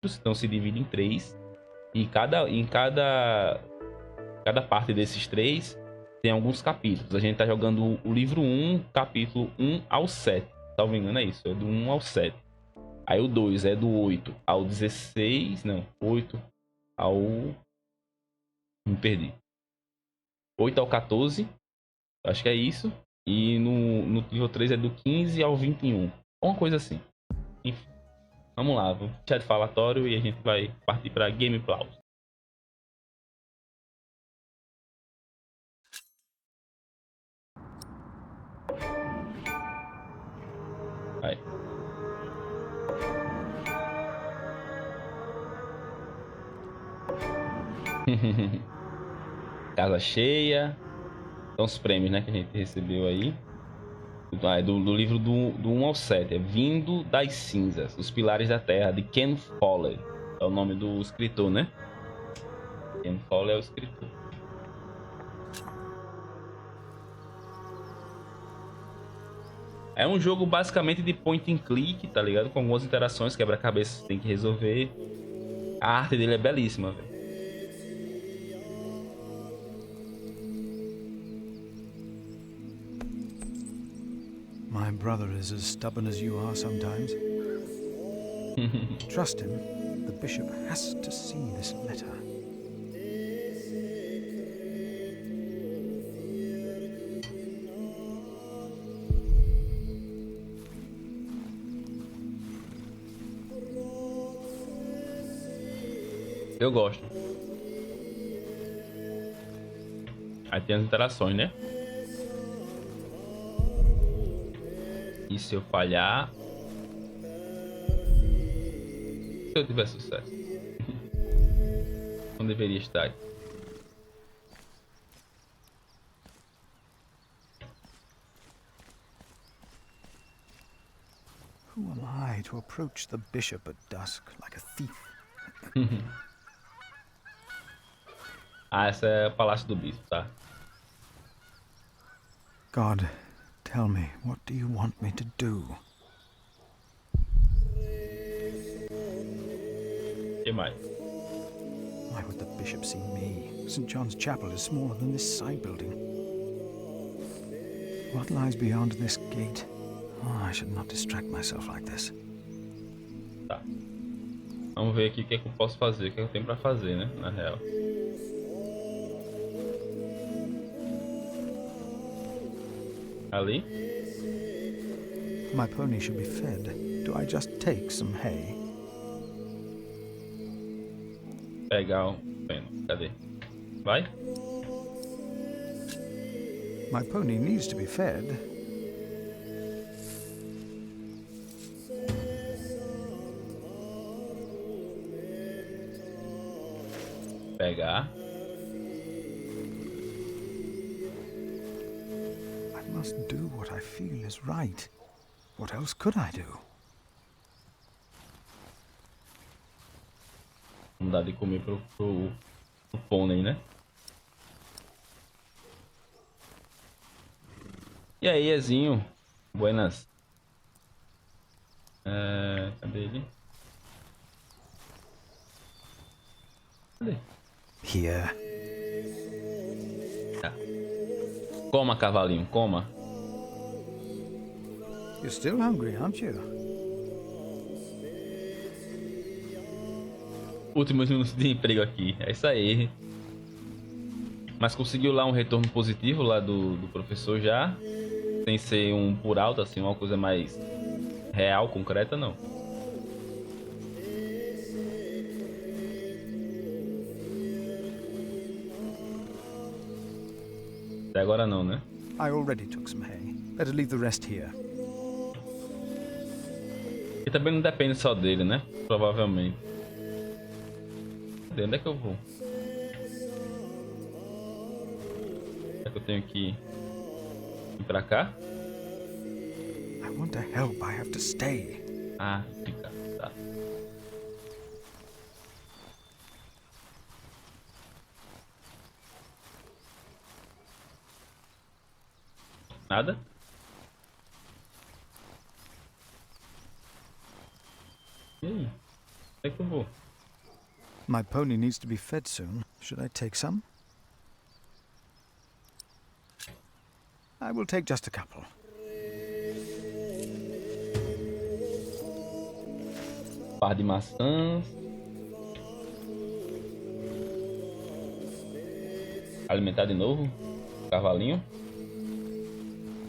então se divide em 3. E cada parte desses 3 tem alguns capítulos. A gente tá jogando o livro 1, capítulo 1 ao 7. Salvo engano é isso, é do 1 ao 7. Aí o 2 é do 8 ao 16, não, 8 ao... me perdi. 8 ao 14, acho que é isso. E no nível 3 é do 15 ao 21. Uma coisa assim. Enfim, vamos lá, vamos deixar de falatório e a gente vai partir para gameplay. Vai. Casa cheia. São os prêmios, né, que a gente recebeu aí. Do livro do 1 ao 7. É Vindo das Cinzas, Os Pilares da Terra, de Ken Follett. É o nome do escritor, né? Ken Follett é o escritor. É um jogo basicamente de point and click, tá ligado? Com algumas interações, quebra-cabeça tem que resolver. A arte dele é belíssima, velho. My brother is as stubborn as you are sometimes. Trust him. The bishop has to see this letter. Eu gosto. Aí tem as interações, né? E se eu falhar... Se eu tiver sucesso? Não deveria estar aqui. Who am I to approach the bishop at dusk like a thief? Ah, essa é o Palácio do Bispo, tá? God, tell me, what do you want me to do? O que mais? Why would the bishop see me? St. John's Chapel is smaller than this side building. What lies beyond this gate? Oh, I should not distract myself like this. Tá. Vamos ver aqui o que é que eu posso fazer, o que é que eu tenho pra fazer, né? Na real. Ali. My pony should be fed. Do I just take some hay? Pegar o feno. Cadê? Vai. My pony needs to be fed. Pegar. I must do what I feel is right. What else could I do? Vamos dar de comer pro pônei, né? E aí, Ezinho? Buenas. Cadê ele? Cadê? Here. Tá. Coma, cavalinho, coma. You're still hungry, aren't you? Últimos minutos de emprego aqui. É isso aí. Mas conseguiu lá um retorno positivo lá do professor já. Sem ser um por alto, assim, uma coisa mais real, concreta, não. Até agora não, né? I already took some hay. Better leave the rest here. E também não depende só dele, né? Provavelmente. Cadê? Onde é que eu vou? Será que eu tenho que ir pra cá? I want to help. I have to stay. Ah, fica. Tá. Nada? E aí? Onde é que eu vou. My pony needs to be fed soon. Should I take some? I will take just a couple. Par de maçãs. Alimentar de novo. Cavalinho.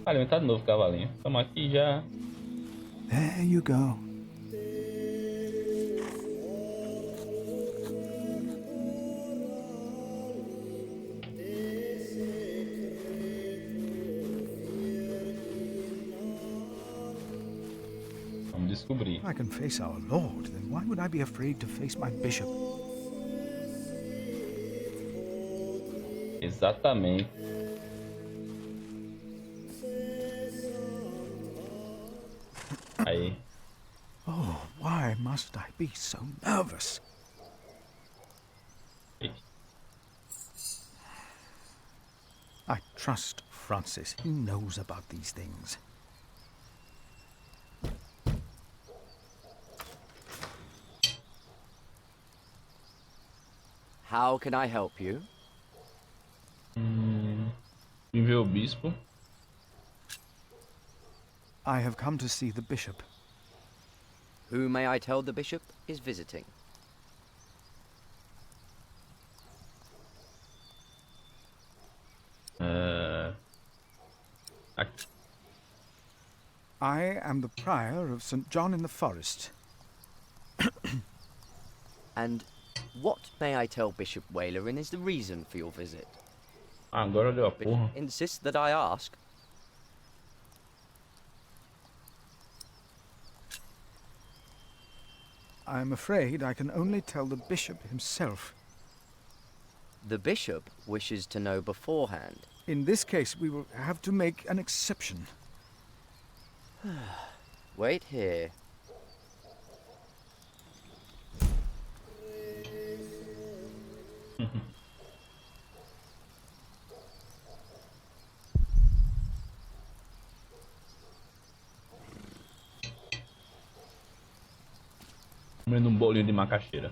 Alimentar de novo, cavalinho. Estamos aqui já. There you go. Vamos descobrir. If I can face our Lord, then why would I be afraid to face my bishop? Exatamente. Aí. Oh, why must I be so nervous? Eita. I trust Francis. He knows about these things. How can I help you? Vim ver o bispo. I have come to see the bishop. Who may I tell the bishop is visiting? Aqui. I am the prior of St. John in the Forest. And what may I tell Bishop Wailerin is the reason for your visit? Agora deu a But porra. insist that I ask. I am afraid I can only tell the bishop himself. The bishop wishes to know beforehand. In this case, we will have to make an exception. Wait here. Comendo um bolinho de macaxeira.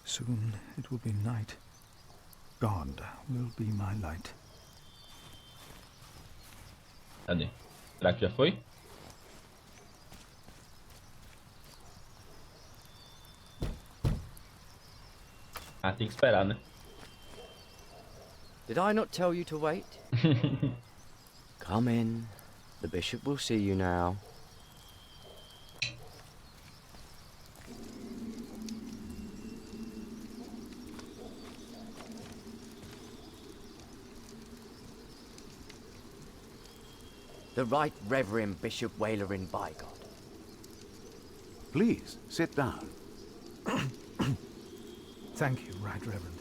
Soon it will be night. God will be my light. Cadê? Será que já foi? Ah, tem que esperar, né? Did I not tell you to wait? Come in. The bishop will see you now. The Right Reverend Bishop Wailerin, by God. Please, sit down. Thank you, Right Reverend.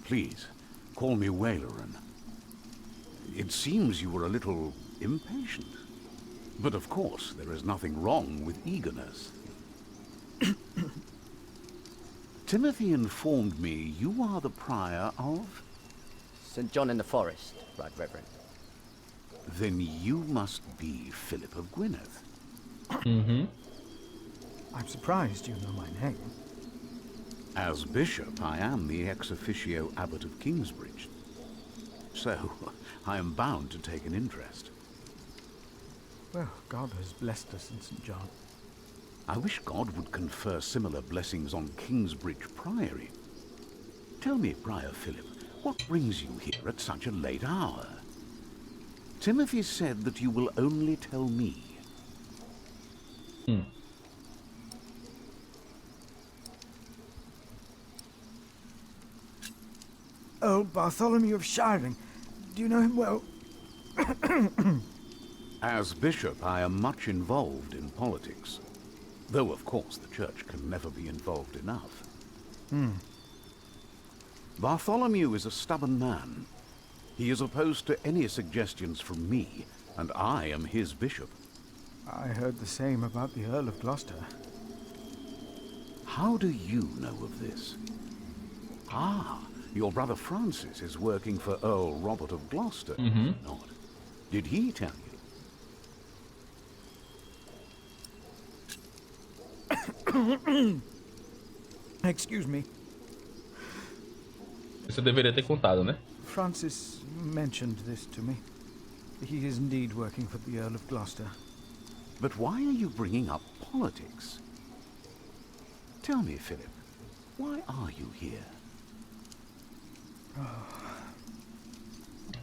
Please, call me Wailerin. It seems you were a little impatient. But of course, there is nothing wrong with eagerness. Timothy informed me you are the prior of... St. John in the Forest, Right Reverend. Then you must be Philip of Gwynedd. I'm surprised you know my name. As bishop, I am the ex officio abbot of Kingsbridge. So, I am bound to take an interest. Well, God has blessed us in St. John. I wish God would confer similar blessings on Kingsbridge Priory. Tell me, Prior Philip, what brings you here at such a late hour? Timothy said that you will only tell me. Old Bartholomew of Shiring. Do you know him well? As bishop, I am much involved in politics. Though, of course, the church can never be involved enough. Bartholomew is a stubborn man. He is opposed to any suggestions from me, and I am his bishop. I heard the same about the Earl of Gloucester. How do you know of this? Ah, your brother Francis is working for Earl Robert of Gloucester. Not. Did he tell you? Excuse me. Você deveria ter contado, né? Francis mentioned this to me. He is indeed working for the Earl of Gloucester. But why are you bringing up politics? Tell me, Philip, why are you here?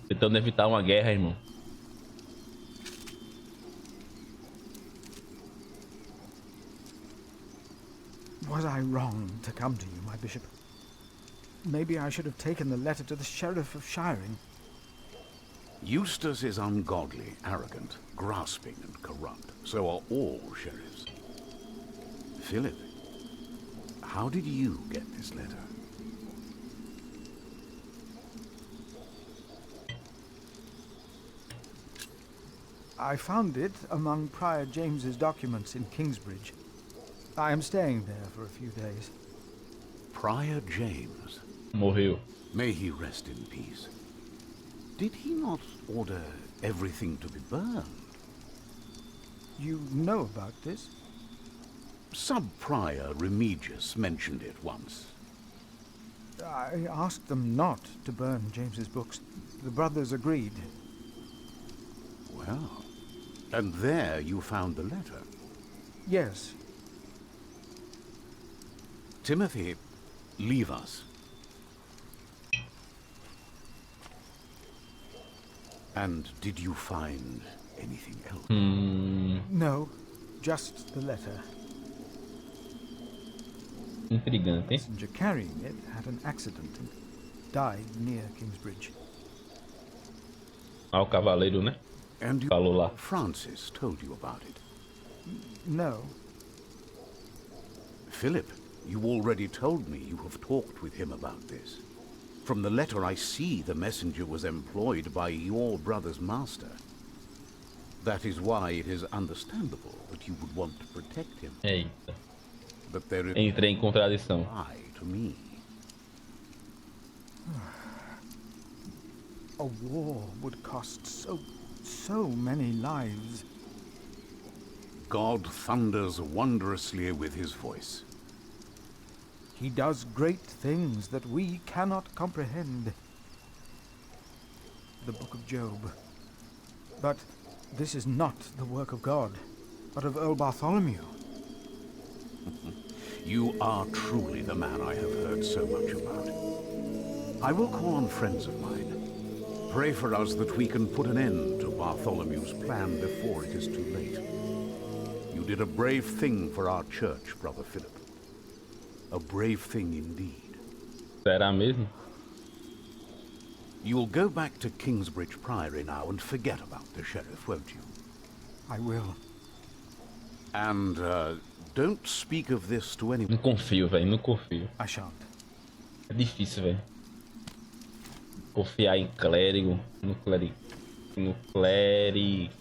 Tentando evitar uma guerra, irmão. Was I wrong to come to you, my bishop? Maybe I should have taken the letter to the Sheriff of Shiring. Eustace is ungodly, arrogant, grasping and corrupt. So are all sheriffs. Philip, how did you get this letter? I found it among Prior James's documents in Kingsbridge. I am staying there for a few days. Prior James. Morreu. May he rest in peace. Did he not order everything to be burned? You know about this? Sub-Prior Remigius mentioned it once. I asked them not to burn James's books. The brothers agreed. Well, and there you found the letter. Yes. Timothy, leave us. And did you find anything else? No, just the letter. Intrigante, hein? Messenger carrying it had an accident and died near Kingsbridge. Ah, o cavaleiro, né? And you, Falou lá. Francis told you about it. No. Philip, you already told me you have talked with him about this. From the letter I see the messenger was employed by your brother's master. That is why it is understandable that you would want to protect him. Eita. But there is Entrei em contradição. lie to me. A war would cost so many lives. God thunders wondrously with his voice. He does great things that we cannot comprehend. The Book of Job. But this is not the work of God, but of Earl Bartholomew. You are truly the man I have heard so much about. I will call on friends of mine. Pray for us that we can put an end to Bartholomew's plan before it is too late. You did a brave thing for our church, Brother Philip. A brave thing indeed. Será mesmo? You'll go back to Kingsbridge Priory now and forget about the sheriff, won't you? I will. And, don't speak of this to Não anyone. confio, velho. Não confio. I shan't. É difícil, velho. Confiar em clérigo. No clericato,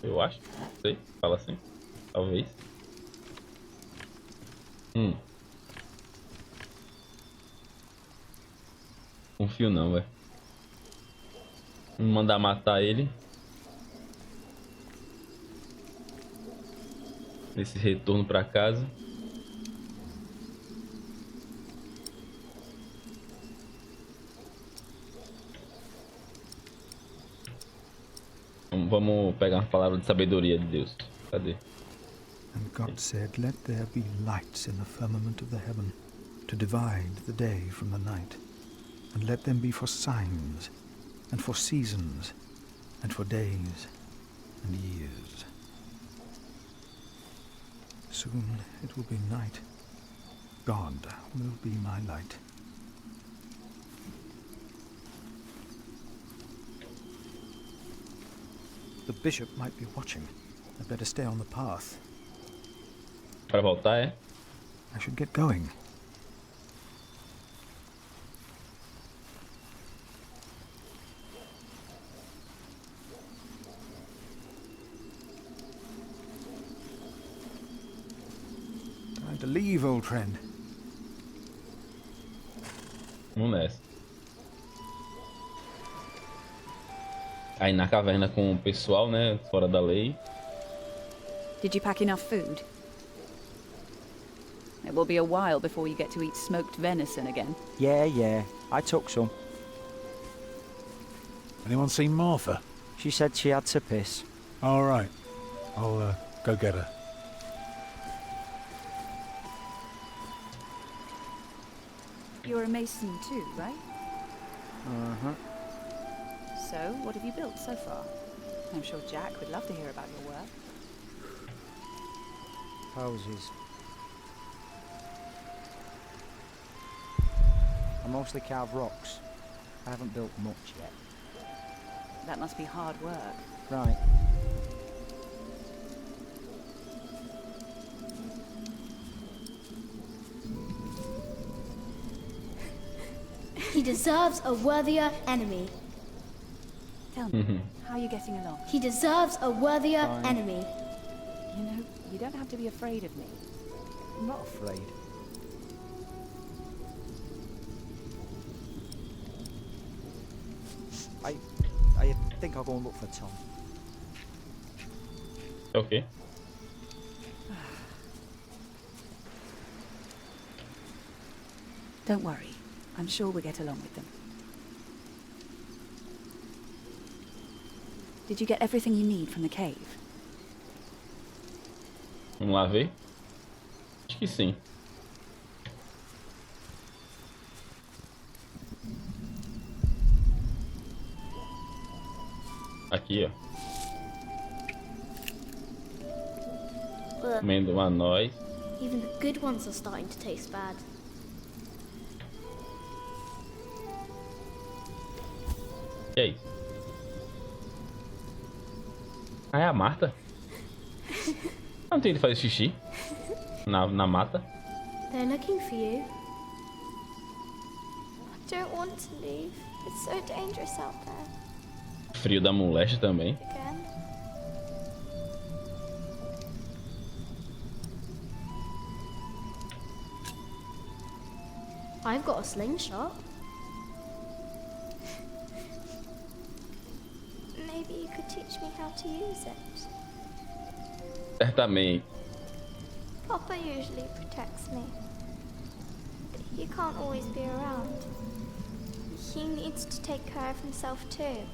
eu acho. Não sei. Fala assim. Talvez. Confio não, velho. Vou mandar matar ele. Esse retorno pra casa. Vamos pegar uma palavra de sabedoria de Deus. Cadê? And God said, "Let there be lights in the firmament of the heaven, to divide the day from the night, and let them be for signs, and for seasons, and for days, and years. Soon it will be night. God will be my light." The bishop might be watching. I'd better stay on the path. Para voltar, é? I should get going. to leave, old friend. Vamos nessa. Aí na caverna com o pessoal, né? Fora da lei. Did you pack enough food? It will be a while before you get to eat smoked venison again. Yeah, I took some. Anyone seen Martha? She said she had to piss. All right. I'll go get her. You're a mason too, right? Uh-huh. So, what have you built so far? I'm sure Jack would love to hear about your work. Houses. I mostly carve rocks. I haven't built much yet. That must be hard work. Right. He deserves a worthier enemy. Tell me, how are you getting along? He deserves a worthier Fine. enemy. You know, you don't have to be afraid of me. I'm not afraid. I think I'll go and look for Tom. Ok. Don't worry. I'm sure we'll get along with them. Did you get everything you need from the cave? Vamos lá ver. Acho que sim. Aqui, ó. But Comendo uma noz. even the good ones are starting to taste bad. Que é isso? Ah, é a Marta? Não tem ele fazer xixi na mata. They're looking for you. I don't want to leave. It's so dangerous out there. Frio da moléstia também. Again. I've got a slingshot. Maybe you could teach me how to use it. Certamente. Papa usually protects me. But he can't always be around. He needs to take care of himself too.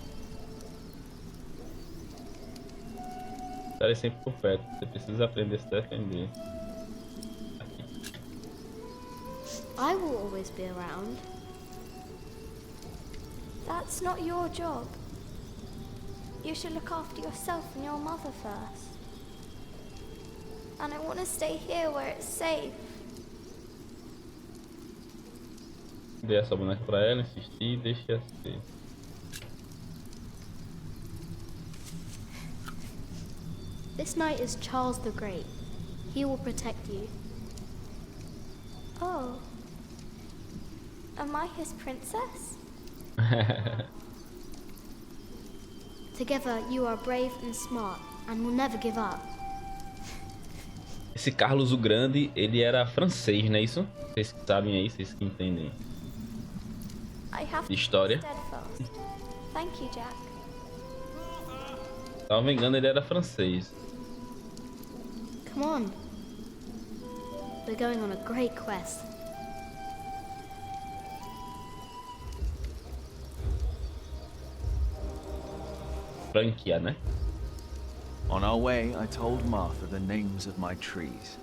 Estarei sempre por perto. Você precisa aprender a se defender. I will always be around. That's not your job. You should look after yourself and your mother first. And I want to stay here where it's safe. Dê essa boneca pra ela, insistir e deixe ela ser. This knight is Charles the Great. He will protect you. Oh. Am I his princess? Together you are brave and smart and will never give up. Esse Carlos o Grande, ele era francês, não é isso? Vocês que sabem aí, vocês que entendem I have to história. be steadfast. Thank you, Jack. Se não me engano, ele era francês. Come on. We're going on a great quest. Franquia, né? On our way, I told Martha the names of my trees.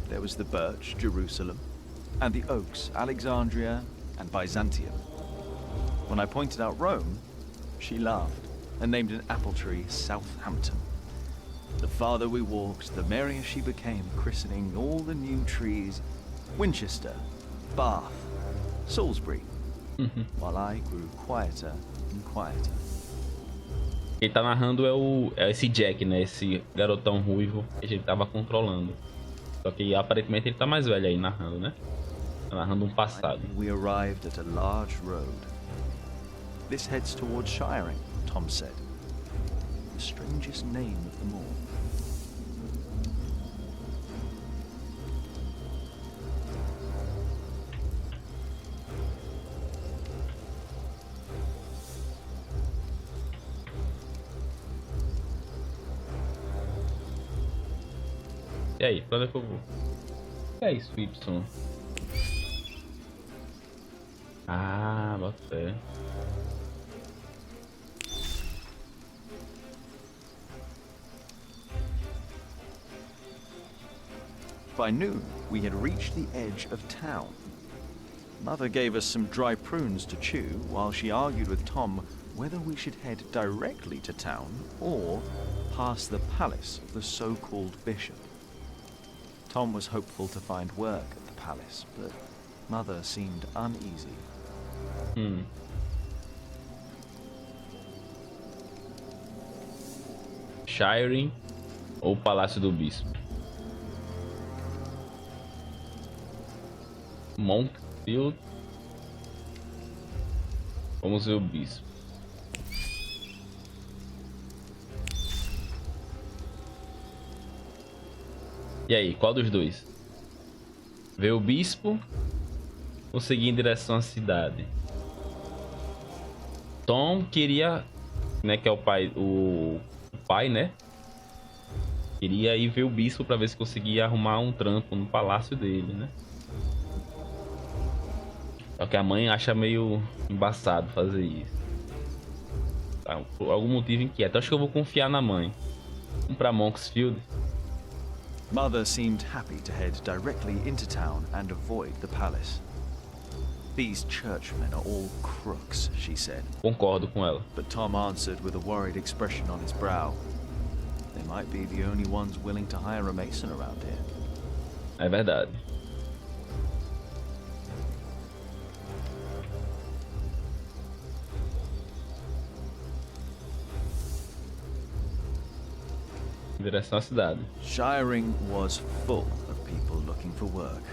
There was the birch, Jerusalem, and the oaks, Alexandria and Byzantium. When I pointed out Rome, she laughed and named an apple tree Southampton. The farther we walked, the merrier she became, christening all the new trees Winchester, Bath, Salisbury, while I grew quieter and quieter. Quem tá narrando é esse Jack, né? Esse garotão ruivo que a gente tava controlando. Só que aparentemente ele tá mais velho aí narrando, né? Tá narrando um passado. We arrived at a large road. This heads towards Shiring, Tom said. The strangest name of them all. E aí, pra onde é que eu vou? O que é isso, Y? Ah, bota fé. By noon, we had reached the edge of town. Mother gave us some dry prunes to chew while she argued with Tom whether we should head directly to town or past the palace of the so-called bishop. Tom was hopeful to find work at the palace, but Mother seemed uneasy. Shiring ou Palácio do Bispo? Monkfield. Vamos ver o bispo. E aí, qual dos dois? Ver o bispo ou seguir em direção à cidade? Tom queria, né, que é o pai, né? Queria ir ver o bispo para ver se conseguia arrumar um trampo no palácio dele, né? Só que a mãe acha meio embaçado fazer isso. Tá, por algum motivo inquieto. Acho que eu vou confiar na mãe. Vamos pra Monksfield. Mother seemed happy to head directly into town and avoid the palace. These churchmen are all crooks, she said. Concordo com ela. But Tom answered with a worried expression on his brow. They might be the only ones willing to hire a mason around here. É verdade. Em direção à cidade. Shiring was full of people looking for work.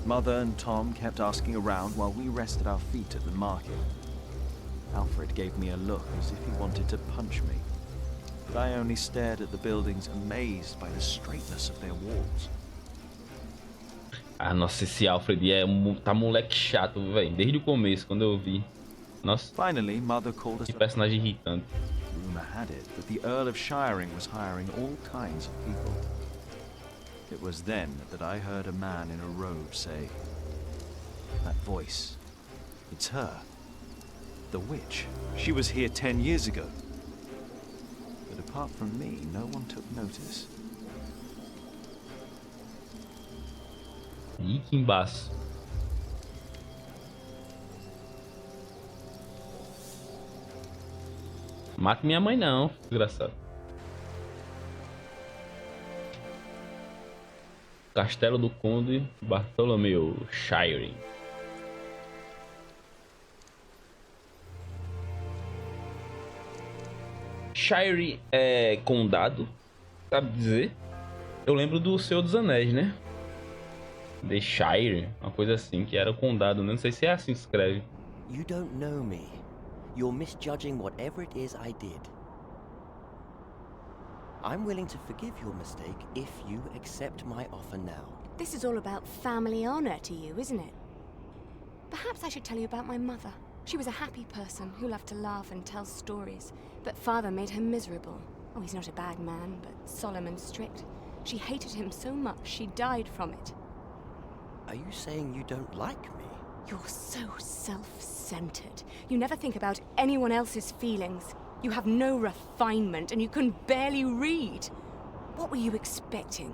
Mother and Tom kept asking around while we rested our feet at the market. Alfred gave me a look as if he wanted to punch me, but I only stared at the buildings, amazed by the straightness of their walls. Ah, nossa, esse Alfred tá moleque chato, velho. Desde o começo, quando eu vi. Nossa, Finally, Mother called us. que personagem irritante. Rumor had it that the Earl of Shiring was hiring all kinds of people. It was then that I heard a man in a robe say, "That voice, it's her. The witch. She was here 10 years ago." But apart from me, no one took notice. Ih, que embaço. Mata minha mãe não, desgraçado. Castelo do Conde Bartolomeu Shiring. Shire é condado, sabe dizer? Eu lembro do Senhor dos Anéis, né? The Shire, uma coisa assim, que era o condado, né? Não sei se é assim que escreve. You don't know me. You're misjudging whatever it is I did. I'm willing to forgive your mistake if you accept my offer now. This is all about family honor to you, isn't it? Perhaps I should tell you about my mother. She was a happy person who loved to laugh and tell stories, but father made her miserable. Oh, he's not a bad man, but solemn and strict. She hated him so much she died from it. Are you saying you don't like me? You're so self-centered. You never think about anyone else's feelings. You have no refinement and you can barely read. What were you expecting?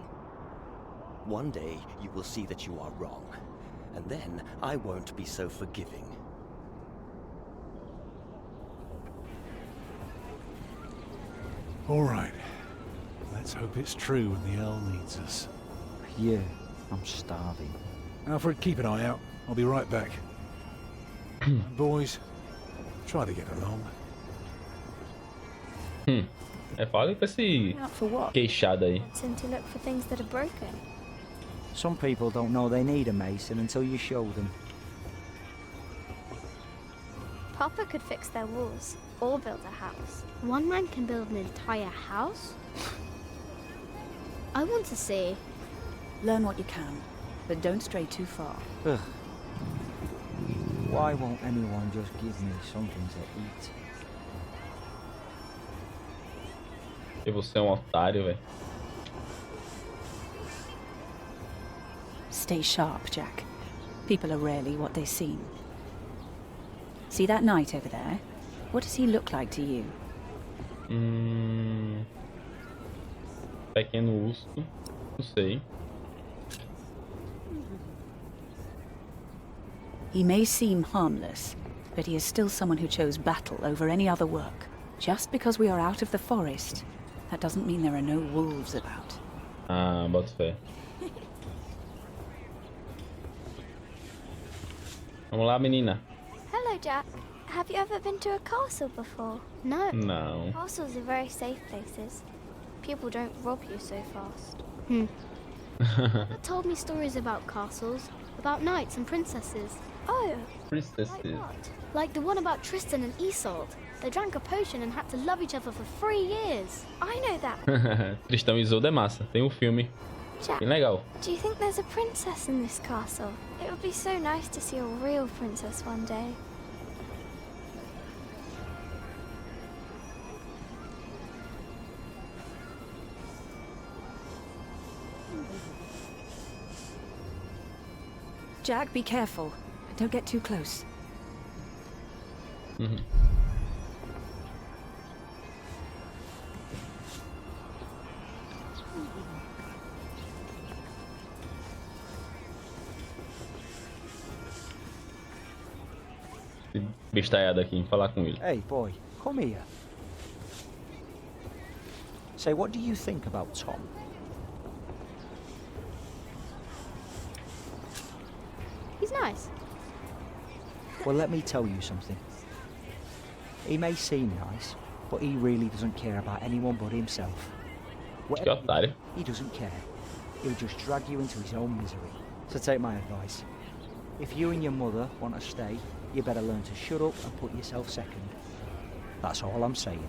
One day you will see that you are wrong, and then I won't be so forgiving. All right. Let's hope it's true when the Earl needs us. Yeah, I'm starving. Alfred, keep an eye out. I'll be right back. And boys, try to get along. É, fala pra esse Out for what? queixado aí. And to look for things that are broken. Some people don't know they need a mason until you show them. Papa could fix their walls or build a house. One man can build an entire house? I want to see. Learn what you can, but don't stray too far. Ugh. Why won't anyone just give me something to eat? E você é um otário, velho. Stay sharp, Jack. People are rarely what they seem. See that knight over there? What does he look like to you? Pequeno urso. Não sei. He may seem harmless, but he is still someone who chose battle over any other work. Just because we are out of the forest, that doesn't mean there are no wolves about. Ah, boto fé. Vamos lá, menina. Hello, Jack. Have you ever been to a castle before? No. Não. Castles are very safe places. People don't rob you so fast. Dad told me stories about castles, about knights and princesses. Oh, Princesses. like what? Like the one about Tristan and Isolde. They drank a potion and had to love each other for 3 years. I know that. Tristão e Isolde é massa. Tem um filme Jack, bem legal. do you think there's a princess in this castle? It would be so nice to see a real princess one day. Jack, be careful. Don't get too close. Esse bestalhado aqui, em falar com ele. Hey, boy, come here. Say, what do you think about Tom? He's nice. Well, let me tell you something. He may seem nice, but he really doesn't care about anyone but himself. Que otário. He doesn't care. He'll just drag you into his own misery. So take my advice. If you and your mother want to stay, you better learn to shut up and put yourself second. That's all I'm saying.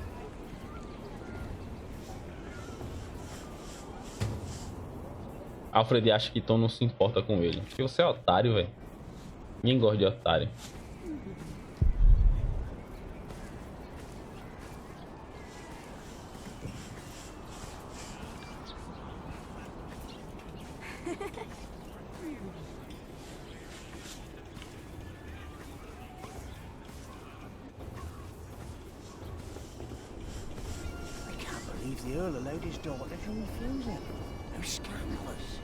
Alfred acha que Tom não se importa com ele. Porque você é otário, velho. Ninguém gosta de otário. I can't believe the Earl allowed his daughter to refuse him. How scandalous.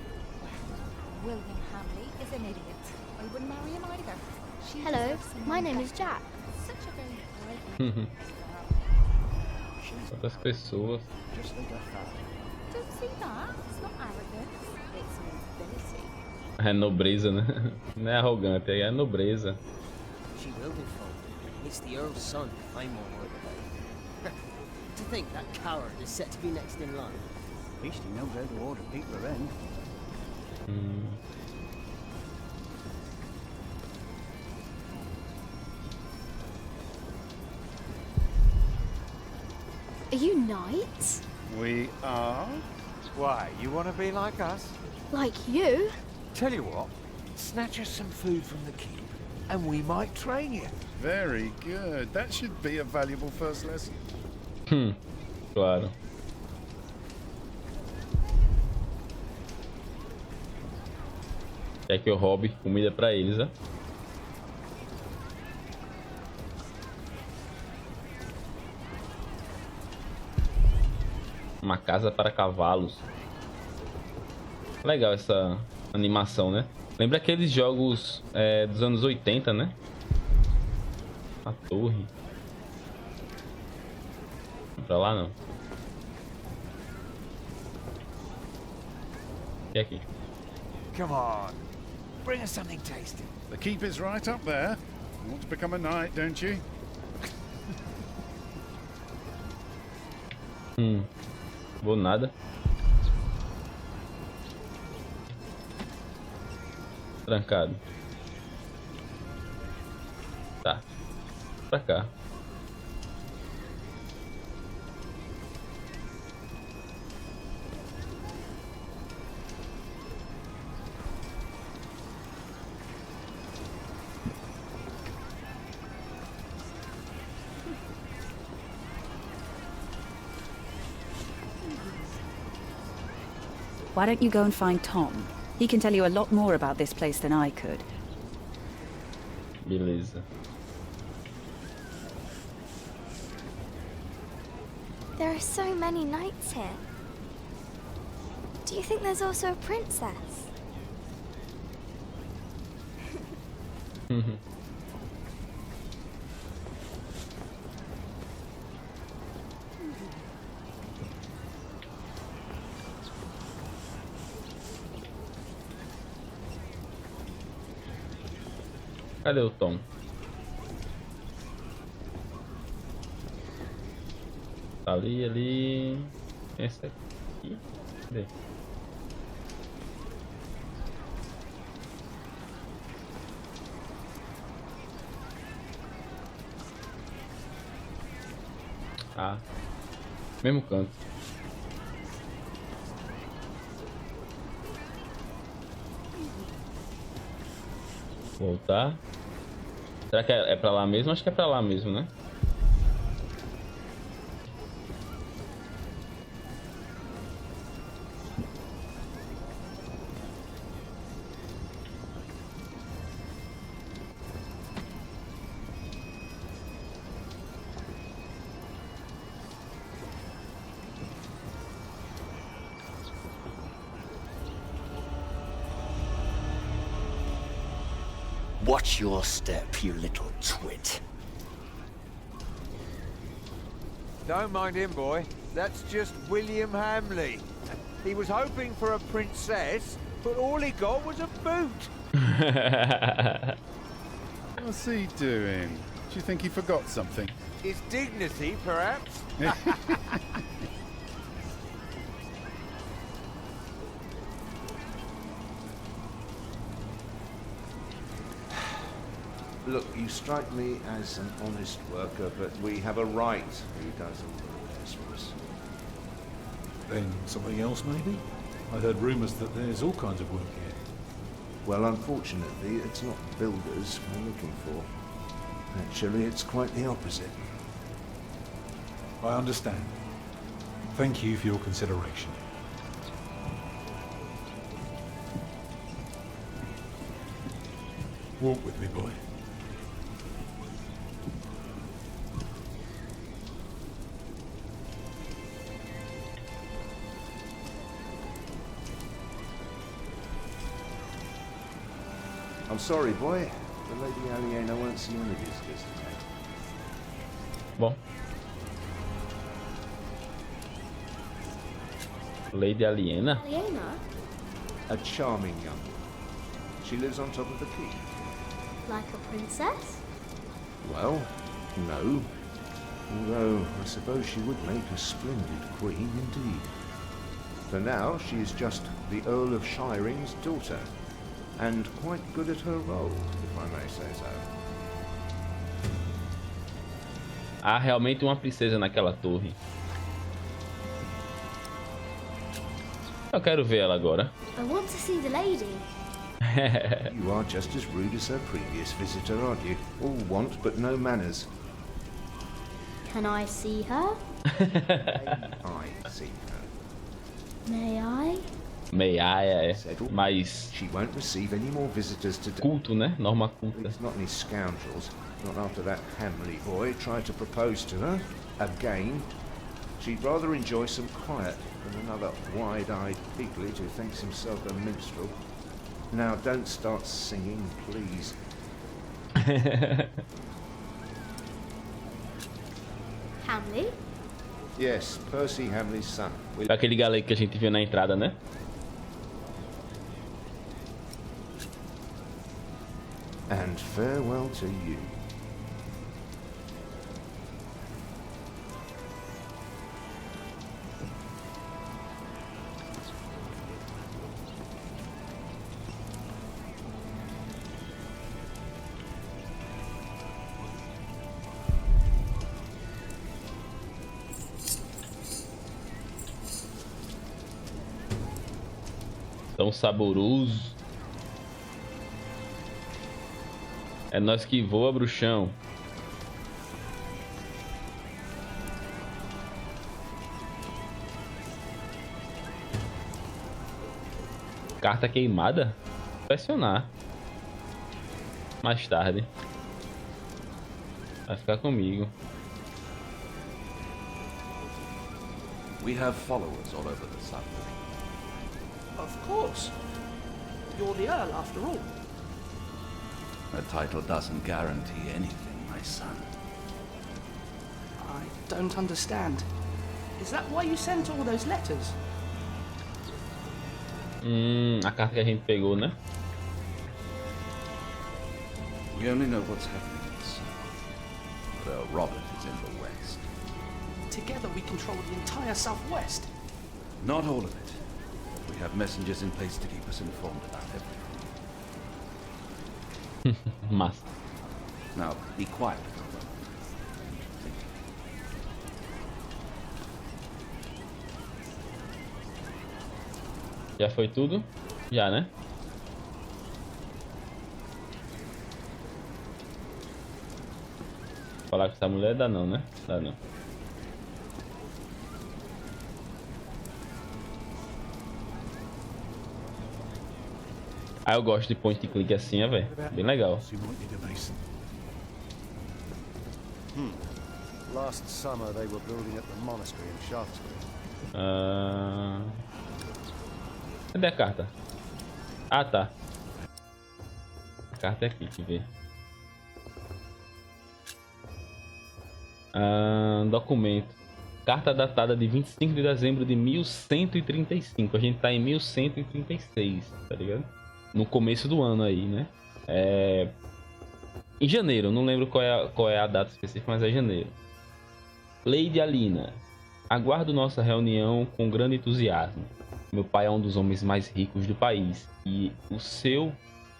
William Hamley is an idiot. I wouldn't marry him either. Hello, my name is Jack. Such a very bright Quantas pessoas. Just like I thought. Don't see that. It's not arrogance. It's nobility. É nobreza, né? Não é arrogante, é nobreza. She will be fun. It's the Earl's son I'm more worried about. To think that coward is set to be next in line. At least he knows how to order people around. Are you knights? We are? Why, you want to be like us? Like you? Tell you what, snatch us some food from the keep, and we might train you. Very good. That should be a valuable first lesson. Claro. Quer que eu roube comida pra eles, né? Uma casa para cavalos. Legal essa animação, né? Lembra aqueles jogos dos anos 80, né? A torre. Não pra lá não. E aqui? Come on, bring us something tasty. The keep is right up there. You want to become a knight, don't you? Vou nada. Trancado. Tá. Pra cá. Why don't you go and find Tom? He can tell you a lot more about this place than I could. Beleza. There are so many knights here. Do you think there's also a princess? Cadê o Tom? Tá ali. Esse aqui. Cadê? Ah, mesmo canto. Voltar. Será que é pra lá mesmo? Acho que é pra lá mesmo, né? Watch your step, you little twit. Don't mind him, boy. That's just William Hamley. He was hoping for a princess, but all he got was a boot. What's he doing? Do you think he forgot something? His dignity, perhaps? Look, you strike me as an honest worker, but we have a right who does all the repairs for us. Then something else, maybe? I heard rumours that there's all kinds of work here. Well, unfortunately, it's not builders we're looking for. Actually, it's quite the opposite. I understand. Thank you for your consideration. Walk with me, boy. I'm sorry, boy. The Lady Aliena won't see any visitors today. Bom. Lady Aliena? Aliena? A charming young woman. She lives on top of the keep. Like a princess? Well, no. Although, I suppose she would make a splendid queen indeed. For now, she is just the Earl of Shiring's daughter. And quite good at her role, if I may say so. Há realmente uma princesa naquela torre. Eu quero ver ela agora. I want to see the lady. You are just as rude as her previous visitor, aren't you? All want but no manners. Can I see her? I see her. May I? Meia é mais She won't receive any more visitors today. culto, né? Norma culta. It's not any scoundrels. Not after that Hamley boy tried to propose to her. Again. She'd rather enjoy some quiet than another wide-eyed piglet who thinks himself a minstrel. Now, don't start singing, please. Hamley? Yes, Percy Hamley's son. Aquele galego que a gente viu na entrada, né? And farewell to you. Tão saboroso. É nós que voa, bruxão. Carta queimada? Pressionar. Mais tarde. Vai ficar comigo. We have followers all over the south. Of course. You're the Earl, after all. A title doesn't guarantee anything, my son. I don't understand. Is that why you sent all those letters? A carta que a gente pegou, né? We only know what's happening in the south. Though Robert is in the west. Together we control the entire southwest. Not all of it. But we have messengers in place to keep us informed about everything. Massa. Now, be quiet for a moment. Já foi tudo? Já, né? Falar com essa mulher dá não, né? Dá não. Ah, eu gosto de point and click assim, velho. Bem legal. Last summer they were building at the monastery in Shaftesbury. Cadê a carta? Ah, tá. A carta é aqui, que ver. Documento. Carta datada de 25 de dezembro de 1135. A gente tá em 1136, tá ligado? No começo do ano aí, né? Em janeiro, não lembro qual é a data específica, mas é janeiro. Lady Alina, aguardo nossa reunião com grande entusiasmo. Meu pai é um dos homens mais ricos do país e o seu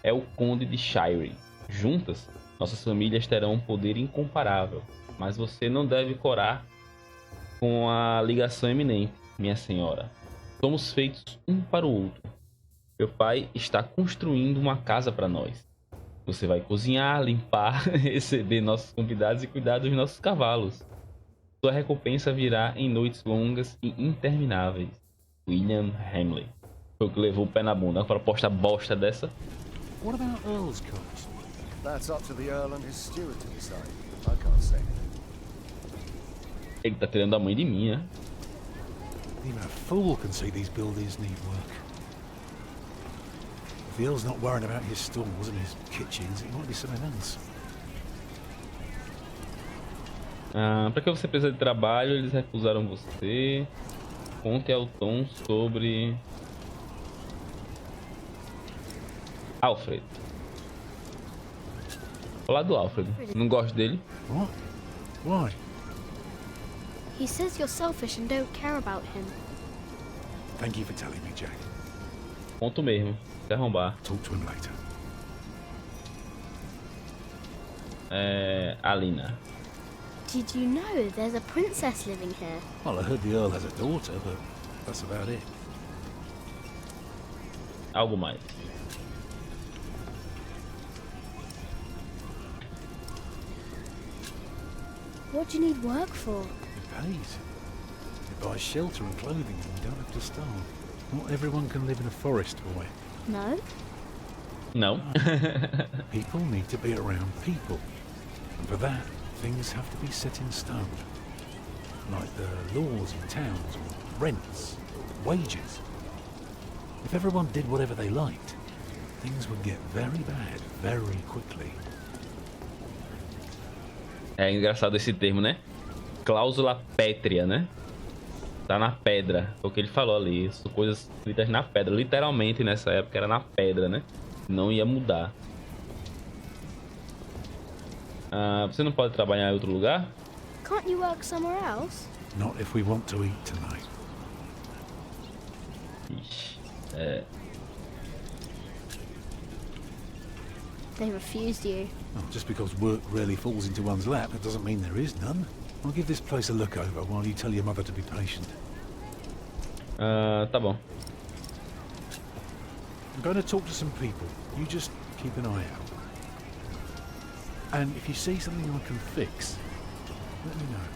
é o Conde de Shire. Juntas, nossas famílias terão um poder incomparável, mas você não deve corar com a ligação eminente, minha senhora. Somos feitos um para o outro. Meu pai está construindo uma casa para nós. Você vai cozinhar, limpar, receber nossos convidados e cuidar dos nossos cavalos. Sua recompensa virá em noites longas e intermináveis. William Hamley. Foi o que levou o pé na bunda. A proposta bosta dessa. What about Earl's cost? That's up to the Earl and his steward to decide. I can't say anything. Ele tá tirando a mãe de mim, né? Even a fool can see these buildings need work. If the Earl's not worrying about his stalls and his kitchens, it might be something else. Pra que você precisa de trabalho? Eles recusaram você. Conte ao Tom sobre Alfred. Falar do Alfred. Não gosto dele. What? Why? He says you're selfish and don't care about him. Thank you for telling me, Jack. Ponto mesmo. Se arrombar. Talk to him later. Alina. Did you know there's a princess living here? Well, I heard the Earl has a daughter, but that's about it. Algo mais. What do you need work for? It pays. It buys shelter and clothing and you don't have to starve. Not everyone can live in a forest, boy. No? No. People need to be around people. And for that, things have to be set in stone. Like the laws in towns, or rents, wages. If everyone did whatever they liked, things would get very bad very quickly. É engraçado esse termo, né? Cláusula pétrea, né? Tá na pedra. Foi o que ele falou ali. São coisas escritas na pedra. Literalmente nessa época era na pedra, né? Não ia mudar. Você não pode trabalhar em outro lugar? Can't you work somewhere else? Not if we want to eat tonight. Ixi, They refused you. Well, just because work rarely falls into one's lap, that doesn't mean there is none. I'll give this place a look over while you tell your mother to be patient. Tá bom. I'm going to talk to some people. You just keep an eye out. And if you see something I can fix, let me know.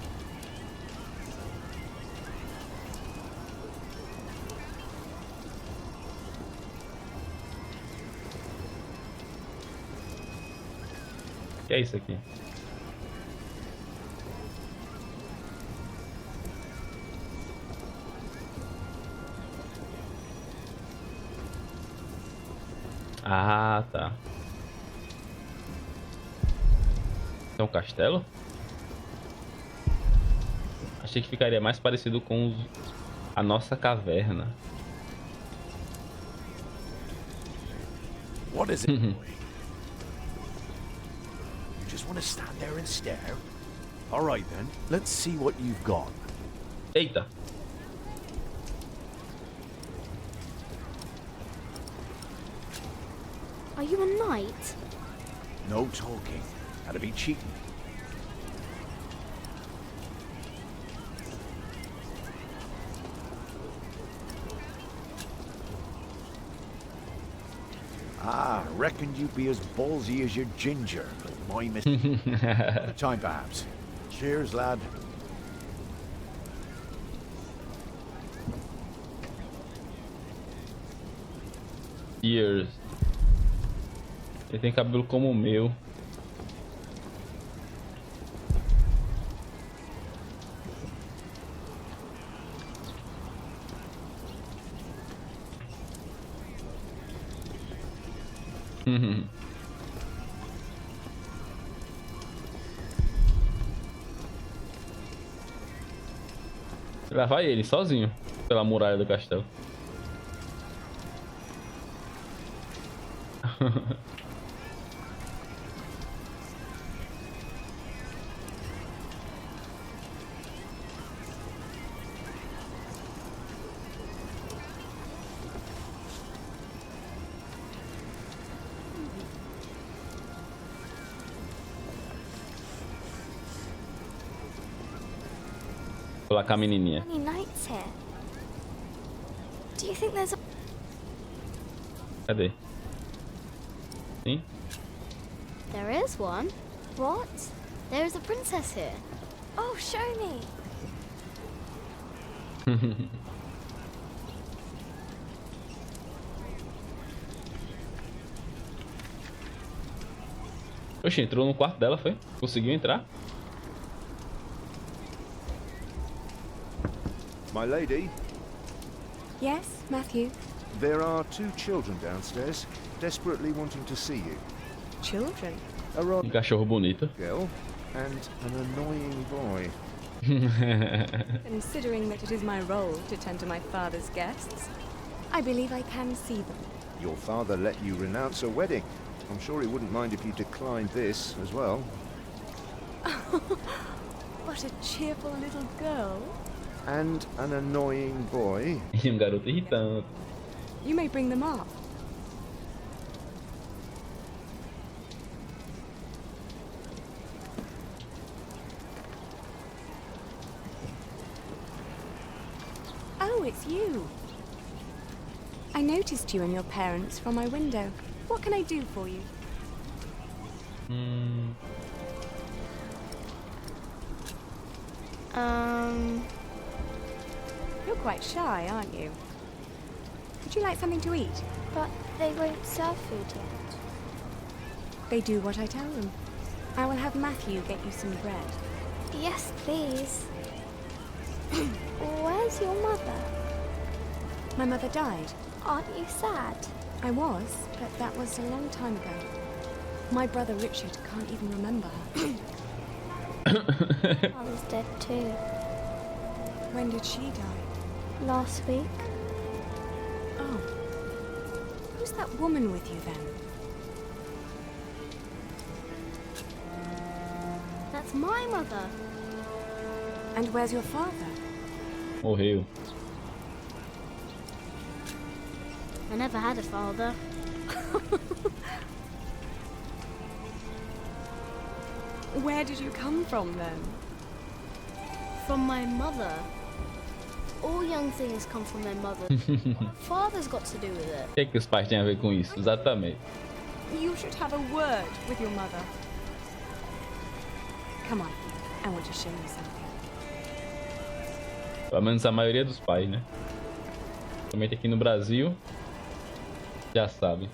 que é isso aqui? Ah, tá. É um castelo? Achei que ficaria mais parecido com a nossa caverna. What is it, boy? You just want to stand there and stare? All right then, let's see what you've got. Eita. Are you a knight? No talking. That'd be cheating. Ah, reckon you'd be as ballsy as your ginger, but my the time perhaps. Cheers, lad. Years. Ele tem cabelo como o meu. Lá vai ele sozinho pela muralha do castelo. Falar com a menininha. Many knights here. Do you think there's a... Cadê? Sim? There is one. What? There is a princess here. Oh, show me. Oxe, entrou no quarto dela, foi? Conseguiu entrar? My lady, Yes, Matthew? there are 2 children downstairs, desperately wanting to see you. Children? A Que cachorro bonito. girl and an annoying boy. Considering that it is my role to tend to my father's guests, I believe I can see them. Your father let you renounce a wedding. I'm sure he wouldn't mind if you declined this as well. What a cheerful little girl. And an annoying boy. E garoto irritante. You may bring them up. Oh, it's you. I noticed you and your parents from my window. What can I do for you? You're quite shy, aren't you? Would you like something to eat? But they won't serve food yet. They do what I tell them. I will have Matthew get you some bread. Yes, please. Where's your mother? My mother died. Aren't you sad? I was, but that was a long time ago. My brother Richard can't even remember her. I was dead too. When did she die? Last week. Oh. Who's that woman with you then? That's my mother. And where's your father? Morreu. I never had a father. Where did you come from then? From my mother. All young things come from their mother. Father's got to do with it. O que é que os pais têm a ver com isso? Exatamente. You should have a word with your mother. Come on, I want to show you something. Pelo menos a maioria dos pais, né? Principalmente aqui no Brasil. Já sabe.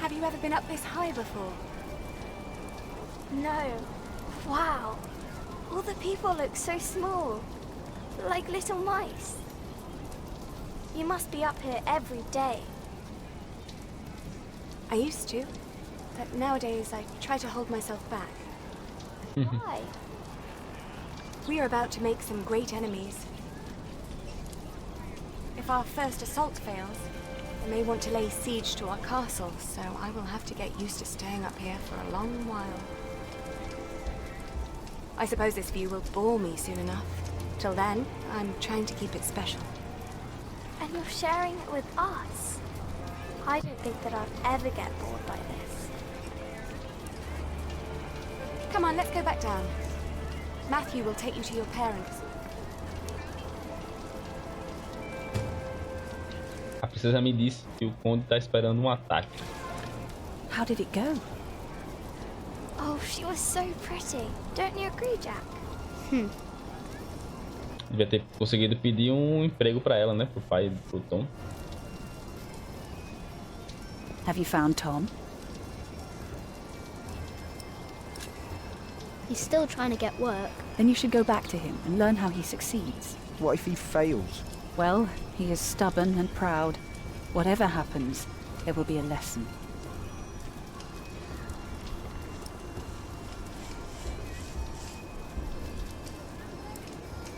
Have you you ever been up this high before? No. Wow. All the people look so small. Like little mice. You must be up here every day. I used to, but nowadays I try to hold myself back. Why? We are about to make some great enemies. If our first assault fails, they may want to lay siege to our castle, so I will have to get used to staying up here for a long while. I suppose this view will bore me soon enough. Till then, I'm trying to keep it special. And you're sharing it with us. I don't think that I'll ever get bored by this. Come on, let's go back down. Matthew will take you to your parents. A princesa me disse que o conde tá esperando um ataque. How did it go? Oh, she was so pretty. Don't you agree, Jack? Devia ter conseguido pedir um emprego pra ela, né? Pro pai, pro Tom. Have you found Tom? He's still trying to get work. Then you should go back to him and learn how he succeeds. What if he fails? Well, he is stubborn and proud. Whatever happens, there will be a lesson.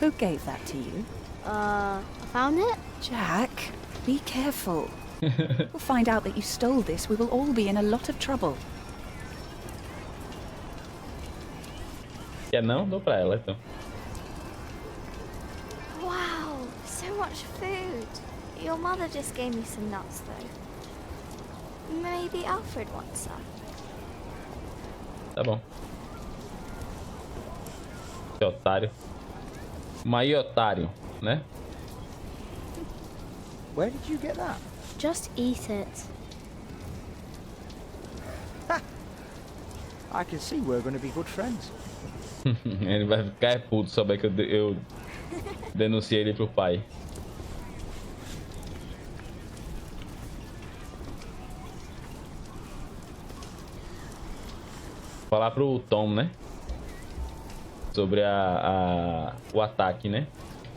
Who gave that to you? I found it? Jack, be careful. We'll find out that you stole this. We will all be in a lot of trouble. Quer não? Dou pra ela, então. Wow, so much food. Your mother just gave me some nuts, though. Maybe Alfred wants some. Tá bom. Que otário. Mai otário, né? Where did you get that? Just eat it. I can see we're going to be good friends. Ele vai ficar puto saber que eu denunciei ele pro pai. Falar pro Tom, né? Sobre o ataque, né?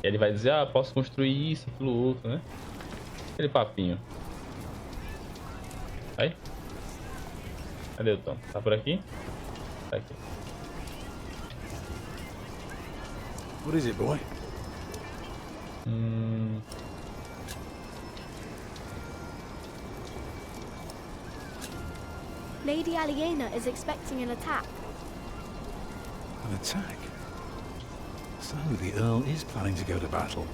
Ele vai dizer, ah, posso construir isso, aquilo outro, né? Aquele papinho. Aí. Cadê o Tom? Tá por aqui? Tá aqui. What is it, boy? Lady Aliena is expecting an attack. An attack? So the Earl is planning to go to battle.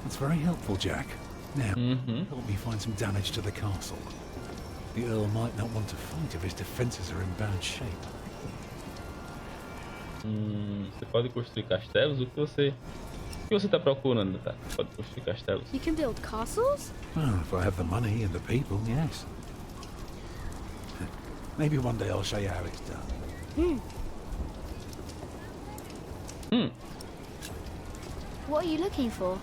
That's very helpful, Jack. Now, help me find some damage to the castle. The Earl might not want to fight if his defenses are in bad shape. Você pode construir castelos? O que você está procurando, tá? Pode construir castelos. You can build castles? Well, if I have the money and the people, yes. Maybe one day I'll show you how it's done. What are you looking for?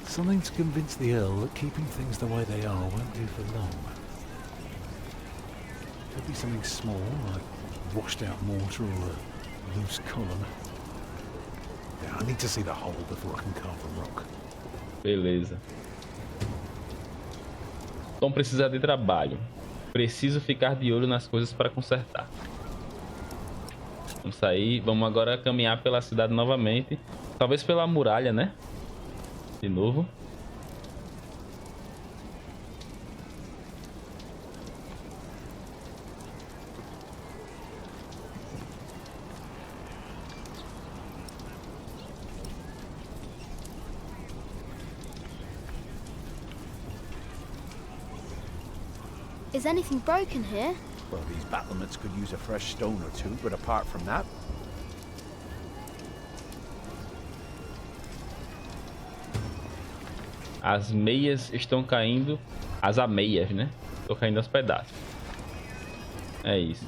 Something to convince the Earl that keeping things the way they are won't do for long. Could be something small, like washed out mortar or a loose column. Yeah, I need to see the hole before I can carve the rock. Beleza. Tom precisa de trabalho. Preciso ficar de olho nas coisas para consertar. Vamos sair. Vamos agora caminhar pela cidade novamente. Talvez pela muralha, né? De novo. Is anything broken here? Well, these battlements could use a fresh stone or two, but apart from that... As meias estão caindo. As ameias, né? Estão caindo aos pedaços. É isso.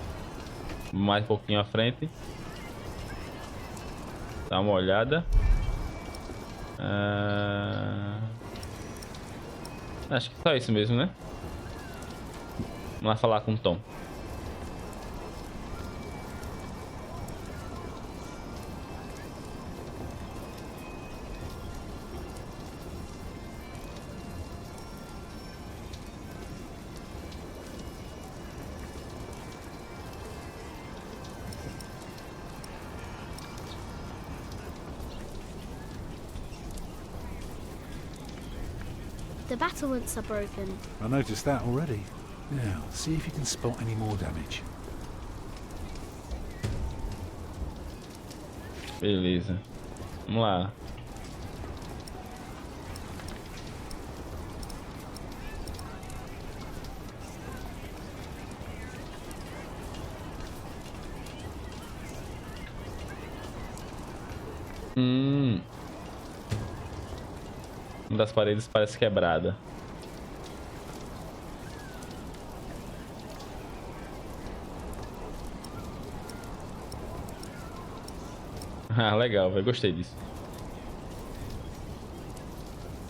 Mais um pouquinho à frente. Dá uma olhada. Acho que só isso mesmo, né? Vamos lá falar com o Tom. The battlements are broken. I noticed that already. Now, see if you can spot any more damage. Beleza. Vamos lá. Uma das paredes parece quebrada. Ah, legal, velho. Gostei disso.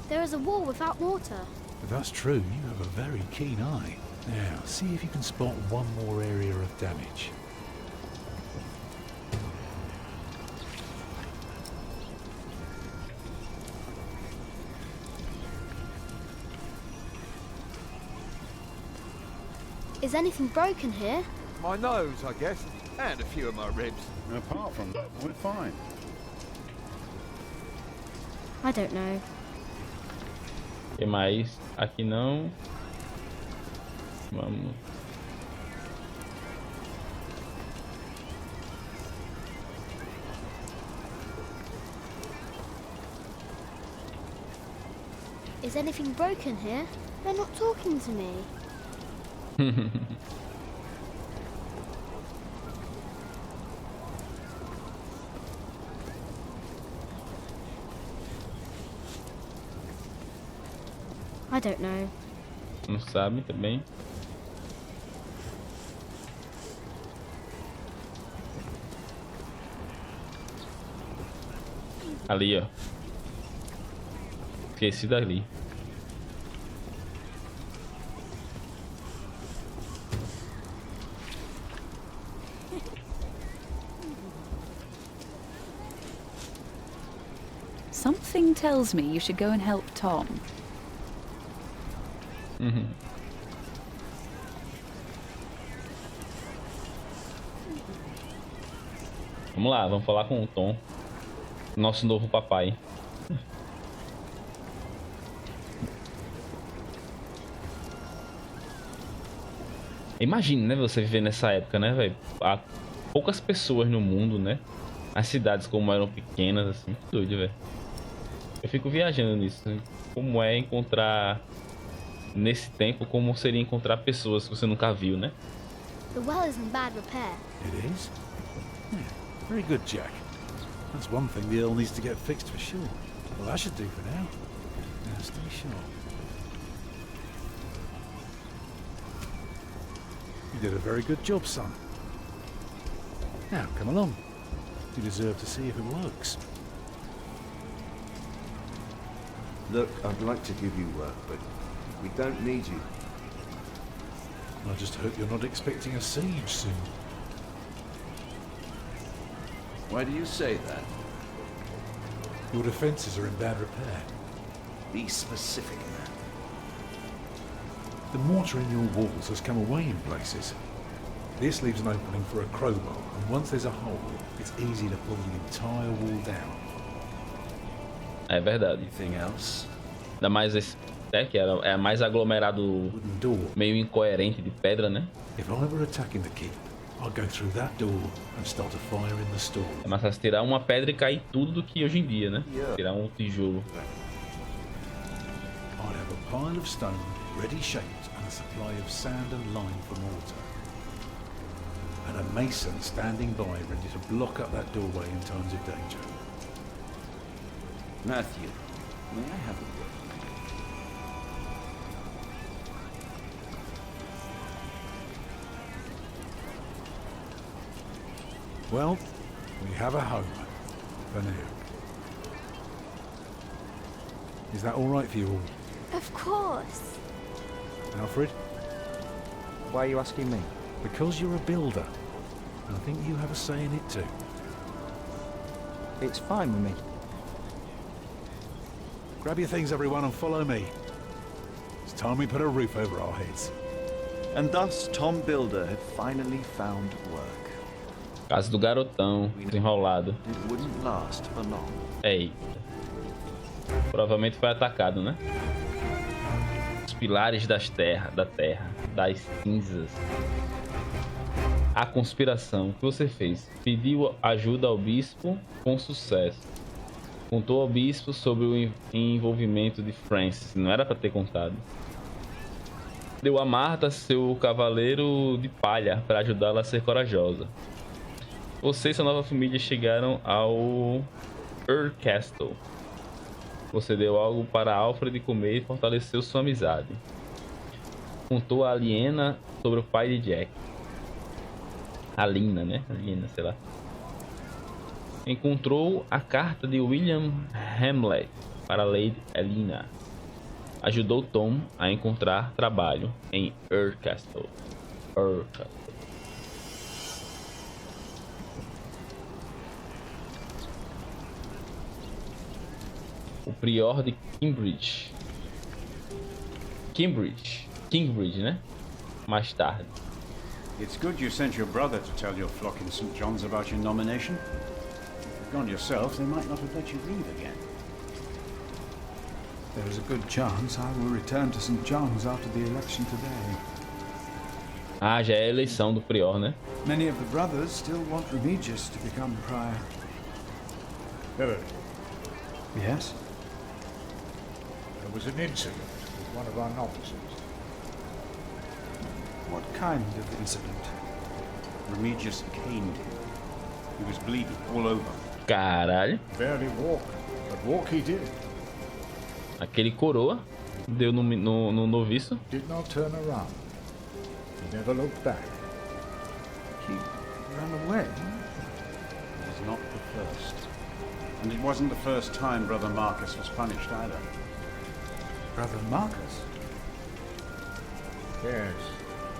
There is a wall without mortar. If that's true, you have a very keen eye. Now, see if you can spot one more area of damage. Is anything broken here? My nose, I guess, and a few of my ribs. Apart from that, we're fine. I don't know. O que mais? Aqui não. Vamos. Is anything broken here? They're not talking to me. I don't know. Não sabe também. Ali, ó. Esqueci dali. Something tells me you should go and help Tom. Vamos lá, vamos falar com o Tom. Nosso novo papai. Imagine, né, você viver nessa época, né, velho? Há poucas pessoas no mundo, né? As cidades como eram pequenas, assim, doido, velho. Eu fico viajando nisso, né? Como é encontrar nesse tempo, como seria encontrar pessoas que você nunca viu, né? The well is in bad repair. It is? Yeah, very good, Jack. That's one thing the Earl needs to get fixed for sure. Well, that should do for now. Now, stay sharp. You did a very good job, son. Now, come along. You deserve to see if it works. Look, I'd like to give you work, but we don't need you. I just hope you're not expecting a siege soon. Why do you say that? Your defences are in bad repair. Be specific, man. The mortar in your walls has come away in places. This leaves an opening for a crowbar, and once there's a hole, it's easy to pull the entire wall down. É verdade. Anything else? Ainda mais esse que é mais aglomerado, meio incoerente de pedra, né? If I were attacking the keep, I'd go through that door and start a fire in the store. É mais fácil tirar uma pedra e cair tudo do que hoje em dia, né? Tirar um tijolo. I'd have a pile of stone ready shaped and a supply of sand and lime for mortar. And a mason standing by ready to block up that doorway in times of danger. Matthew, may I have a word? Well, we have a home for now. Is that all right for you all? Of course. Alfred? Why are you asking me? Because you're a builder. And I think you have a say in it too. It's fine with me. Grab your things, everyone, and follow me. It's time we put a roof over our heads. And thus Tom Builder had finally found work. Casa do garotão, desenrolado. It wouldn't last for long. Eita. Provavelmente foi atacado, né? Os pilares da terra, das cinzas. A conspiração. O que você fez? Pediu ajuda ao bispo com sucesso. Contou ao bispo sobre o envolvimento de Francis. Não era para ter contado. Deu a Marta seu cavaleiro de palha para ajudá-la a ser corajosa. Você e sua nova família chegaram ao Earl Castle. Você deu algo para Alfred comer e fortaleceu sua amizade. Contou a Aliena sobre o pai de Jack. Alina, né? Alina, sei lá. Encontrou a carta de William Hamlet para Lady Alina. Ajudou Tom a encontrar trabalho em Earl Castle. O prior de Kingbridge, né? Mais tarde. It's good you sent your brother to tell your flock in St. John's about your nomination. If you'd gone yourself, they might not have let you leave again. There is a good chance I will return to St. John's after the election today. Ah, já é a eleição do prior, né? Many of the brothers still want Remigius to become prior. Philip. Yes? There was an incident with one of our novices. What kind of incident? Remigius caned him. He was bleeding all over. Caralho. Barely walk, but walk he did. Aquele coroa deu no noviço. Did not turn around. He never looked back. He ran away. It was not the first. And it wasn't the first time Brother Marcus was punished either. Brother Marcus? Yes.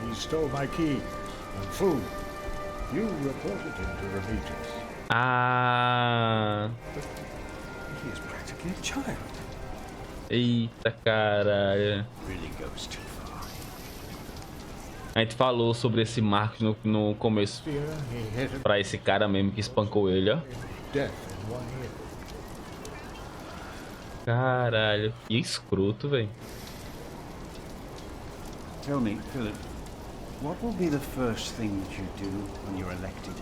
He stole my keys and food. You reported him to Remigius. Ah. He is practically a child. Eita caralho. Really goes too far. A gente falou sobre esse Marcos no começo. Pra esse cara mesmo que espancou ele, ó. Caralho, que escroto, velho. Tell me, Philip, what will be the first thing that you do when you're elected?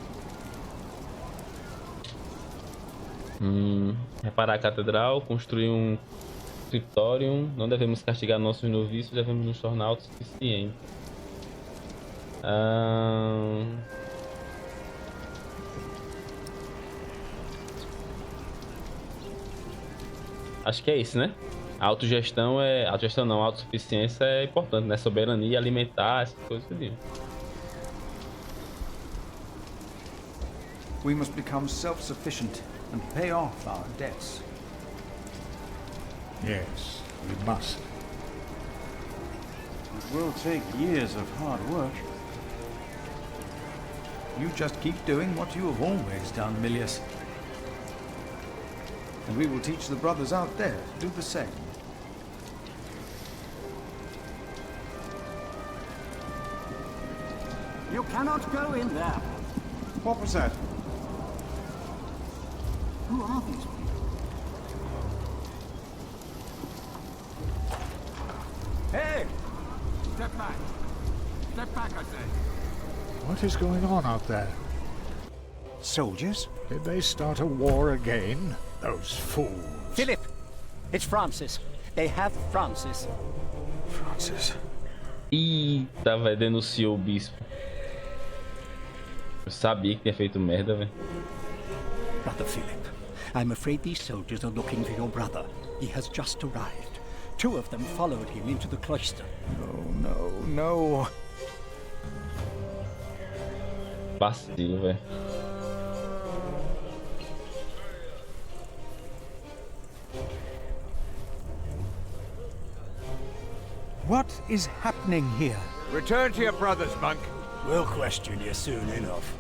Reparar a catedral, construir um escritório. Não devemos castigar nossos noviços, devemos nos tornar autossuficientes. Acho que é isso, né? A autogestão é... Autogestão não, a autossuficiência é importante, né? Soberania, alimentar, essas coisas que We must become self-sufficient and pay off our debts. Yes, we must. It will take years of hard work. You just keep doing what you have always done, Milius. And we will teach the brothers out there to do the same. You cannot go in there. What was that? Who are these people? Hey! Step back. Step back, I say. What is going on out there? Soldiers? Did they start a war again? Those fools. Philip! It's Francis. They have Francis. Francis. Eita, velho, denunciou o bispo. Eu sabia que tinha feito merda, velho. Brother Philip, I'm afraid these soldiers are looking for your brother. He has just arrived. 2 of them followed him into the cloister. No. Vacilo, velho. What is happening here? Return to your brothers, monk. We'll question you soon enough.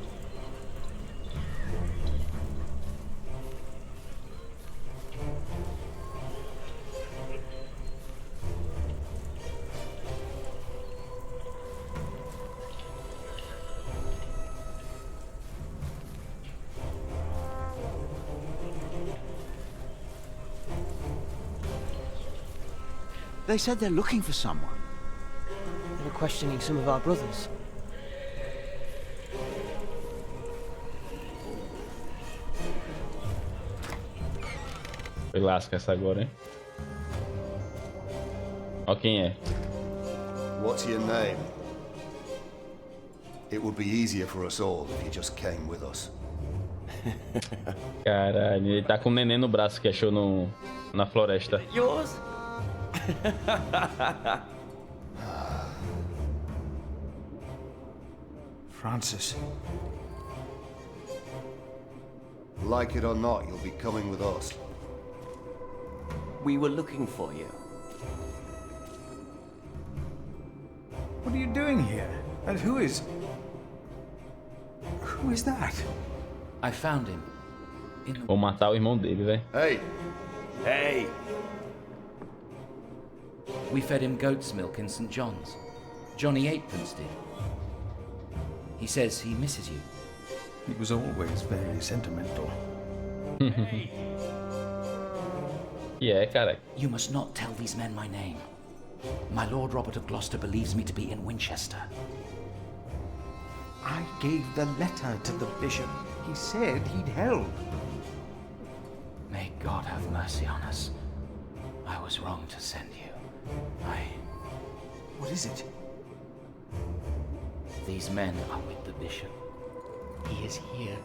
They said they're looking for someone. They were questioning some of our brothers. Foi lasca essa agora, hein? Ó quem é. What's your name? It would be easier for us all if you just came with us. Caralho, ele tá com um neném no braço que achou na floresta. Yours? Francis. Like it or not, you'll be coming with us. We were looking for you. What are you doing here? And who is that? I found him. Vou matar o irmão dele, velho. Hey! Hey! We fed him goat's milk in St. John's. Johnny Eightpence did. He says he misses you. He was always very sentimental. Yeah, cara. You must not tell these men my name. My Lord Robert of Gloucester believes me to be in Winchester. I gave the letter to the bishop. He said he'd help. May God have mercy on us. I was wrong to send you. What is it? These men are with the bishop. He is here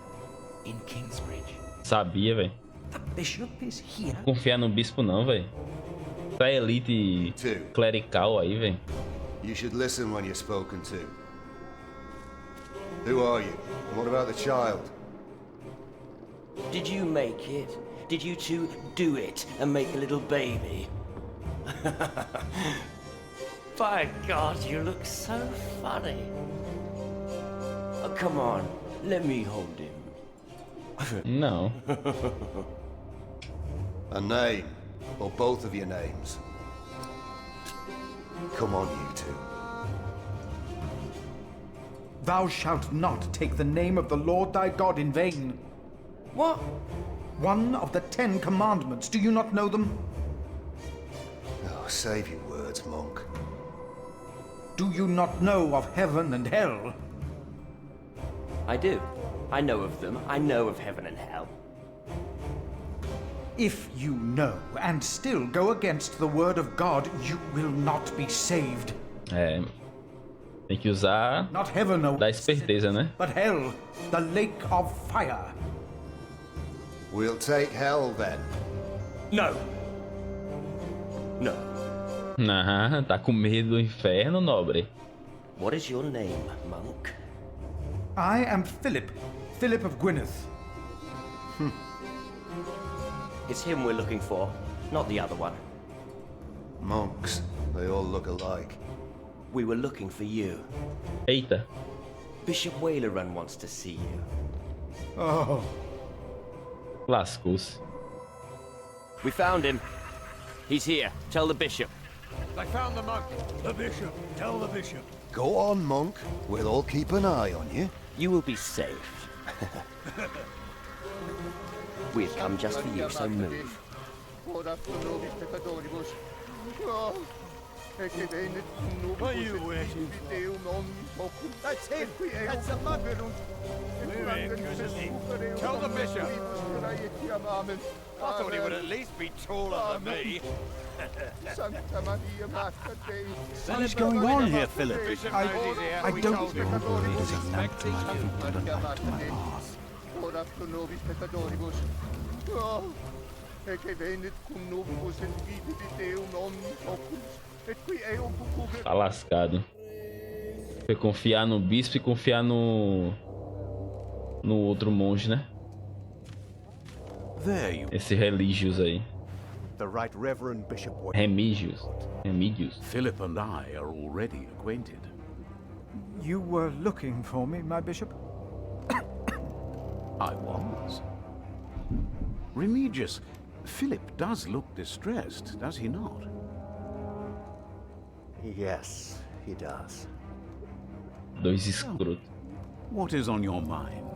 in Kingsbridge. Sabia, velho. The bishop is here. Confiar no bispo não, velho. Essa elite clerical aí, velho. You should listen when you're spoken to. Who are you? And what about the child? Did you make it? Did you two do it and make a little baby? By God, you look so funny. Oh, come on, let me hold him. No. A name, or both of your names. Come on, you two. Thou shalt not take the name of the Lord thy God in vain. What? One of the 10 Commandments. Do you not know them? Oh, save your words, monk. Do you not know of heaven and hell? I do. I know of them. I know of heaven and hell. If you know and still go against the word of God, you will not be saved. É. Tem que usar Not heaven, no, da esperteza, né? but hell, the lake of fire. We'll take hell then. No. No. Ah, tá com medo do inferno, nobre. What is your name, monk? I am Philip, Philip of Gwynedd. It's him we're looking for, not the other one. Monks, they all look alike. We were looking for you. Eita. Bishop Wailerun wants to see you. Oh. Lascou-se. We found him. He's here. Tell the bishop. They found the monk. The bishop. Tell the bishop. Go on, monk. We'll all keep an eye on you. You will be safe. We have come just for you, so move. Are you waiting for? That's him! That's the monk! Tell the bishop! I thought he would at least be taller than me. What is going on here, Philip? I don't... Your word is a lamp to my feet and a light to my path. Tá lascado. Foi confiar no bispo e confiar no outro monge, né? Esse Religious aí. The Right Reverend Bishop Remigius. Philip and I are already acquainted. You were looking for me, my bishop? I was. Remigius, Philip does look distressed, does he not? Yes, he does. Dois escrotos. What is on your mind?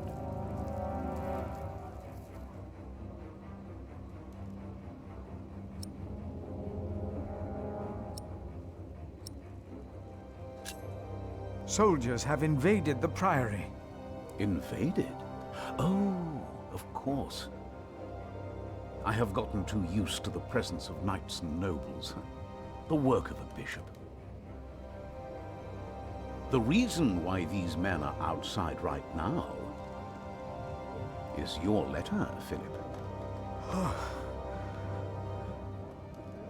Soldiers have invaded the priory. Invaded? Oh, of course. I have gotten too used to the presence of knights and nobles. The work of a bishop. The reason why these men are outside right now is your letter, Philip.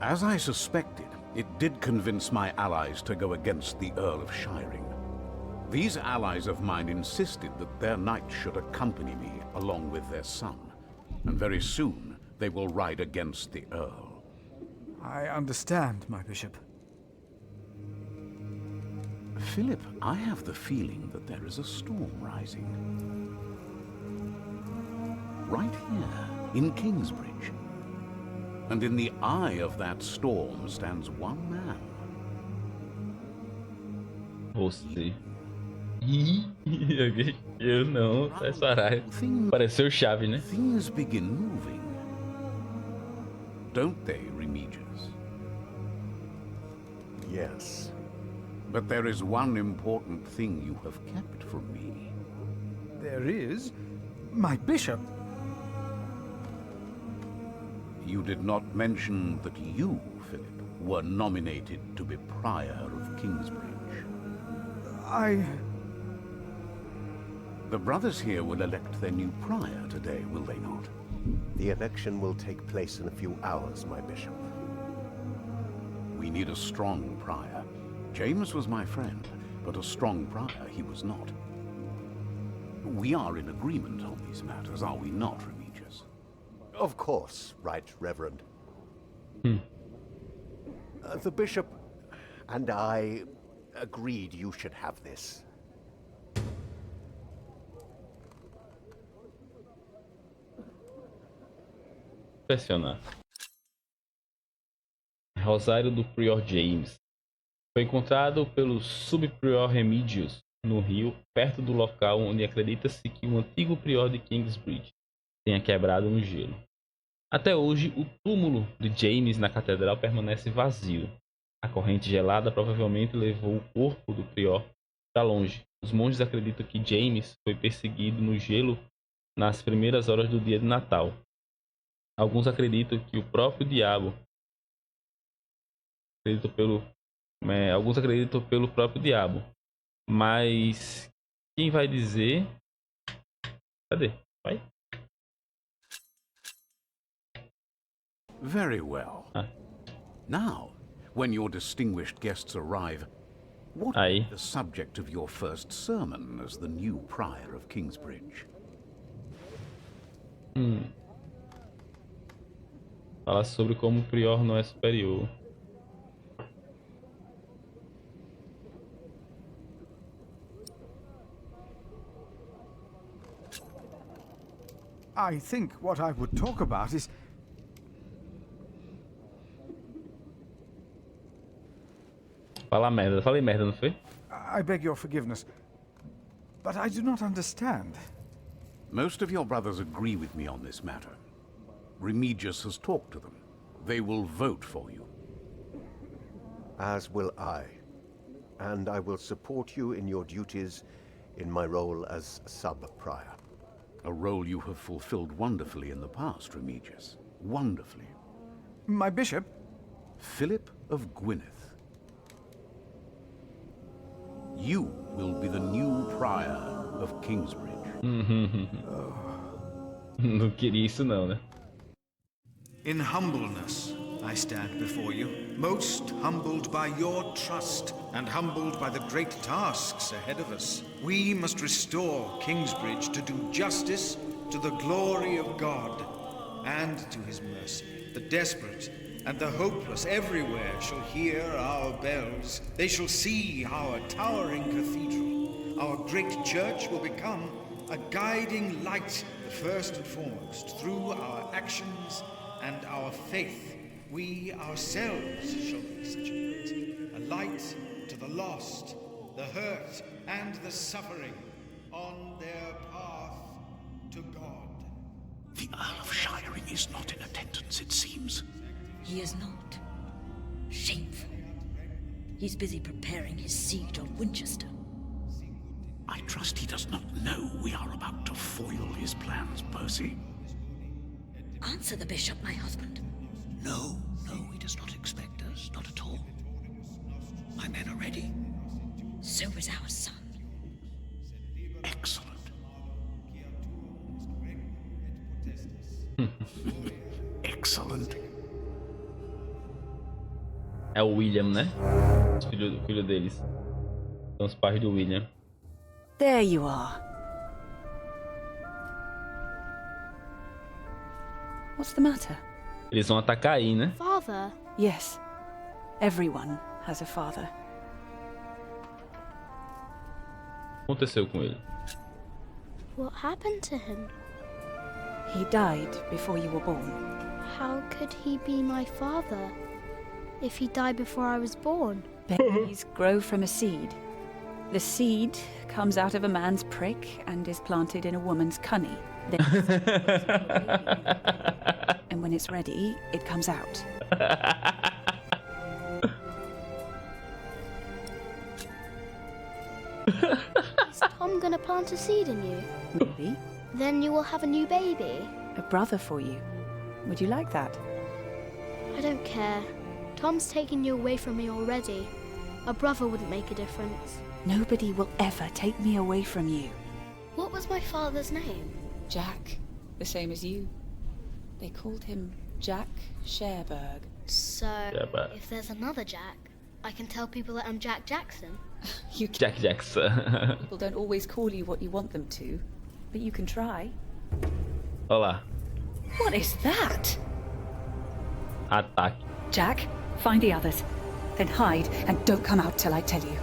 As I suspected, it did convince my allies to go against the Earl of Shiring. These allies of mine insisted that their knight should accompany me along with their son, and very soon they will ride against the Earl. I understand, my bishop. Philip, I have the feeling that there is a storm rising. Right here, in Kingsbridge. And in the eye of that storm stands one man. Você. Eu não, sai Saraiva. Pareceu chave, né? Things begin moving. Don't they, Remigius? Yes. But there is one important thing you have kept from me. There is? My bishop? You did not mention that you, Philip, were nominated to be Prior of Kingsbridge. The brothers here will elect their new prior today, will they not? The election will take place in a few hours, my bishop. We need a strong prior. James was my friend, but a strong prior he was not. We are in agreement on these matters, are we not, Remigius? Of course, Right Reverend. The bishop and I agreed you should have this. Pressionar. Rosário do Prior James. Foi encontrado pelo subprior Remigius no rio, perto do local onde acredita-se que o antigo prior de Kingsbridge tenha quebrado no gelo. Até hoje, o túmulo de James na catedral permanece vazio. A corrente gelada provavelmente levou o corpo do prior para longe. Os monges acreditam que James foi perseguido no gelo nas primeiras horas do dia de Natal. Alguns acreditam que o próprio diabo alguns acreditam pelo próprio diabo, mas quem vai dizer? Cadê? Vai. Very well. Now, when your distinguished guests arrive, what is the subject of your first sermon as the new prior of Kingsbridge? Fala sobre como o prior não é superior. I think what I would talk about is... Fala merda. Falei merda, não foi? I beg your forgiveness, but I do not understand. Most of your brothers agree with me on this matter. Remigius has talked to them. They will vote for you. As will I. And I will support you in your duties in my role as sub-prior. A role you have fulfilled wonderfully in the past, Remigius. Wonderfully. My bishop? Philip of Gwynedd. You will be the new prior of Kingsbridge. Não queria isso não, né? In humbleness, I stand before you, most humbled by your trust and humbled by the great tasks ahead of us. We must restore Kingsbridge to do justice to the glory of God and to his mercy. The desperate and the hopeless everywhere shall hear our bells. They shall see our towering cathedral. Our great church will become a guiding light, first and foremost, through our actions and our faith. We ourselves shall be such a light to the lost, the hurt, and the suffering on their path to God. The Earl of Shiring is not in attendance, it seems. He is not. Shameful. He's busy preparing his siege on Winchester. I trust he does not know we are about to foil his plans, Percy. Answer the bishop, my husband. No, he does not expect us, not at all. My men are ready. So is our son. Excellent. Excellent. É o William, né? O filho deles. São os pais do William. There you are. What's the matter? Eles vão atacar aí, né? Father? Yes. Everyone has a father. O que aconteceu com ele? What happened to him? He died before you were born. How could he be my father if he died before I was born? Babies grow from a seed. The seed comes out of a man's prick and is planted in a woman's cunny. And when it's ready, it comes out. Is Tom gonna plant a seed in you? Maybe. Then you will have a new baby. A brother for you. Would you like that? I don't care. Tom's taken you away from me already. A brother wouldn't make a difference. Nobody will ever take me away from you. What was my father's name? Jack, the same as you. They called him Jack Sherberg. So, if there's another Jack, I can tell people that I'm Jack Jackson. You Jack Jackson. People don't always call you what you want them to, but you can try. Olá. What is that? Ataque. Jack, find the others. Then hide and don't come out till I tell you.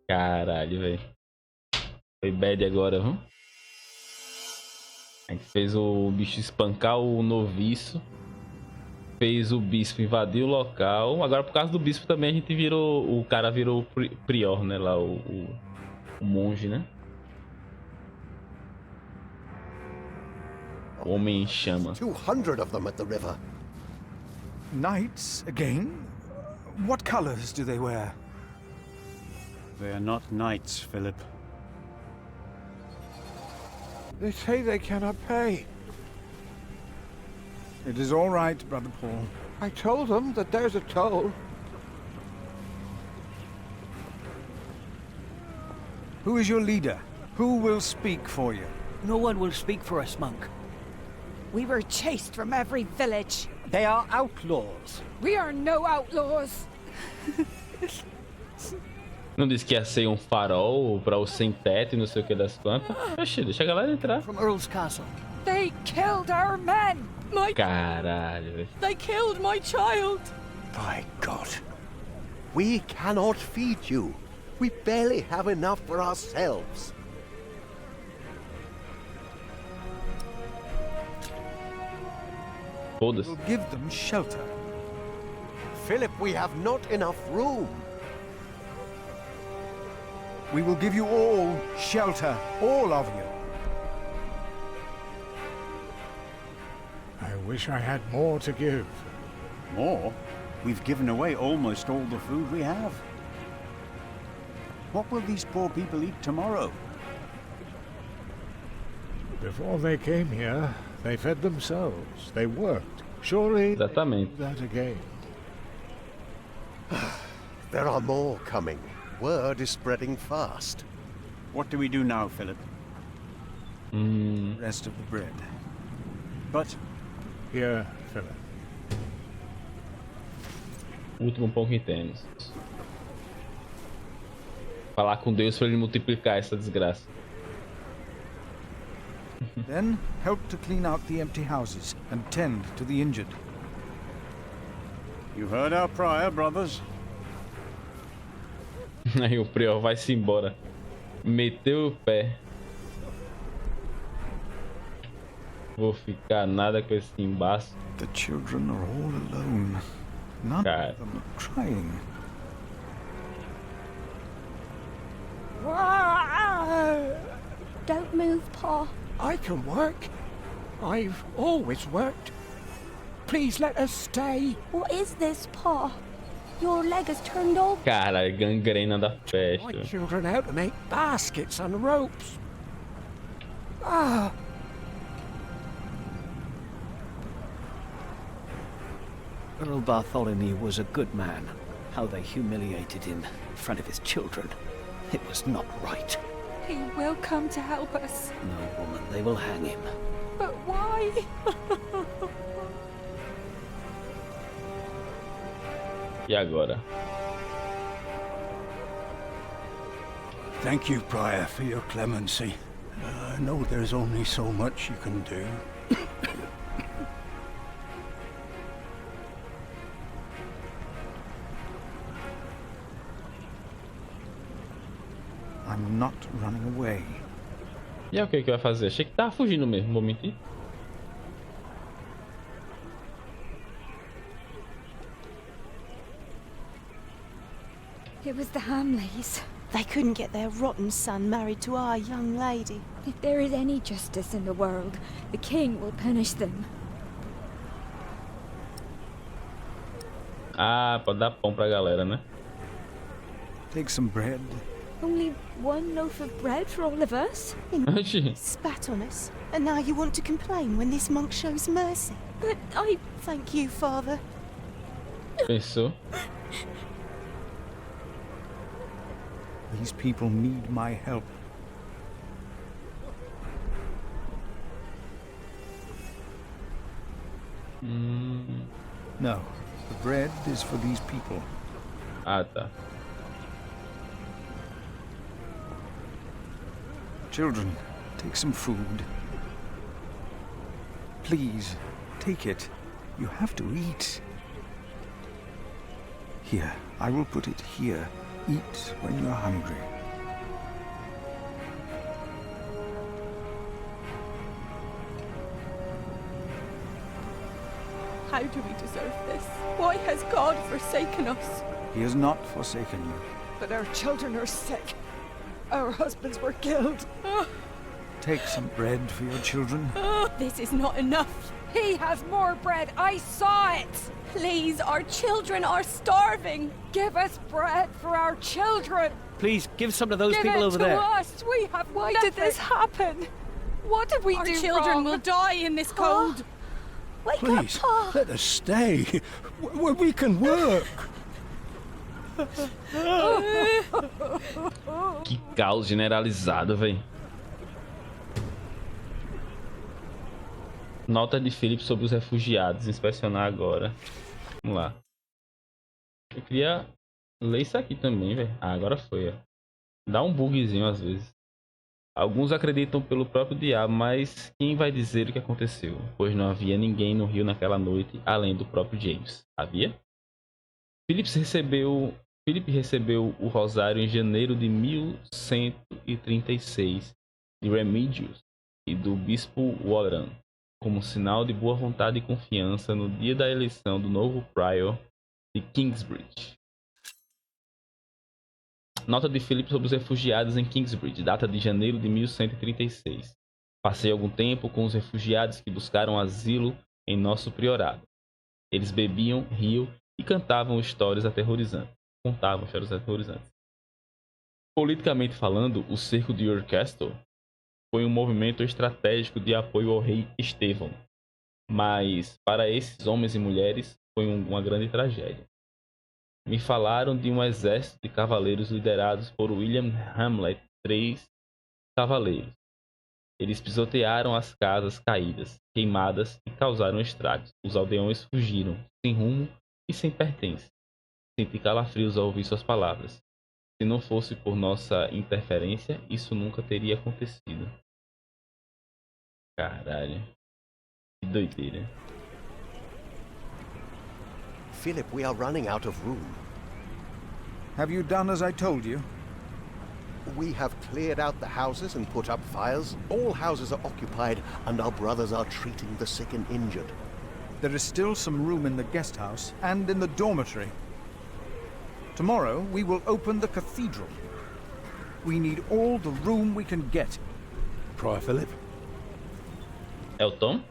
Caralho, velho. Foi bad agora, viu? A gente fez o bicho espancar o noviço. Fez o bispo invadir o local. Agora, por causa do bispo também, a gente virou... O cara virou prior, né? Lá, o monge, né? O homem em chama. 200 of them at the river. Knights again? What colors do they wear? They are not knights, Philip. They say they cannot pay. It is all right, Brother Paul. I told them that there's a toll. Who is your leader? Who will speak for you? No one will speak for us, monk. We were chased from every village. They are outlaws. We are no outlaws. Não disse que ia ser um farol para o sem teto e não sei o que das plantas. Oxi, deixa a galera entrar. From Earl's Castle. They killed our men. Caralho, velho. They killed my child. By God. We cannot feed you. We barely have enough for ourselves. Foda-se. We'll give them shelter. Philip, we have not enough room. We will give you all shelter, all of you. I wish I had more to give. More? We've given away almost all the food we have. What will these poor people eat tomorrow? Before they came here, they fed themselves. They worked. Surely Exatamente. That again. There are more coming. Word is spreading fast. What do we do now, Philip? Rest of the bread. But Here, Philip. O último pão que temos. Falar com Deus para ele multiplicar essa desgraça. Then help to clean out the empty houses and tend to the injured. You heard our prior, brothers. Aí o prior vai-se embora. Meteu o pé. Vou ficar nada com esse embaço. The children are all alone. None Cara. of them are crying. Don't move, Pa. I can work. I've always worked. Please let us stay. What is this, Pa? Your leg has turned over. Cara, gangrena da My festa. children how to make baskets and ropes. Ah. Earl Bartholomew was a good man. How they humiliated him in front of his children. It was not right. He will come to help us. No, woman, they will hang him. But why? E agora? Thank you, Prior, for your clemency. I know there's only so much you can do. I'm not running away. E aí o que que vai fazer? Achei que tava fugindo mesmo, vou mentir. It was the Hamleys. They couldn't get their rotten son married to our young lady. If there is any justice in the world, the king will punish them. Ah, pode dar pão pra galera, né? Take some bread. Only one loaf of bread for all of us? Oxi. Spat on us. And now you want to complain when this monk shows mercy. But I... Thank you, Father. Pensou? These people need my help. No, the bread is for these people. Ah, tá. Children, take some food. Please, take it. You have to eat. Here, I will put it here. Eat when you're hungry. How do we deserve this? Why has God forsaken us? He has not forsaken you. But our children are sick. Our husbands were killed. Take some bread for your children. This is not enough. He has more bread. I saw it. Please, our children are starving. Give us bread for our children. Please, give some to those Give people it over to there. us. We have Why did this happen? What did we do wrong? Our children will die in this cold. Wake Please, up, Pa. let us stay. We can work. Que caos generalizado, velho. Nota de Philip sobre os refugiados. Inspecionar agora. Vamos lá. Eu queria ler isso aqui também, velho. Ah, agora foi, ó. Dá um bugzinho às vezes. Alguns acreditam pelo próprio diabo, mas quem vai dizer o que aconteceu? Pois não havia ninguém no rio naquela noite, além do próprio James. Havia? Philip recebeu o rosário em janeiro de 1136 de Remedios e do bispo Warren, como sinal de boa vontade e confiança no dia da eleição do novo prior de Kingsbridge. Nota de Philip sobre os refugiados em Kingsbridge, data de janeiro de 1136. Passei algum tempo com os refugiados que buscaram asilo em nosso priorado. Eles bebiam, riam e cantavam histórias aterrorizantes. Politicamente falando, o cerco de Yorkcastle foi um movimento estratégico de apoio ao rei Estevão. Mas, para esses homens e mulheres, foi uma grande tragédia. Me falaram de um exército de cavaleiros liderados por William Hamlet, 3 cavaleiros. Eles pisotearam as casas caídas, queimadas e causaram estragos. Os aldeões fugiram, sem rumo e sem pertences. Senti calafrios ao ouvir suas palavras. Se não fosse por nossa interferência, isso nunca teria acontecido. Caralho. Que doideira. Philip, we are running out of room. Have you done as I told you? We have cleared out the houses and put up fires. All houses are occupied, and our brothers are treating the sick and injured. There is still some room in the guest house and in the dormitory. Tomorrow, we will open the cathedral. We need all the room we can get. Prior Philip? É o Tom?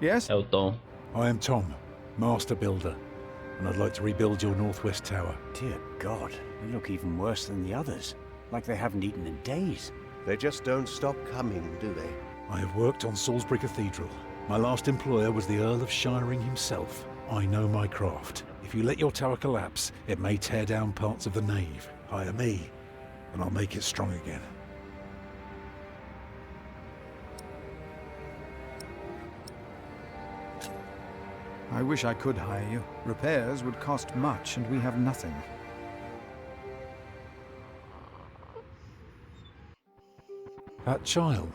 Yes? É o Tom. I am Tom, Master Builder, and I'd like to rebuild your northwest tower. Dear God, they look even worse than the others. Like they haven't eaten in days. They just don't stop coming, do they? I have worked on Salisbury Cathedral. My last employer was the Earl of Shiring himself. I know my craft. If you let your tower collapse, it may tear down parts of the nave. Hire me, and I'll make it strong again. I wish I could hire you. Repairs would cost much, and we have nothing. That child?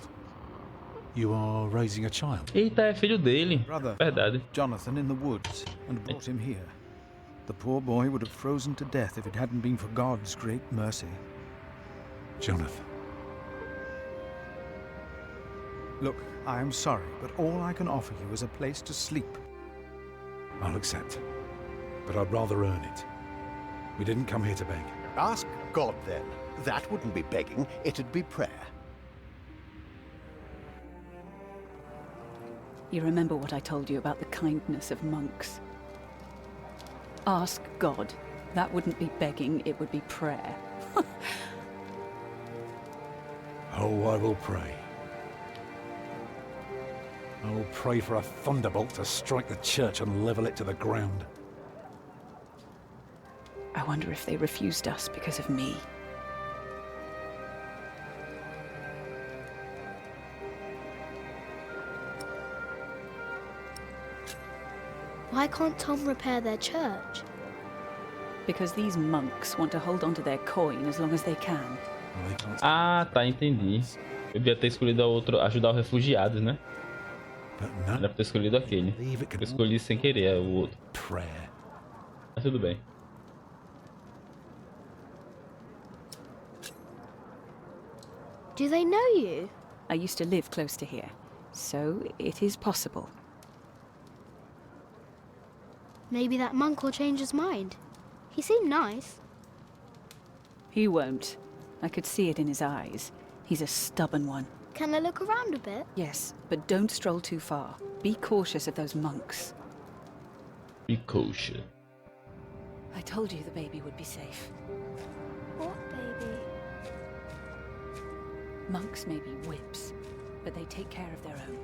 You are raising a child? Eita, é filho dele. Brother, Verdade. Jonathan in the woods, and brought him here. The poor boy would have frozen to death if it hadn't been for God's great mercy. Jonathan. Look, I am sorry, but all I can offer you is a place to sleep. I'll accept. But I'd rather earn it. We didn't come here to beg. Ask God, then. That wouldn't be begging, it'd be prayer. You remember what I told you about the kindness of monks? Ask God. That wouldn't be begging, it would be prayer. Oh, I will pray. I will pray for a thunderbolt to strike the church and level it to the ground. I wonder if they refused us because of me. Why can't Tom repair their church? Because these monks want to hold on to their coin as long as they can. Ah, tá, entendi. Eu devia ter escolhido a outro, ajudar os refugiados, né? Era pra ter escolhido aquele. Eu escolhi sem querer o outro. Mas tudo bem. Do they know you? I used to live close to here, so it is possible. Maybe that monk will change his mind. He seemed nice. He won't. I could see it in his eyes. He's a stubborn one. Can I look around a bit? Yes, but don't stroll too far. Be cautious of those monks. Be cautious. I told you the baby would be safe. What baby? Monks may be whips, but they take care of their own.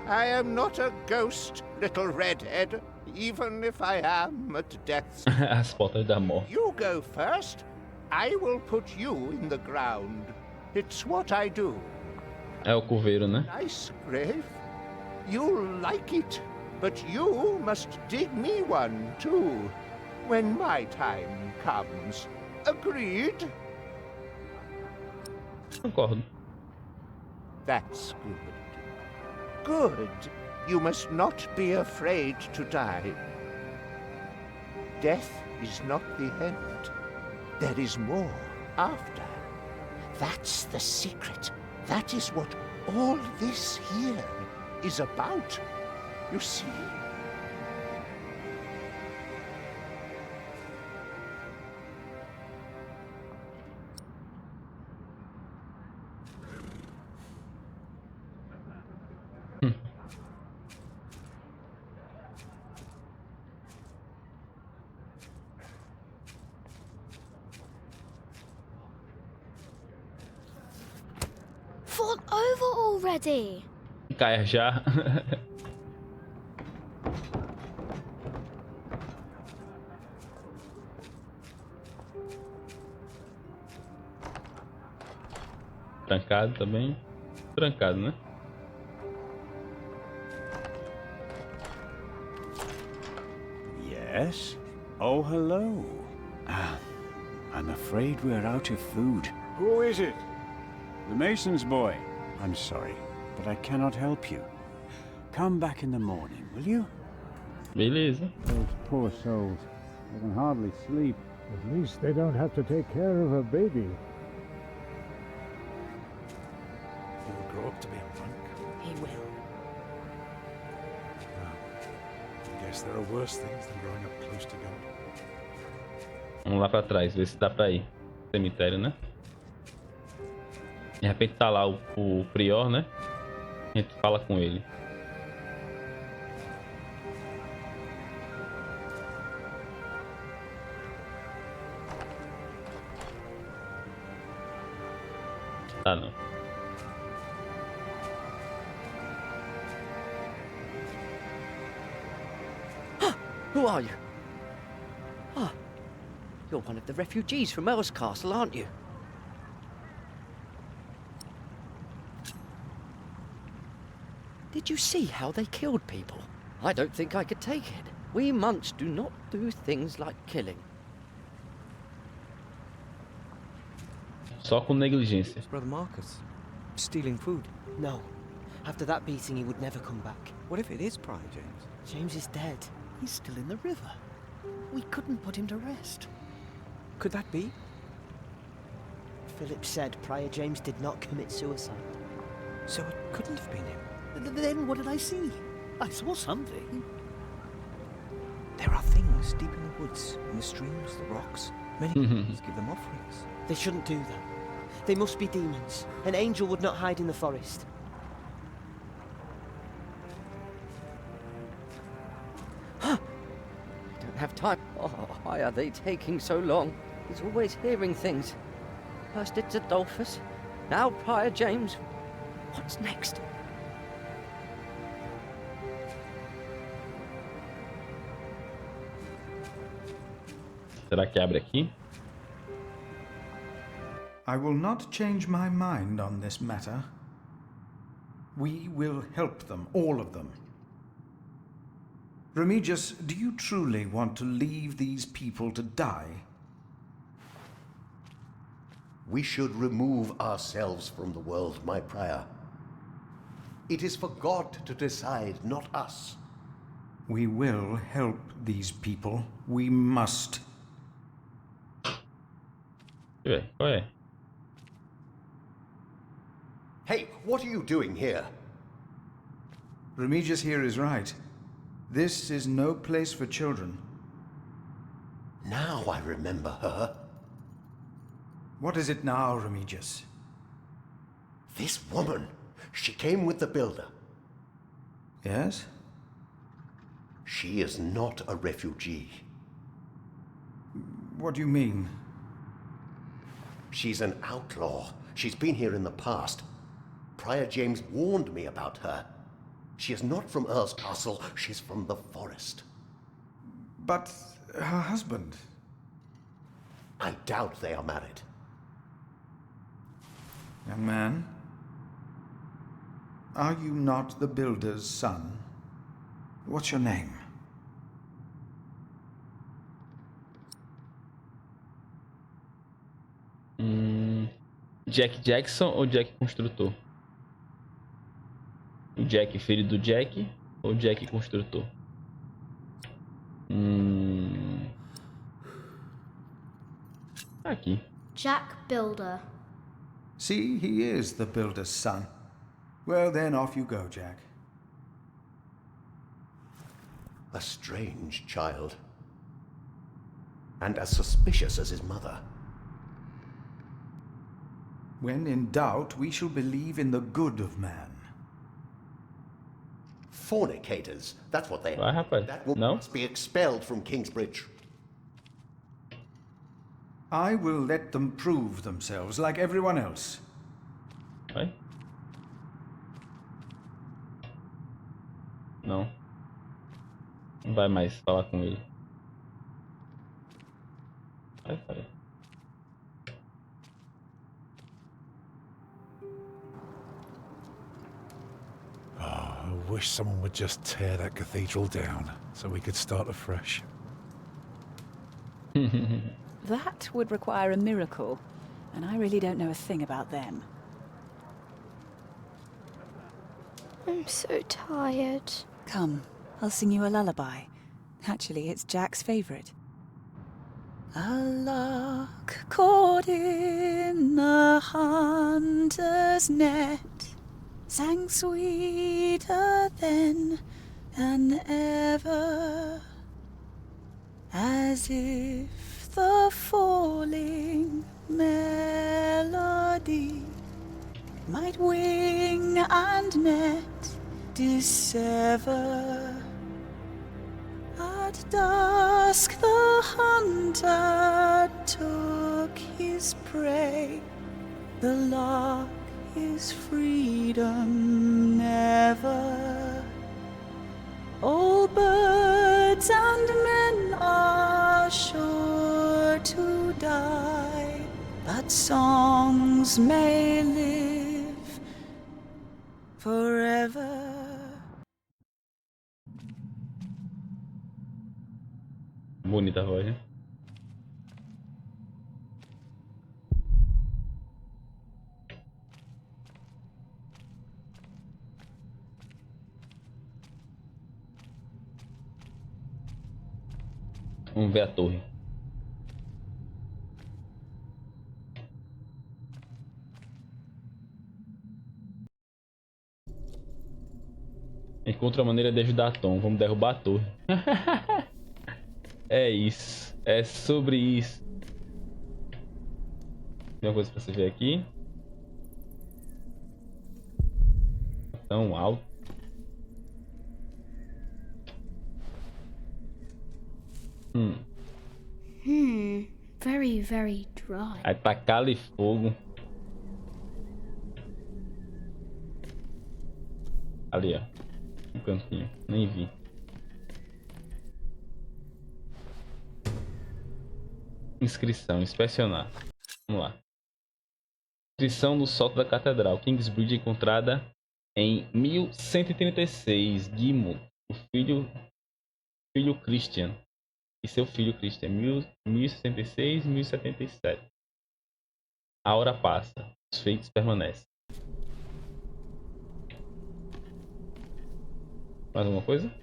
I am not a ghost, little redhead, even if I am at death's. As portas da morte. You go first. I will put you in the ground. It's what I do. É o coveiro, né? Nice grave. You'll like it, but you must dig me one too, when my time comes. Agreed? Concordo. That's good. Good. You must not be afraid to die. Death is not the end. There is more after. That's the secret. That is what all this here is about. You see? Fall over already! Caia já. Trancado também. Trancado, né? Yes? Oh, hello. I'm afraid we're out of food. Who is it? The mason's boy. I'm sorry, but I cannot help you. Come back in the morning, will you? Beleza. Those poor souls. They can hardly sleep. At least they don't have to take care of a baby. He will grow up to be a monk. He will. I guess there are worse things than growing up close to God. Vamos lá pra trás, ver se dá pra ir. Cemitério, né? De repente tá lá o prior, né? A gente fala com ele. Ah, não. Who are you? Ah, you're one of the refugees from Earl's Castle, aren't you? Did you see how they killed people? I don't think I could take it. We monks do not do things like killing. Só com negligência. Brother Marcus, stealing food. No. After that beating, he would never come back. What if it is Prior James? James is dead. He's still in the river. We couldn't put him to rest. Could that be? Philip said Prior James did not commit suicide. So it couldn't have been him. Then what did I see? I saw something. There are things deep in the woods, in the streams, the rocks. Many peoples give them offerings. They shouldn't do that. They must be demons. An angel would not hide in the forest. I don't have time. Oh, why are they taking so long? He's always hearing things. First it's Adolphus, now Prior James. What's next? Será que abre aqui? I will not change my mind on this matter. We will help them, all of them. Remigius, do you truly want to leave these people to die? We should remove ourselves from the world, my prior. It is for God to decide, not us. We will help these people. We must. Go ahead. Hey, what are you doing here? Remigius here is right. This is no place for children. Now I remember her. What is it now, Remigius? This woman. She came with the builder. Yes? She is not a refugee. What do you mean? She's an outlaw. She's been here in the past. Prior James warned me about her. She is not from Earl's Castle. She's from the forest. But her husband? I doubt they are married. Young man, are you not the builder's son? What's your name? Jack Jackson ou Jack Construtor? O Jack filho do Jack ou Jack Construtor? Aqui. Jack Builder. See, he is the builder's son. Well, then off you go, Jack. A strange child. And as suspicious as his mother. When in doubt, we shall believe in the good of man. Fornicators. That's what they are. What happened? That woman must be expelled from Kingsbridge. I will let them prove themselves like everyone else. Vai? Não. Não vai mais falar com ele. Vai. I wish someone would just tear that cathedral down so we could start afresh. That would require a miracle, and I really don't know a thing about them. I'm so tired. Come, I'll sing you a lullaby. Actually, it's Jack's favorite. A lark caught in the hunter's net sang sweeter than ever, as if the falling melody might wing and net dissever. At dusk the hunter took his prey. The lark is freedom never. All birds and men are sure to die, but songs may live forever. Bonita a voz, né? Vamos ver a torre. Encontra a maneira de ajudar Tom. Vamos derrubar a torre. É isso. É sobre isso. Tem uma coisa pra você ver aqui. Tão alto. Very, very dry. Aí tacar-lhe fogo. Ali, ó. Um cantinho. Nem vi. Inscrição. Inspecionar. Vamos lá. Inscrição no sótão da catedral. Kingsbridge encontrada em 1136. Guimond, o filho Christian. E seu filho Christian. 1066, 1077. A hora passa. Os feitos permanecem. Mais alguma coisa?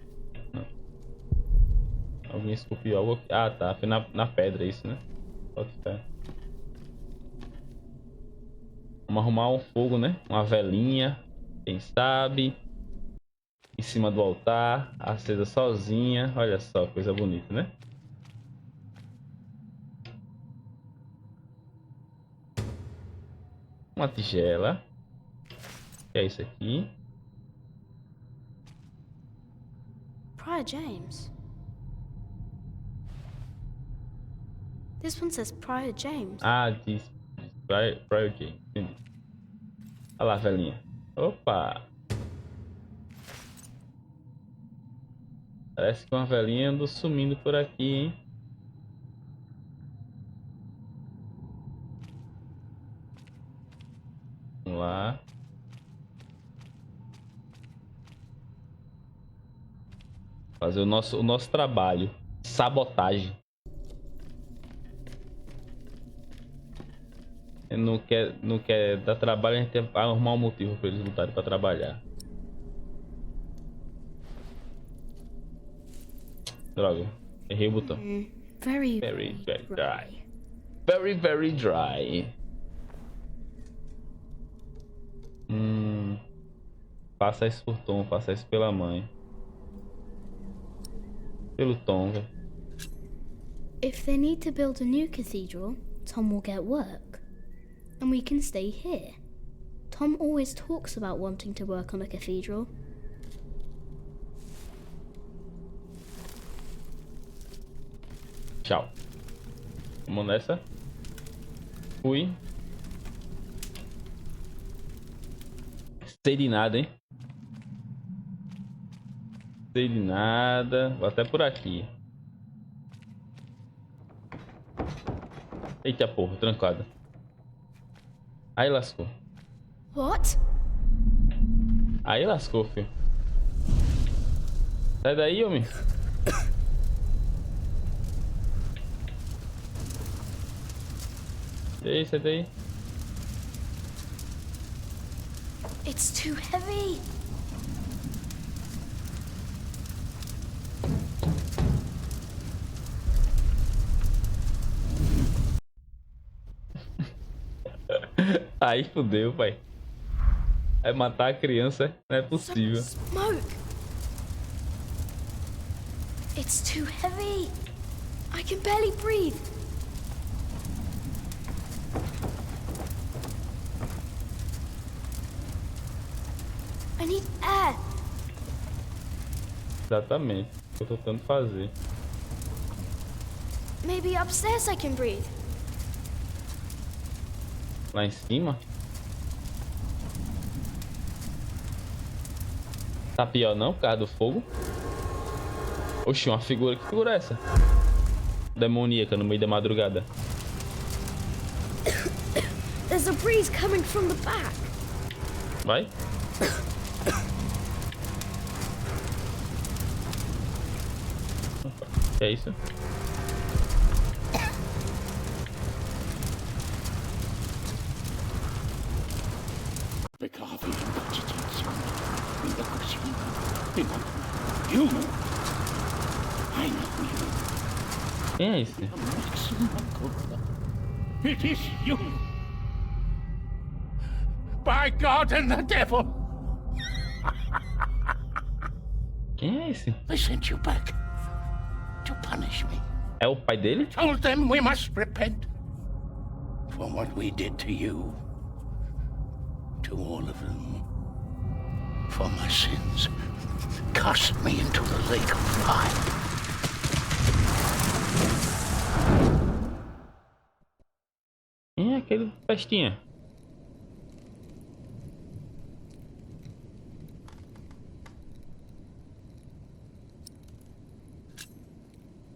Não. Alguém esculpiu algo aqui. Ah, tá. Foi na pedra isso, né? Pode ficar. Vamos arrumar um fogo, né? Uma velinha. Quem sabe. Em cima do altar. Acesa sozinha. Olha só, coisa bonita, né? Uma tigela. O que é isso aqui? Prior James. This one says Prior James. Ah, diz Prior James. Entendi. Olha lá, velhinha. Opa! Parece que uma velhinha andou sumindo por aqui, hein? Vamos lá. Fazer o nosso trabalho. Sabotagem. Não quer dar trabalho, a gente tem que arrumar um motivo para eles lutarem para trabalhar. Droga, errei o botão. Very dry. Very dry. Passa isso por Tom, passa isso pela mãe. Pelo Tom, velho. If they need to build a new cathedral, Tom will get work. And we can stay here. Tom always talks about wanting to work on a cathedral. Tchau. Vamos nessa. Fui. Sei de nada, hein? Sei de nada. Vou até por aqui. Eita porra, trancada. Aí lascou. What? Aí lascou, filho. Sai daí, homem. E aí, sai daí. It's too heavy. Aí fudeu, pai. Vai matar a criança, não é possível. Smoke. It's too heavy. I can barely breathe. I need air. Exatamente. O que eu tô tentando fazer. Maybe upstairs I can breathe. Lá em cima? Tá pior não, por causa do fogo? Oxi, uma figura. Que figura é essa? Demoníaca no meio da madrugada. There's a breeze coming from the back. Vai. Que é isso? Quem é esse? It is you! By God and the devil! Quem é esse? They sent you back to punish me. É o pai dele? Told them we must repent for what we did to you. To all of them. For my sins. Cast me into the lake of fire. Quem é aquele festinha?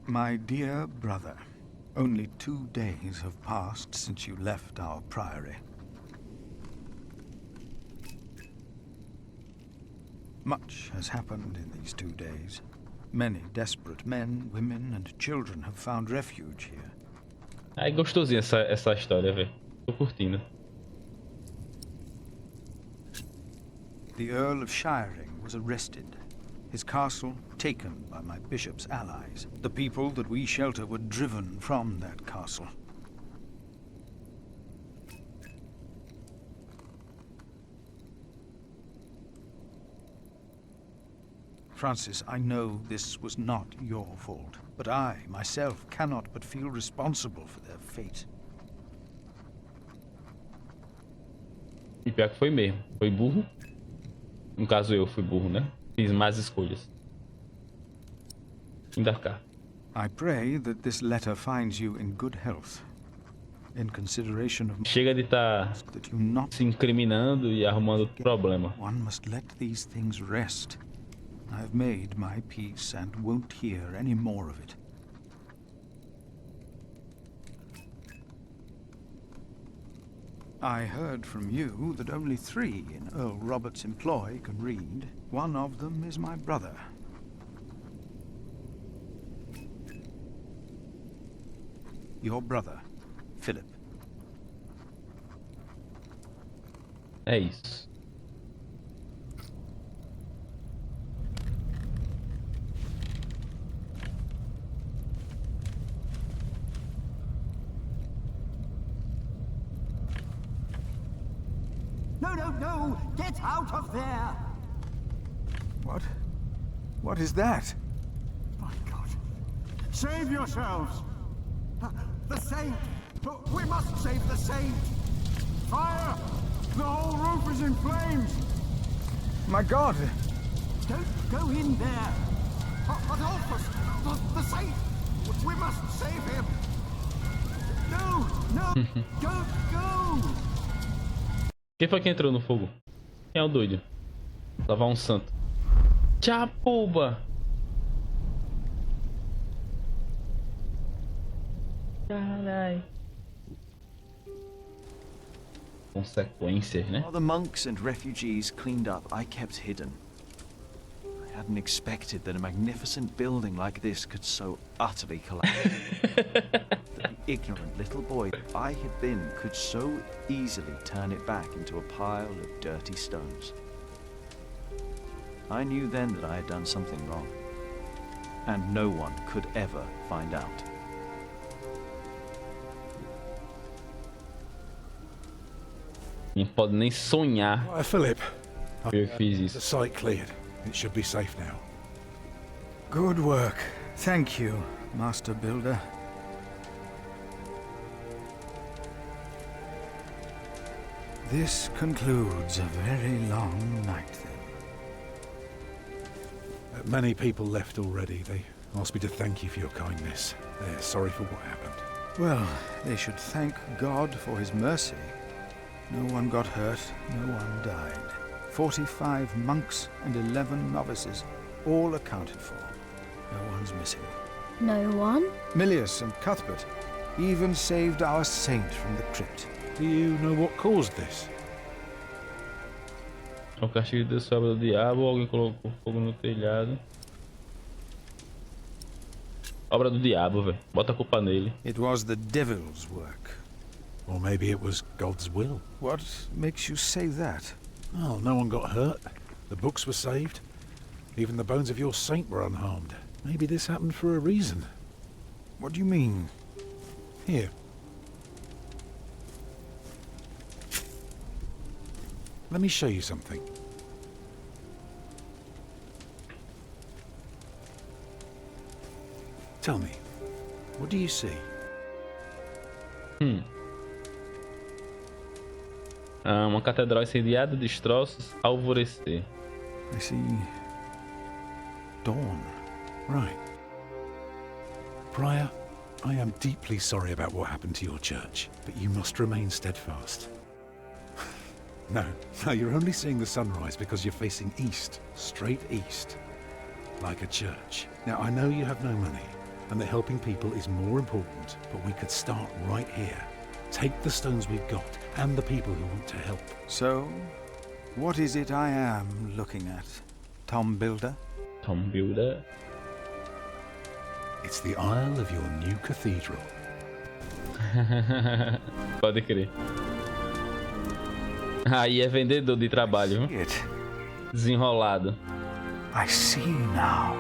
My dear brother, only 2 days have passed since you left our priory. Much has happened in these 2 days. Many desperate men, women, and children have found refuge here. É gostosinha essa história, velho. Tô curtindo. The Earl of Shiring was arrested. His castle taken by my bishop's allies. The people that we shelter were driven from that castle. Francis, I know this was not your fault, but I, myself, cannot but feel responsible for their fate. E pior que foi mesmo. Foi burro. No caso eu fui burro, né? Fiz más escolhas. Ainda cá. I pray that this letter finds you in good health. In consideration of Chega de estar se incriminando e arrumando problema. One must let these things rest. I've made my peace and won't hear any more of it. I heard from you that only 3 in Earl Robert's employ can read. One of them is my brother. Your brother, Philip. É isso. No, no, no! Get out of there! What? What is that? My God! Save yourselves! The saint! We must save the saint! Fire! The whole roof is in flames! My God! Don't go in there! Adolphus! The saint! We must save him! No! No! Don't go! Quem foi que entrou no fogo? Quem é o doido? Lavar um santo. Tchapuba! Carai. Consequências, né? While the monks and refugees cleaned up, I kept hidden. I hadn't expected that a magnificent building like this could so utterly collapse. That the ignorant little boy I had been could so easily turn it back into a pile of dirty stones. I knew then that I had done something wrong, and no one could ever find out. Não pode nem sonhar. Philip, Eu fiz the isso. site cleared. It should be safe now. Good work. Thank you, Master Builder. This concludes a very long night, then. Many people left already. They asked me to thank you for your kindness. They're sorry for what happened. Well, they should thank God for his mercy. No one got hurt, no one died. 45 monks and 11 novices, all accounted for. No one's missing. No one? Milius and Cuthbert even saved our saint from the crypt. Do you know what caused this? O castigo de Deus obra do diabo, alguém colocou fogo no telhado. Obra do diabo, velho. Bota a culpa nele. It was the devil's work. Or maybe it was God's will. What makes you say that? Oh, no one got hurt. The books were saved. Even the bones of your saint were unharmed. Maybe this happened for a reason. What do you mean? Here. Let me show you something. Tell me, what do you see? Uma catedral incendiada, destroços, alvorecer. I see dawn. Right. Prior, I am deeply sorry about what happened to your church, but you must remain steadfast. No, you're only seeing the sunrise because you're facing east, straight east, like a church. Now, I know you have no money, and that helping people is more important, but we could start right here. Take the stones we've got, and the people who want to help. So, what is it I am looking at, Tom Builder? Tom Builder? It's the aisle of your new cathedral. Pode crer. Aí é vendedor de trabalho, viu? Desenrolado. I see now.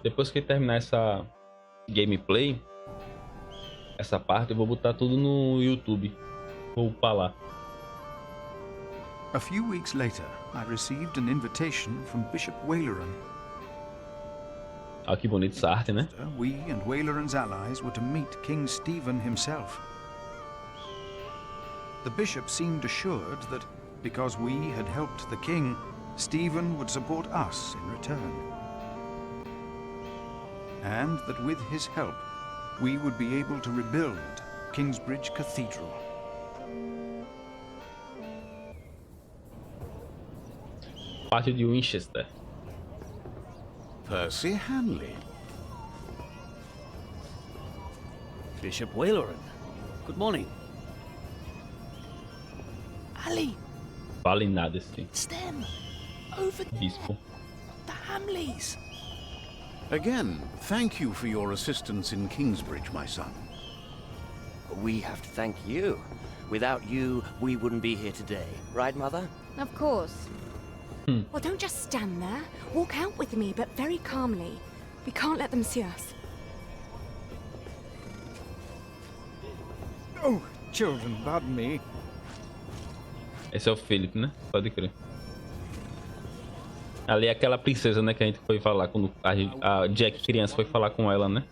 Depois que terminar essa gameplay, essa parte eu vou botar tudo no YouTube. Vou upar lá. A few weeks later, I received an invitation from Bishop Waleran. Olha que bonita essa arte, né? We and Waleran's allies were to meet King Stephen himself. The bishop seemed assured that because we had helped the king, Stephen would support us in return. And that with his help, we would be able to rebuild Kingsbridge Cathedral. Pátio de Winchester. Percy Hanley. Bishop Waleran. Good morning. Ali, Vale nada esse it's them. Over there. bispo. The Hamleys. Again, thank you for your assistance in Kingsbridge, my son. We have to thank you. Without you, we wouldn't be here today. Right, Mother? Of course. Well, don't just stand there. Walk out with me, but very calmly. We can't let them see us. Oh, children, pardon me. Esse é o Philip, né? Pode crer. Ali é aquela princesa, né, que a gente foi falar quando a Jack criança foi falar com ela, né?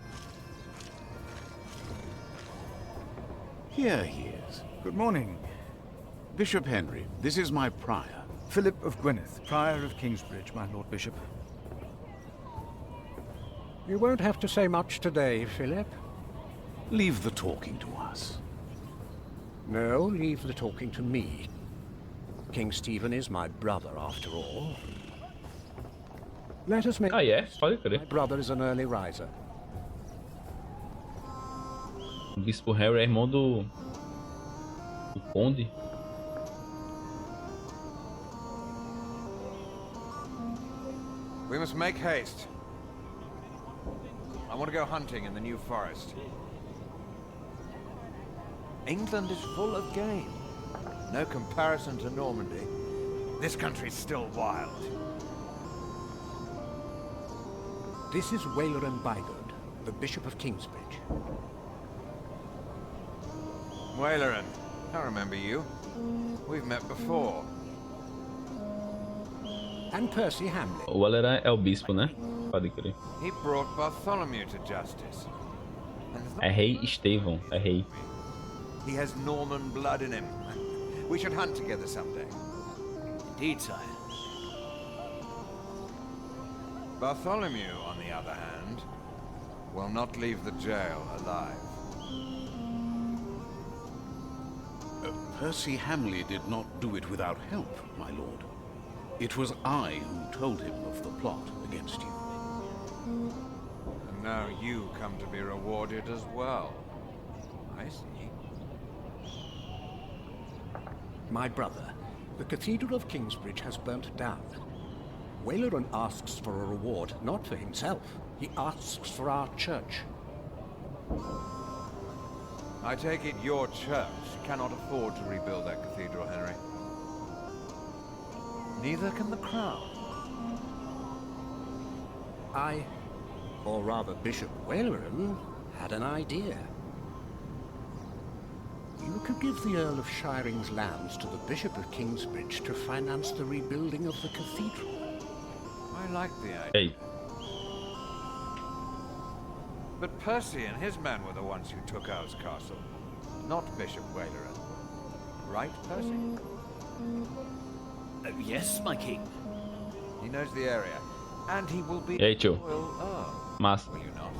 Here he is. Good morning. Bishop Henry, this is my prior. Philip of Gwynedd, Prior of Kingsbridge, my Lord Bishop. You won't have to say much today, Philip. Leave the talking to us. No, leave the talking to me. King Stephen is my brother, after all. Let us make... Ah, é? Pode crer. My brother is an early riser. O Bispo Harry é irmão do Conde. We must make haste. I want to go hunting in the New Forest. England is full of game. No comparison to Normandy. This country's still wild. This is Waleran Bygod, the Bishop of Kingsbridge. Waleran, I remember you. We've met before. And Percy Hamlet. O Waleran é o bispo, né? Pode crer. He brought Bartholomew to justice. É rei Estevão, é rei. He has Norman blood in him. We should hunt together someday. Indeed, sire. Bartholomew, on the other hand, will not leave the jail alive. Percy Hamley did not do it without help, my lord. It was I who told him of the plot against you. And now you come to be rewarded as well. I see. My brother, the Cathedral of Kingsbridge has burnt down. Waleran asks for a reward, not for himself. He asks for our church. I take it your church cannot afford to rebuild that cathedral, Henry. Neither can the crown. I, or rather Bishop Waleran, had an idea. You could give the Earl of Shiring's lands to the Bishop of Kingsbridge to finance the rebuilding of the cathedral. I like the idea. Hey. But Percy and his men were the ones who took Owl's Castle, not Bishop Waleran. Right, Percy? Yes, my king. He knows the area, and he will be E aí, tio? royal earl. Massa. Will you not?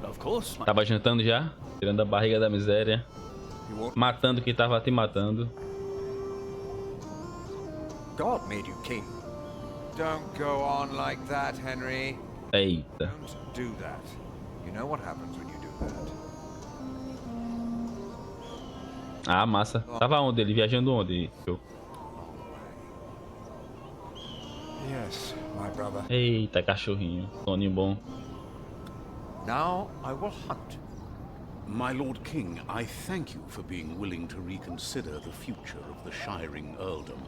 Of course, my... Tava jantando já? Tirando a barriga da miséria. Matando quem tava te matando. God made you king. Don't go on like that, Henry. Eita. Don't do that. You know what happens when you do that. Ah, massa. Tava onde ele? Viajando onde? Yes, my brother. Eita, cachorrinho. Soninho bom. Now I will hunt. My Lord King, I thank you for being willing to reconsider the future of the Shiring Earldom.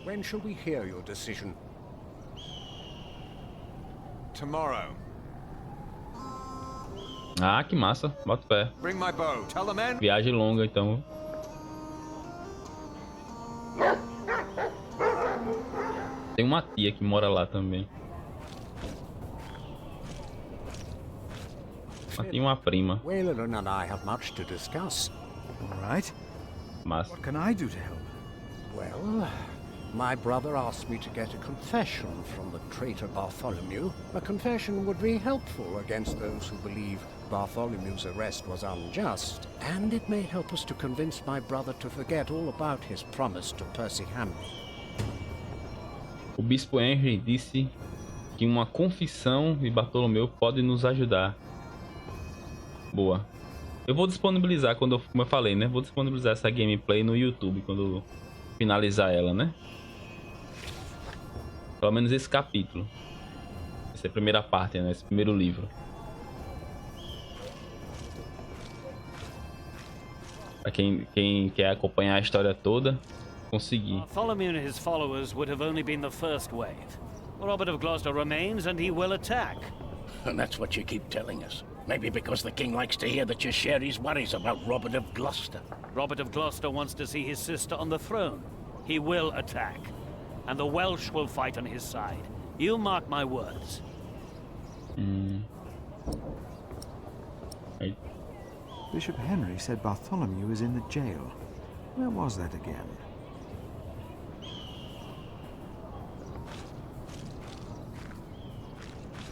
When shall we hear your decision? Tomorrow. Ah, que massa. Bota fé. Bring my bow. Tell the men. Viagem longa, então. Tem uma tia que mora lá também. Mas tem uma prima. Waleran and I have much to discuss. All right. Mas What can I do to help? Well, my brother asked me to get a confession from the traitor Bartholomew. A confession would be helpful against those who believe Bartholomew's arrest was unjust, and it may help us to convince my brother to forget all about his promise to Percy Hamley. o Bispo Henry disse que uma confissão de Bartolomeu pode nos ajudar. Boa. Eu vou disponibilizar, como eu falei, né? Vou disponibilizar essa gameplay no YouTube quando finalizar ela, né? Pelo menos esse capítulo. Essa é a primeira parte, né? Esse primeiro livro. Pra quem quer acompanhar a história toda, conseguir. Bartholomew and his followers would have only been the first wave. Robert of Gloucester remains and he will attack. And that's what you keep telling us. Maybe because the king likes to hear that you share his worries about Robert of Gloucester. Robert of Gloucester wants to see his sister on the throne. He will attack. and the Welsh will fight on his side. You mark my words. Bishop Henry said Bartholomew is in the jail. Where was that again?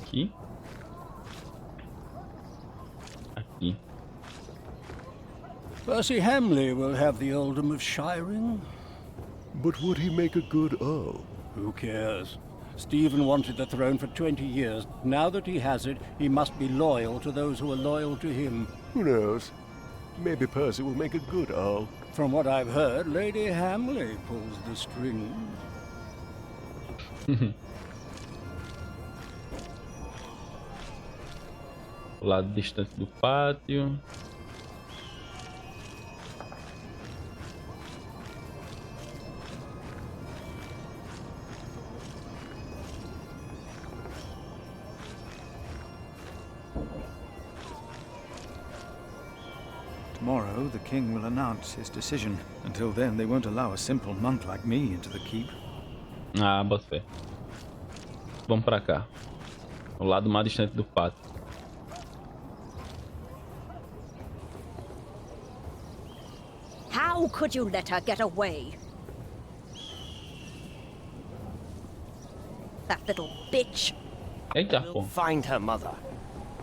Aqui. Aqui. Percy Hamley will have the earldom of Shiring. But would he make a good earl? Who cares? Stephen wanted the throne for 20 years. Now that he has it, he must be loyal to those who are loyal to him. Who knows? Maybe Percy will make a good earl. From what I've heard, Lady Hamley pulls the strings. O lado distante do pátio. Tomorrow, the king will announce his decision. Until then, they won't allow a simple monk like me into the keep. Ah, bota fé. Vamos pra cá. O lado mais distante do pátio. How could you let her get away? That little bitch. Eita, We'll find her, Mother.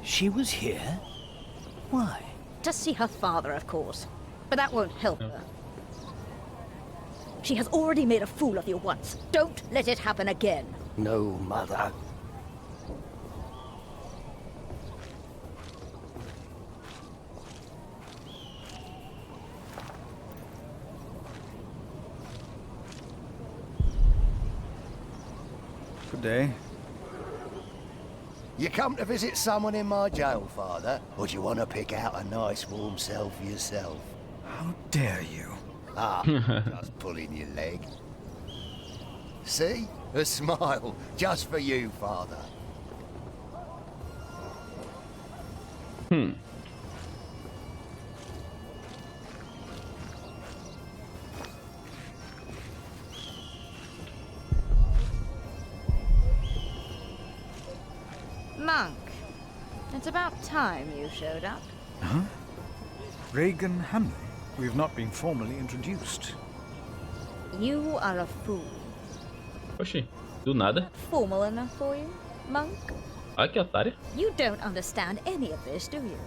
She was here? Why? To see her father, of course. But that won't help her. She has already made a fool of you once. Don't let it happen again. No, Mother. Good day. You come to visit someone in my jail, Father? Or do you want to pick out a nice warm cell for yourself? How dare you? Ah, just pulling your leg. See? A smile, just for you, Father. Monk, it's about time you showed up. Huh? Regan Hamley? We've not been formally introduced. You are a fool. Oxi, do nada. Formal enough for you, Monk? Ai, que otária. You don't understand any of this, do you?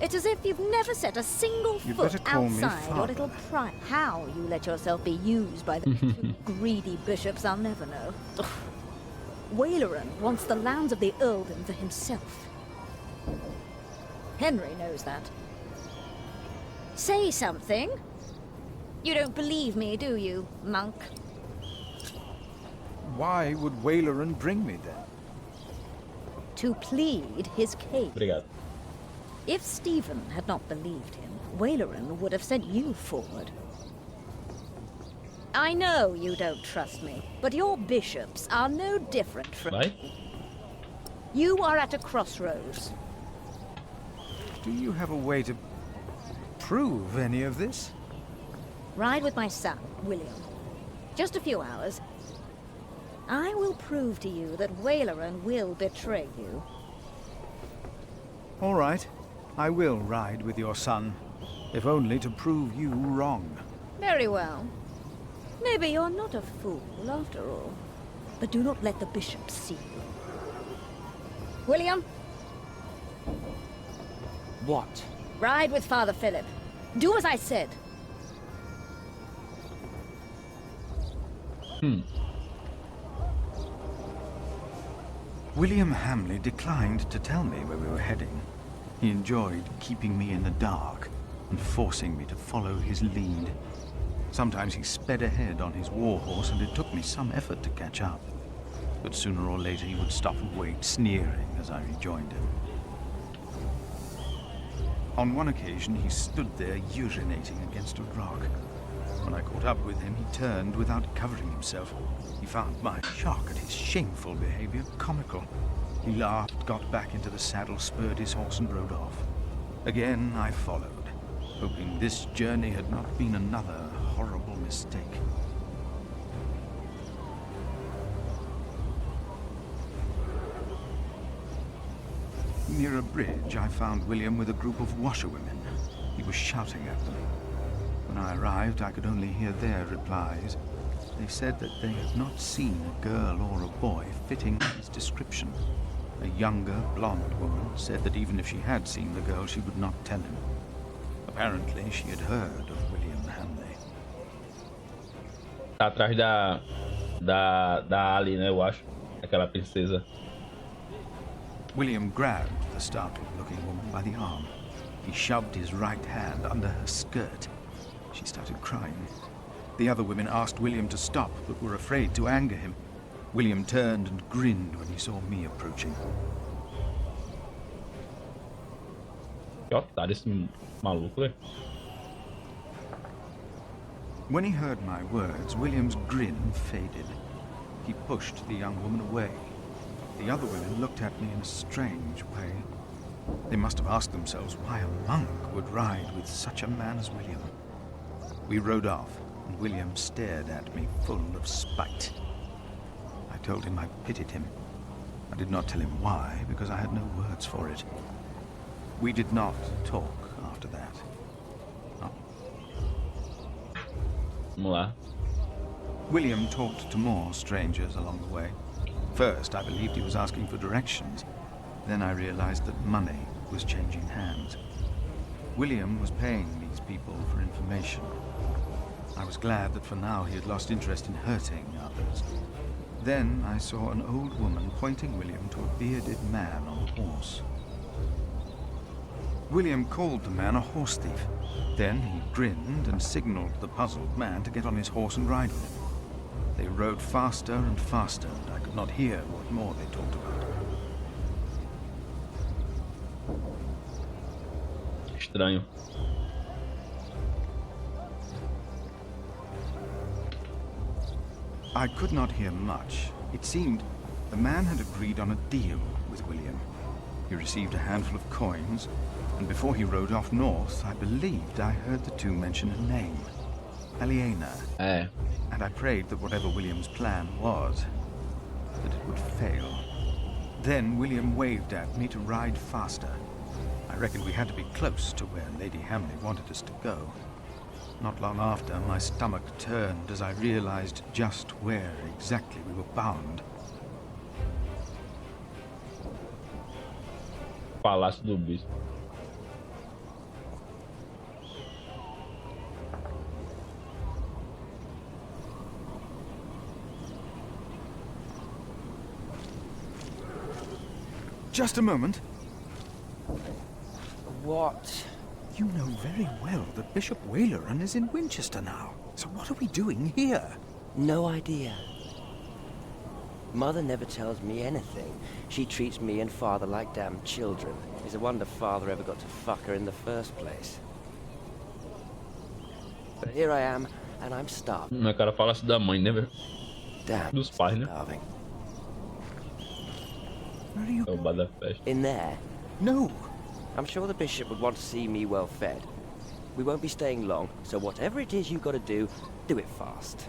It's as if you've never set a single You'd foot better call me outside your Father. little pride. How you let yourself be used by the two greedy bishops, I'll never know. Ugh. Waleran wants the lands of the earldom for himself. Henry knows that. Say something. You don't believe me, do you, Monk? Why would Waleran bring me then? To plead his case. Obrigado. If Stephen had not believed him, Waleran would have sent you forward. I know you don't trust me, but your bishops are no different from me. You are at a crossroads. Do you have a way to prove any of this? Ride with my son, William. Just a few hours. I will prove to you that Waleran will betray you. All right. I will ride with your son, if only to prove you wrong. Very well. Maybe you're not a fool, after all. But do not let the bishop see you. William? What? Ride with Father Philip. Do as I said. William Hamley declined to tell me where we were heading. He enjoyed keeping me in the dark and forcing me to follow his lead. Sometimes he sped ahead on his warhorse, and it took me some effort to catch up. But sooner or later he would stop and wait, sneering as I rejoined him. On one occasion, he stood there urinating against a rock. When I caught up with him, he turned without covering himself. He found my shock at his shameful behavior comical. He laughed, got back into the saddle, spurred his horse, and rode off. Again, I followed, hoping this journey had not been another horrible mistake. near a bridge, I found William with a group of washerwomen. He was shouting at them. When I arrived, I could only hear their replies. They said that they had not seen a girl or a boy fitting his description. A younger, blonde woman said that even if she had seen the girl, she would not tell him. Apparently, she had heard of William Hamley. Tá atrás da Ali, né, eu acho. Aquela princesa. William grabbed the startled-looking woman by the arm. He shoved his right hand under her skirt. She started crying. The other women asked William to stop, but were afraid to anger him. William turned and grinned when he saw me approaching. Que otário esse maluco, velho. When he heard my words, William's grin faded. He pushed the young woman away. The other women looked at me in a strange way. They must have asked themselves why a monk would ride with such a man as William. We rode off, and William stared at me full of spite. I told him I pitied him. I did not tell him why, because I had no words for it. We did not talk after that. Vamos lá. William talked to more strangers along the way. First, I believed he was asking for directions. Then I realized that money was changing hands. William was paying these people for information. I was glad that for now he had lost interest in hurting others. Then I saw an old woman pointing William to a bearded man on a horse. William called the man a horse thief. Then he grinned and signaled the puzzled man to get on his horse and ride with him. They rode faster and faster, and I could not hear what more they talked about. Estranho. I could not hear much. It seemed the man had agreed on a deal with William. He received a handful of coins, and before he rode off north, I believed I heard the two mention a name. Aliena. And I prayed that whatever William's plan was, that it would fail. Then William waved at me to ride faster. I reckoned we had to be close to where Lady Hamley wanted us to go. Not long after, my stomach turned as I realized just where exactly we were bound. Palácio do Bispo. Just a moment. What? You know very well that Bishop Waleran is in Winchester now. So what are we doing here? No idea. Mother never tells me anything. She treats me and Father like damn children. It's a wonder Father ever got to fuck her in the first place. But here I am, and I'm starving. O cara fala assim da mãe, né, velho? Damn, dos pais, né? Starving. Where are you É o bar da festa. In there? No. I'm sure the bishop would want to see me well fed. We won't be staying long, so whatever it is you gotta do it fast.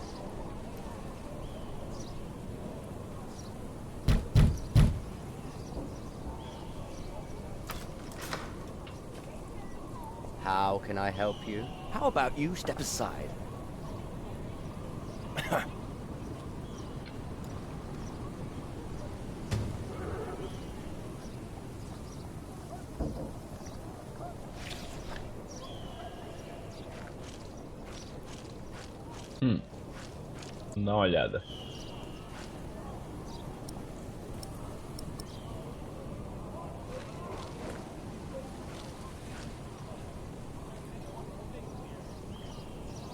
How can I help you? How about you step aside? Dá uma olhada.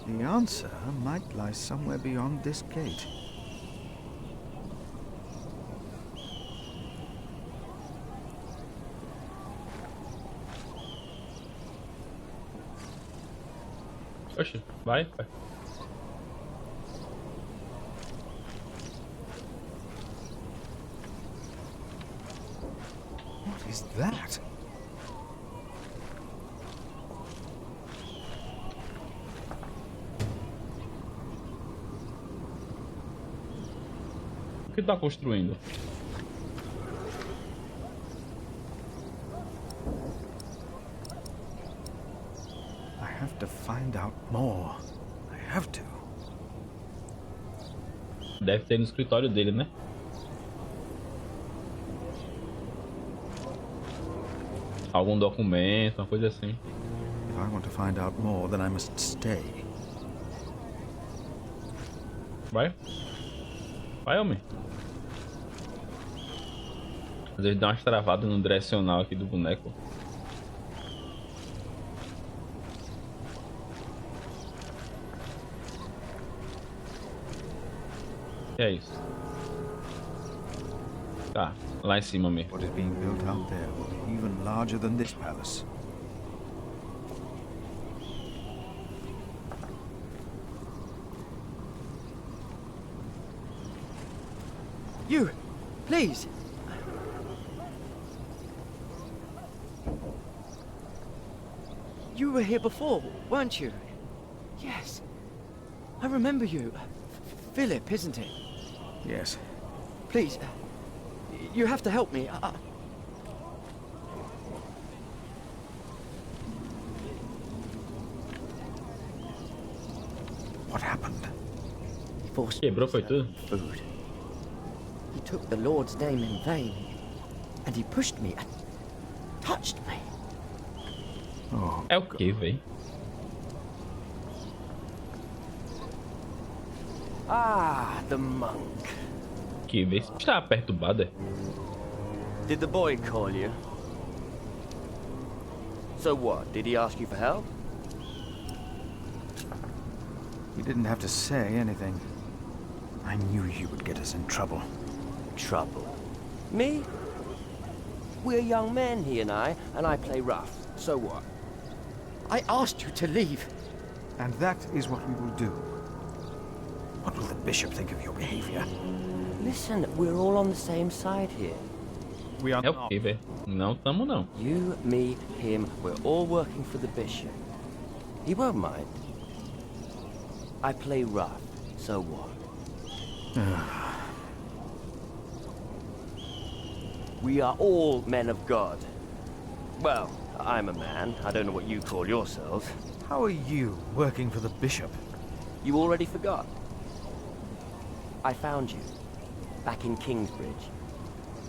The answer might lie somewhere beyond this gate. Oxe, vai. What is that? O que tá construindo? have to find out more. I have to. Deve ter no escritório dele, né? Algum documento, uma coisa assim. If I want to find out more, then I must stay. Vai. Vai, homem. Às vezes dá umas travadas no direcional aqui do boneco. Que é isso? Tá, lá em cima mesmo. What is being built out there will be even larger than this palace. You, please. You were here before, weren't you? Yes. I remember you. Philip, isn't it? Yes. Please, you have to help me. What happened? He forced Quebrou, foi tudo? food. He took the Lord's name in vain, and he pushed me and touched me. Oh, é o que, véi? Ah, the monk. Que véi? Você estava perturbado, é? Did the boy call you? So what? Did he ask you for help? He didn't have to say anything. I knew you would get us in trouble. Trouble? Me? We're young men, he and I play rough. So what? I asked you to leave. And that is what we will do. What will the bishop think of your behavior? Listen, we're all on the same side here. We are É o que, véi? Não tamo não. You, me, him, we're all working for the bishop. He won't mind. I play rough, so what? We are all men of God. Well, I'm a man. I don't know what you call yourselves. How are you working for the bishop? You already forgot. I found you, back in Kingsbridge,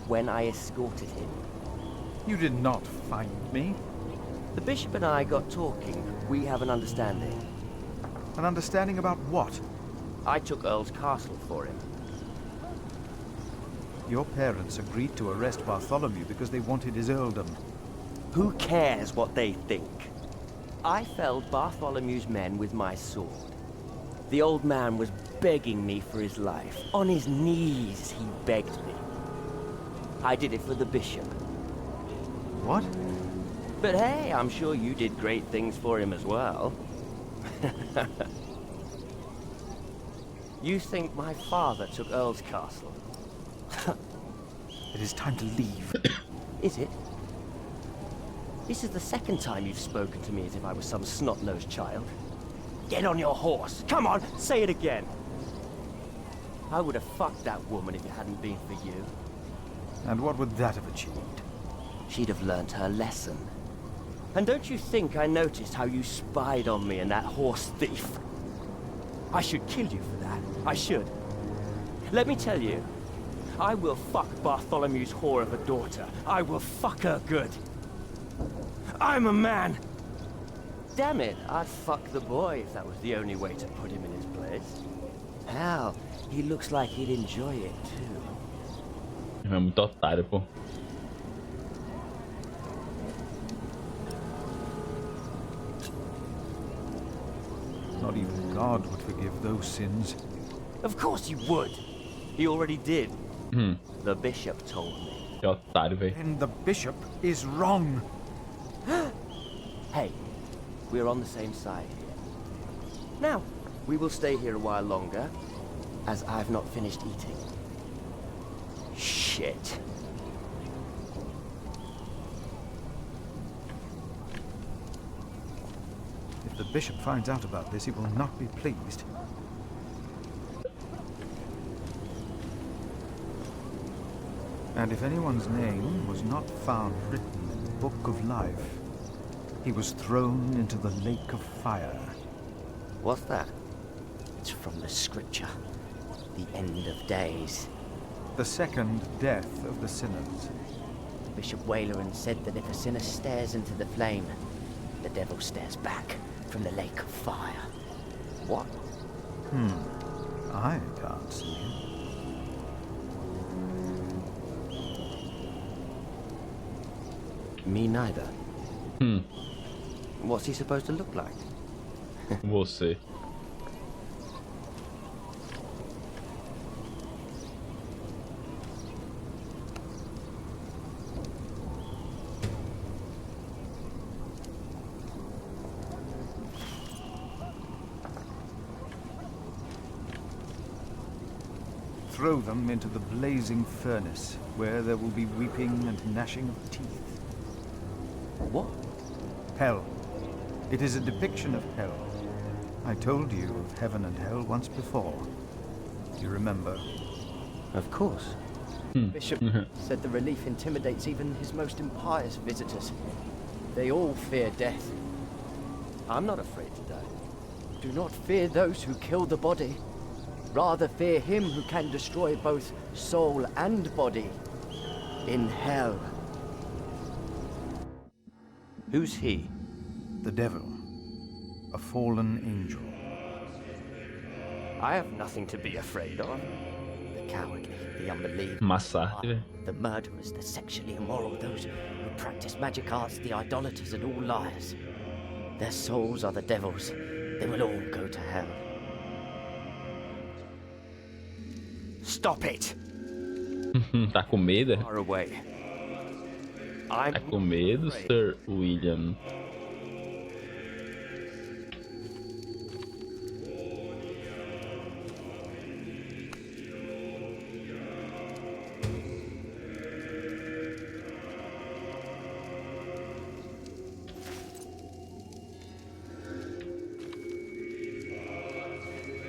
when I escorted him. You did not find me. The bishop and I got talking. We have an understanding. An understanding about what? I took Earl's castle for him. Your parents agreed to arrest Bartholomew because they wanted his earldom. Who cares what they think? I felled Bartholomew's men with my sword. The old man was begging me for his life. On his knees, he begged me. I did it for the bishop. What? But hey, I'm sure you did great things for him as well. You think my father took Earl's castle? It is time to leave. Is it? This is the second time you've spoken to me as if I was some snot-nosed child. Get on your horse. Come on, say it again. I would have fucked that woman if it hadn't been for you. And what would that have achieved? She'd have learnt her lesson. And don't you think I noticed how you spied on me and that horse thief? I should kill you for that. I should. Let me tell you, I will fuck Bartholomew's whore of a daughter. I will fuck her good. I'm a man. Damn it, I'd fuck the boy if that was the only way to put him in his place. Hell, he looks like he'd enjoy it too. É muito otário, pô. Not even God would forgive those sins. Of course he would. He already did. The bishop told me. Que otário, velho. And the bishop is wrong. Hey, we're on the same side here. Now, we will stay here a while longer, as I've not finished eating. Shit. If the bishop finds out about this, he will not be pleased. And if anyone's name was not found written in the Book of Life, He was thrown into the lake of fire. What's that? It's from the scripture. The end of days. The second death of the sinners. Bishop Waleran said that if a sinner stares into the flame, the devil stares back from the lake of fire. What? I can't see him. Me neither. What's he supposed to look like? We'll see. Throw them into the blazing furnace, where there will be weeping and gnashing of teeth. What? Hell. It is a depiction of hell. I told you of heaven and hell once before. Do you remember? Of course. Bishop said the relief intimidates even his most impious visitors. They all fear death. I'm not afraid to die. Do not fear those who kill the body. Rather fear him who can destroy both soul and body in hell. Who's he? The devil. A fallen angel. I have nothing to be afraid of. The cowardly, the unbelieving, Massacre. the murderers, the sexually immoral, those who practice magic arts, the idolaters and all liars. Their souls are the devil's. They will all go to hell. Stop it! Tá com medo? Far away. Tá com medo, Sir William?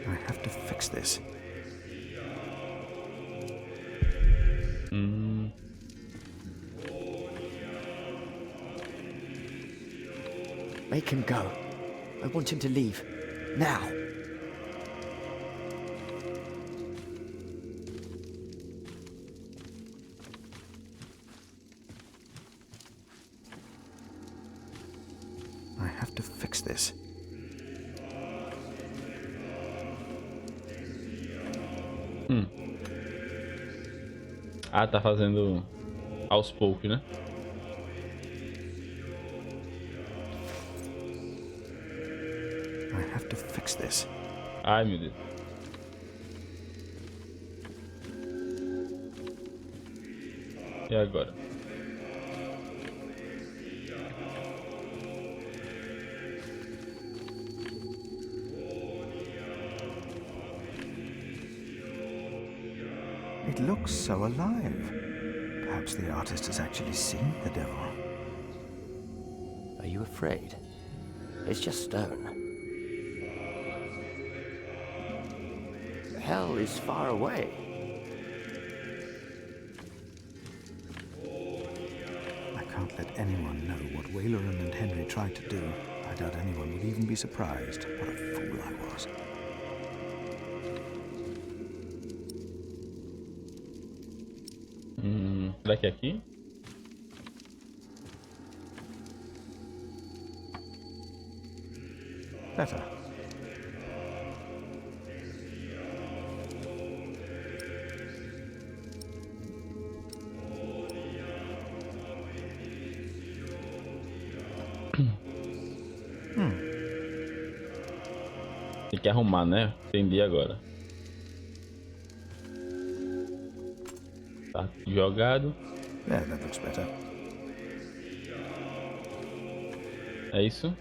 I have to fix this. Make him go. I want him to leave. Now. I have to fix this. Ah, tá fazendo aos poucos, né? I have to fix this. Ai, meu Deus. E agora? It looks so alive. Perhaps the artist has actually seen the devil. Are you afraid? It's just stone. Hell is far away. I can't let anyone know what Waleran and Henry tried to do. I doubt anyone would even be surprised. What a fool I was. Será que é aqui? Better. Tem que arrumar, né? Entendi agora. Tá jogado. Yeah, that looks better. É isso?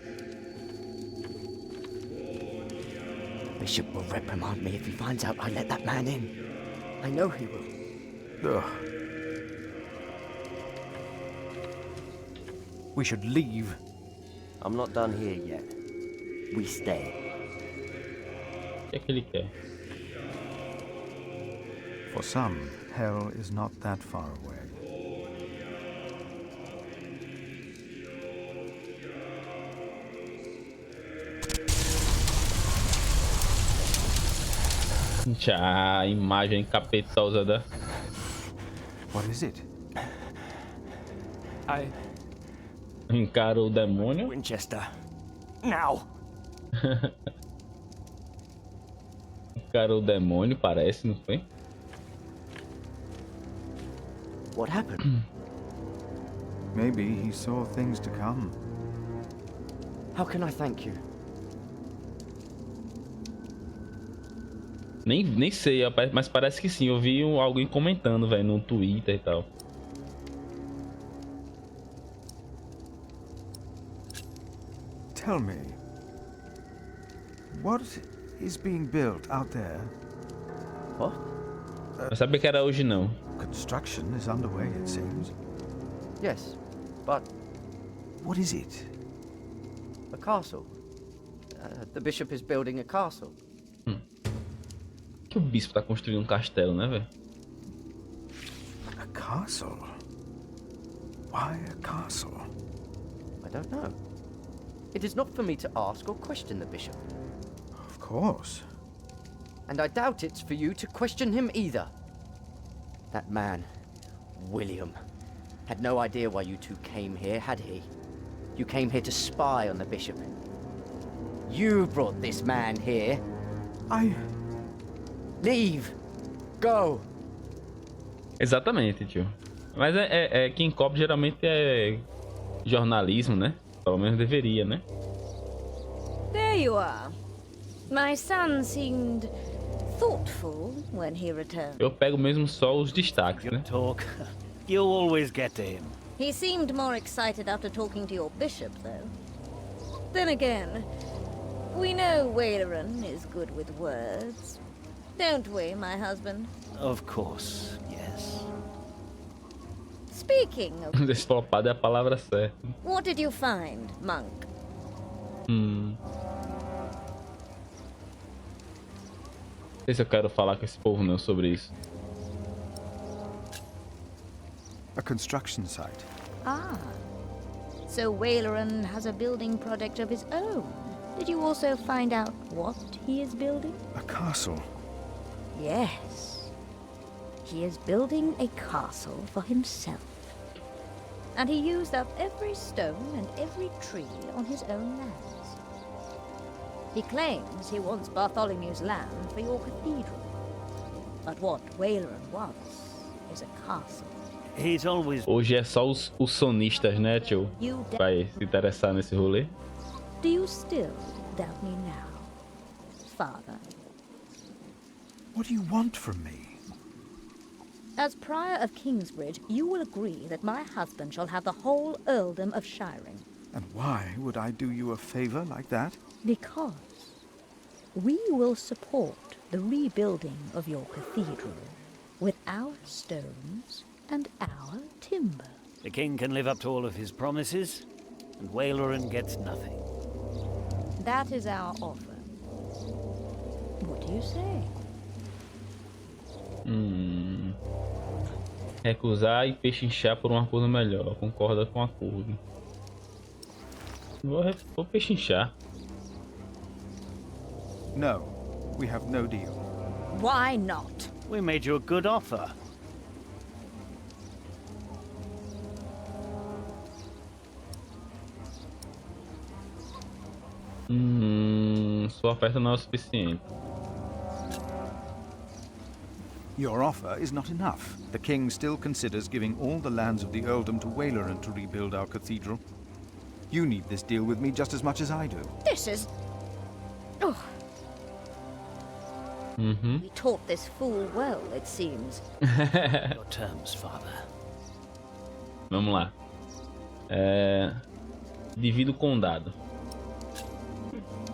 Bishop will reprimand me if he finds out I let that man in. I know he will. Ugh. We should leave. I'm not done here yet. We stay. O que é que ele quer? For some, hell is not that far away. Já a imagem capetosa da... What is it? Encara o demônio. Winchester. Now. Encara o demônio, parece, não foi? What happened? Maybe he saw things to come. How can I thank you? Nem sei, mas parece que sim. Eu vi alguém comentando, velho, no Twitter e tal. Tell me, what is being built out there? What? Eu sabia que era hoje não. Construction is underway, it seems. Yes, but... What is it? A castle. The bishop is building a castle. Que o bispo tá construindo um castelo, né, velho? A castle? Why a castle? I don't know. It is not for me to ask or question the bishop. Of course. And I doubt it's for you to question him either. That man, William, had no idea why you two came here, had he? You came here to spy on the bishop. You brought this man here. Leave! Go! Exatamente, tio. Mas quem cobre geralmente é jornalismo, né? Pelo menos deveria, né? There you are. My son seemed thoughtful when he returned. Eu pego mesmo só os destaques, né? Talk. You always get to him. He seemed more excited after talking to your bishop, though. Then again, we know Waleran is good with words. Don't we, my husband? Of course, yes. Speaking of... Desflopado é a palavra certa. What did you find, monk? Não sei se eu quero falar com esse povo não sobre isso. A construction site. Ah. So Waleran has a building project of his own. Did you also find out what he is building? A castle. Yes. He is building a castle for himself. And he used up every stone and every tree on his own lands. He claims he wants Bartholomew's land for your cathedral. But what Waleran wants is a castle. He's always... Hoje é só os sonistas, né, tio? Vai se interessar nesse rolê. Do you still doubt me now, Father? What do you want from me? As Prior of Kingsbridge, you will agree that my husband shall have the whole earldom of Shiring. And why would I do you a favor like that? Because we will support the rebuilding of your cathedral with our stones and our timber. The king can live up to all of his promises, and Waleran gets nothing. That is our offer. What do you say? Recusar e pechinchar por uma coisa melhor. Concorda com o acordo. Vou pechinchar. No, we have no deal. Why not? We made you a good offer. Sua oferta não é o suficiente. Your offer is not enough. The king still considers giving all the lands of the earldom to Waleran to rebuild our cathedral. You need this deal with me just as much as I do. This is... Oh. We taught this fool well, it seems. Your terms, father. Vamos lá. Divido o condado.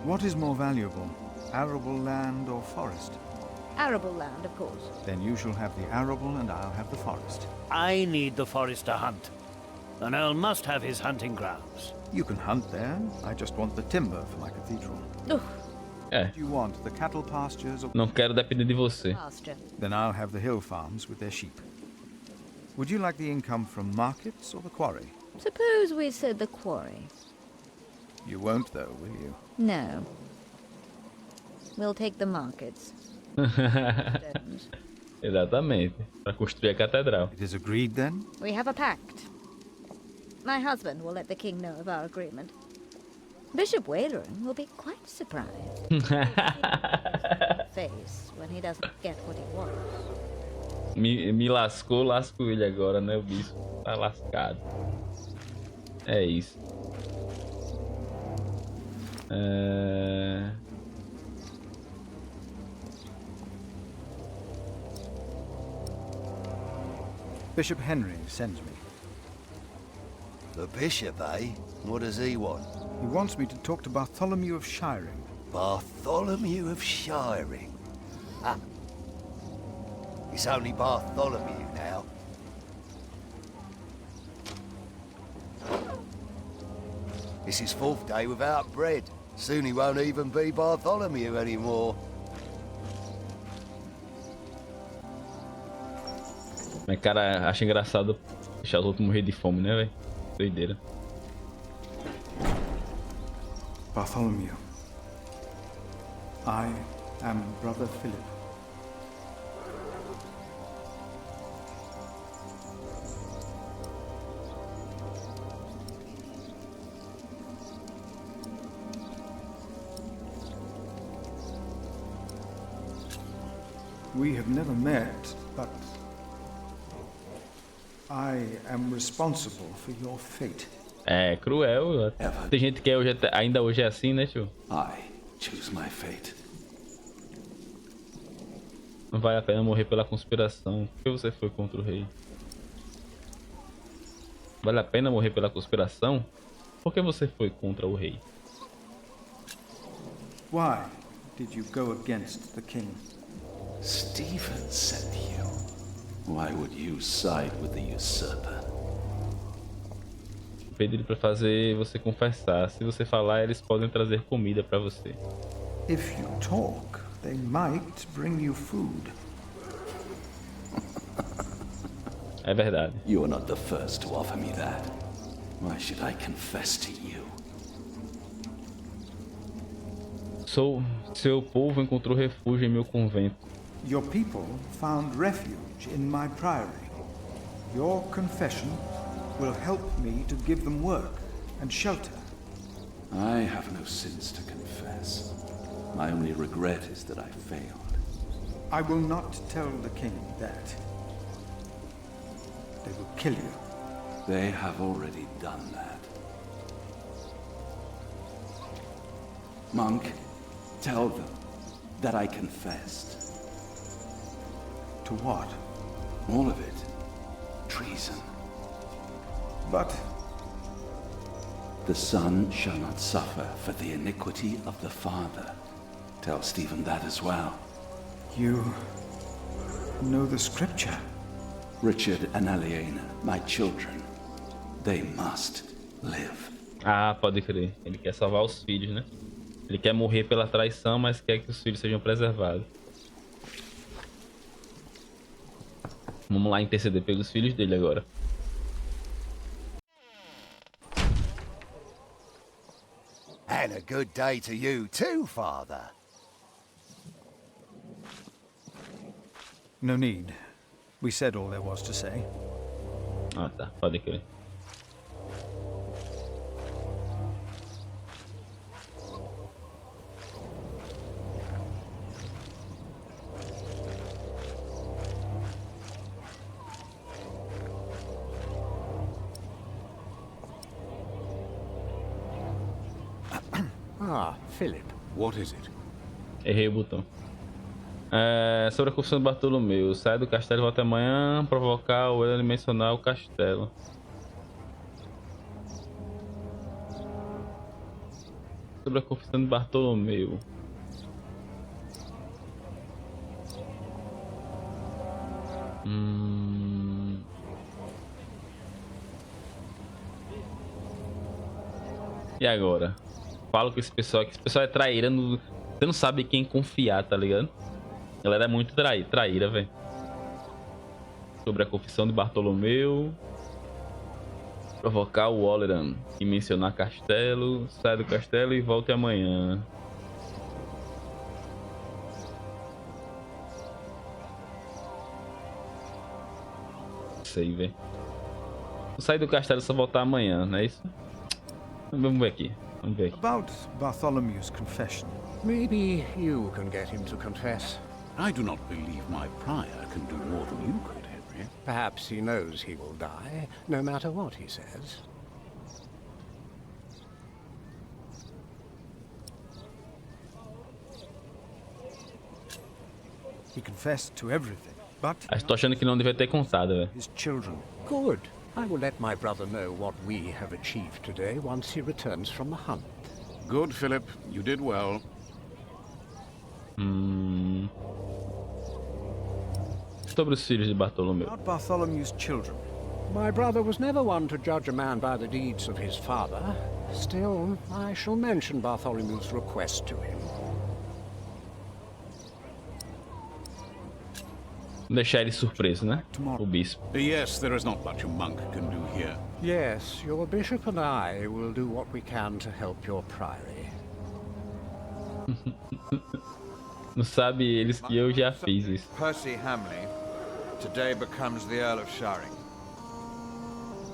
What is more valuable, arable land or forest? Arable land, of course. Then you shall have the arable and I'll have the forest. I need the forest to hunt. An earl must have his hunting grounds. You can hunt there. I just want the timber for my cathedral. Ugh. Do you want the cattle pastures or... Não quero depender de você. Pasture. Then I'll have the hill farms with their sheep. Would you like the income from markets or the quarry? Suppose we said the quarry. You won't though, will you? No. We'll take the markets. Exatamente, para construir a catedral. It is agreed then? We have a pact. My husband will let the king know of our agreement. Bishop Waleran will be quite surprised. Face when he doesn't get what he wants. Me lascou, lasco ele agora, né? O bispo tá lascado. É isso. Bishop Henry sends me. The bishop, eh? What does he want? He wants me to talk to Bartholomew of Shiring. Bartholomew of Shiring? Ah. It's only Bartholomew now. It's his 4th day without bread. Soon he won't even be Bartholomew anymore. Mas, cara, acho engraçado deixar os outros morrer de fome, né, velho? Doideira. Bartholomew, I am Brother Philip. We have never met, but I am responsible for your fate. É cruel. Tem gente que ainda hoje é assim, né, tio? I choose my fate. Não vale a pena morrer pela conspiração. Por que você foi contra o rei? Vale a pena morrer pela conspiração? Por que você foi contra o rei? Why did you go against the king? Stephen sent you. Why would you side with the usurper? Pedi para fazer você confessar. Se você falar, eles podem trazer comida para você. If you talk, they might bring you food. É verdade. You are not the first to offer me that. Why should I confess to you? Seu povo encontrou refúgio em meu convento. Your people found refuge in my priory. Your confession will help me to give them work and shelter. I have no sins to confess. My only regret is that I failed. I will not tell the king that. They will kill you. They have already done that. Monk, tell them that I confessed. To what? All of it. Treason. But the son shall not suffer for the iniquity of the father. Tell Stephen that as well. You know the scripture. Richard and Aliena, my children, they must live. Ah, pode crer. Ele quer salvar os filhos, né? Ele quer morrer pela traição, mas quer que os filhos sejam preservados. Vamos lá interceder pelos filhos dele agora. And a good day to you too, Father. No need. We said all there was to say. Ah, tá. Pode crer. Ah, Philip. What is it? Errei o botão. Sobre a confissão de Bartolomeu. Sai do castelo e volta amanhã. Provocar o ele mencionar o castelo. Sobre a confissão de Bartolomeu. E agora? Falo com esse pessoal que esse pessoal é traíra. Você não sabe quem confiar, tá ligado? A galera é muito traíra, velho. Sobre a confissão de Bartolomeu. Provocar o Waleran e mencionar castelo. Sai do castelo e volte amanhã. sei, velho. Vou sair do castelo e só voltar amanhã, não é isso? Vamos ver aqui. Vamos ver aqui. About Bartholomew's confession. Maybe you can get him to confess. I do not believe my prior can do more than you could, Henry. Perhaps he knows he will die, no matter what he says. He confessed to everything, but Estou achando que não devia ter contado, velho. his children. Good. I will let my brother know what we have achieved today once he returns from the hunt. Good, Philip. You did well. Sobre os filhos de Bartolomeu. About Bartholomew's children. My brother was never one to judge a man by the deeds of his father. Still, I shall mention Bartholomew's request to him. Deixar ele surpreso, né? O bispo. Yes, there is not much a monk can do here. Yes, your bishop and I will do what we can to help your priory. Não sabe eles que eu já fiz isso. Percy Hamley today becomes the Earl of Sharing.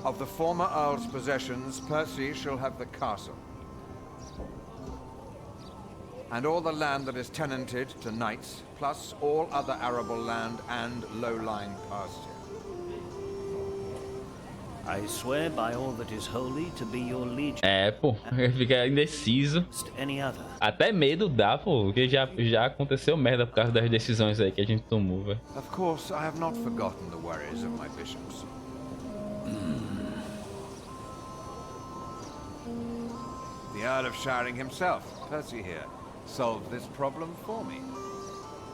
Of the former Earl's possessions, Percy shall have the castle. And all the land that is tenanted to knights, plus all other arable land and low-lying pasture. I swear by all that is holy to be your liege. É, pô, fica indeciso. Any other. Até medo dá, pô, porque já aconteceu merda por causa das decisões aí que a gente tomou, velho. Of course, I have not forgotten the worries of my bishops. The Earl of Sharing himself, Percy here, solved this problem for me.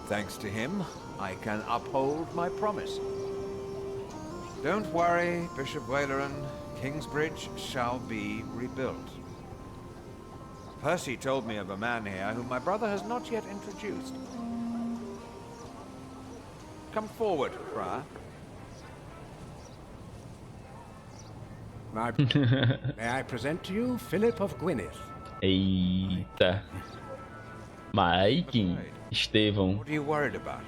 Thanks to him, I can uphold my promise. Don't worry, Bishop Waleran. Kingsbridge shall be rebuilt. Percy told me of a man here whom my brother has not yet introduced. Come forward, Friar. May I present to you Philip of Gwynedd? Eita. Mike, Estevão. What are you worried about?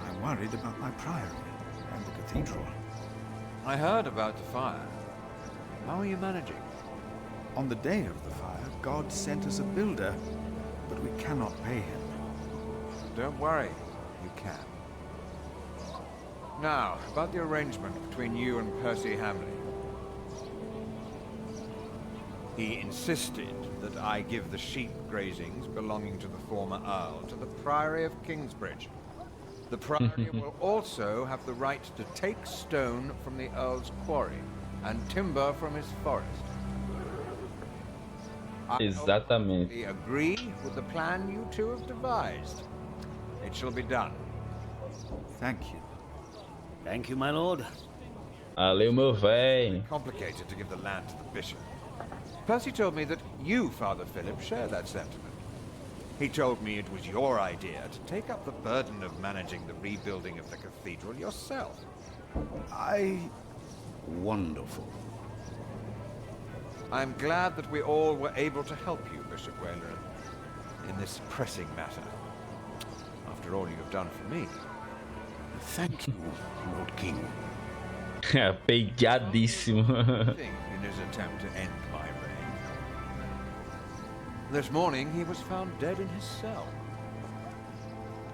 I'm worried about my priory and the cathedral. I heard about the fire. How are you managing? On the day of the fire, God sent us a builder, but we cannot pay him. Don't worry, you can. Now, about the arrangement between you and Percy Hamley. He insisted that I give the sheep grazings belonging to the former Earl to the Priory of Kingsbridge. The Priory will also have the right to take stone from the Earl's quarry and timber from his forest. Exatamente. I agree with the plan you two have devised. It shall be done. Thank you. Thank you, my lord. Valeu, meu véi. Complicated to give the land to the bishop. Percy told me that you, Father Philip, share that sentiment. He told me it was your idea to take up the burden of managing the rebuilding of the cathedral yourself. Wonderful. I'm glad that we all were able to help you, Bishop Waleran, in this pressing matter. After all you have done for me. Thank you, Lord King. Pegadíssimo. In his attempt to end my reign. This morning he was found dead in his cell.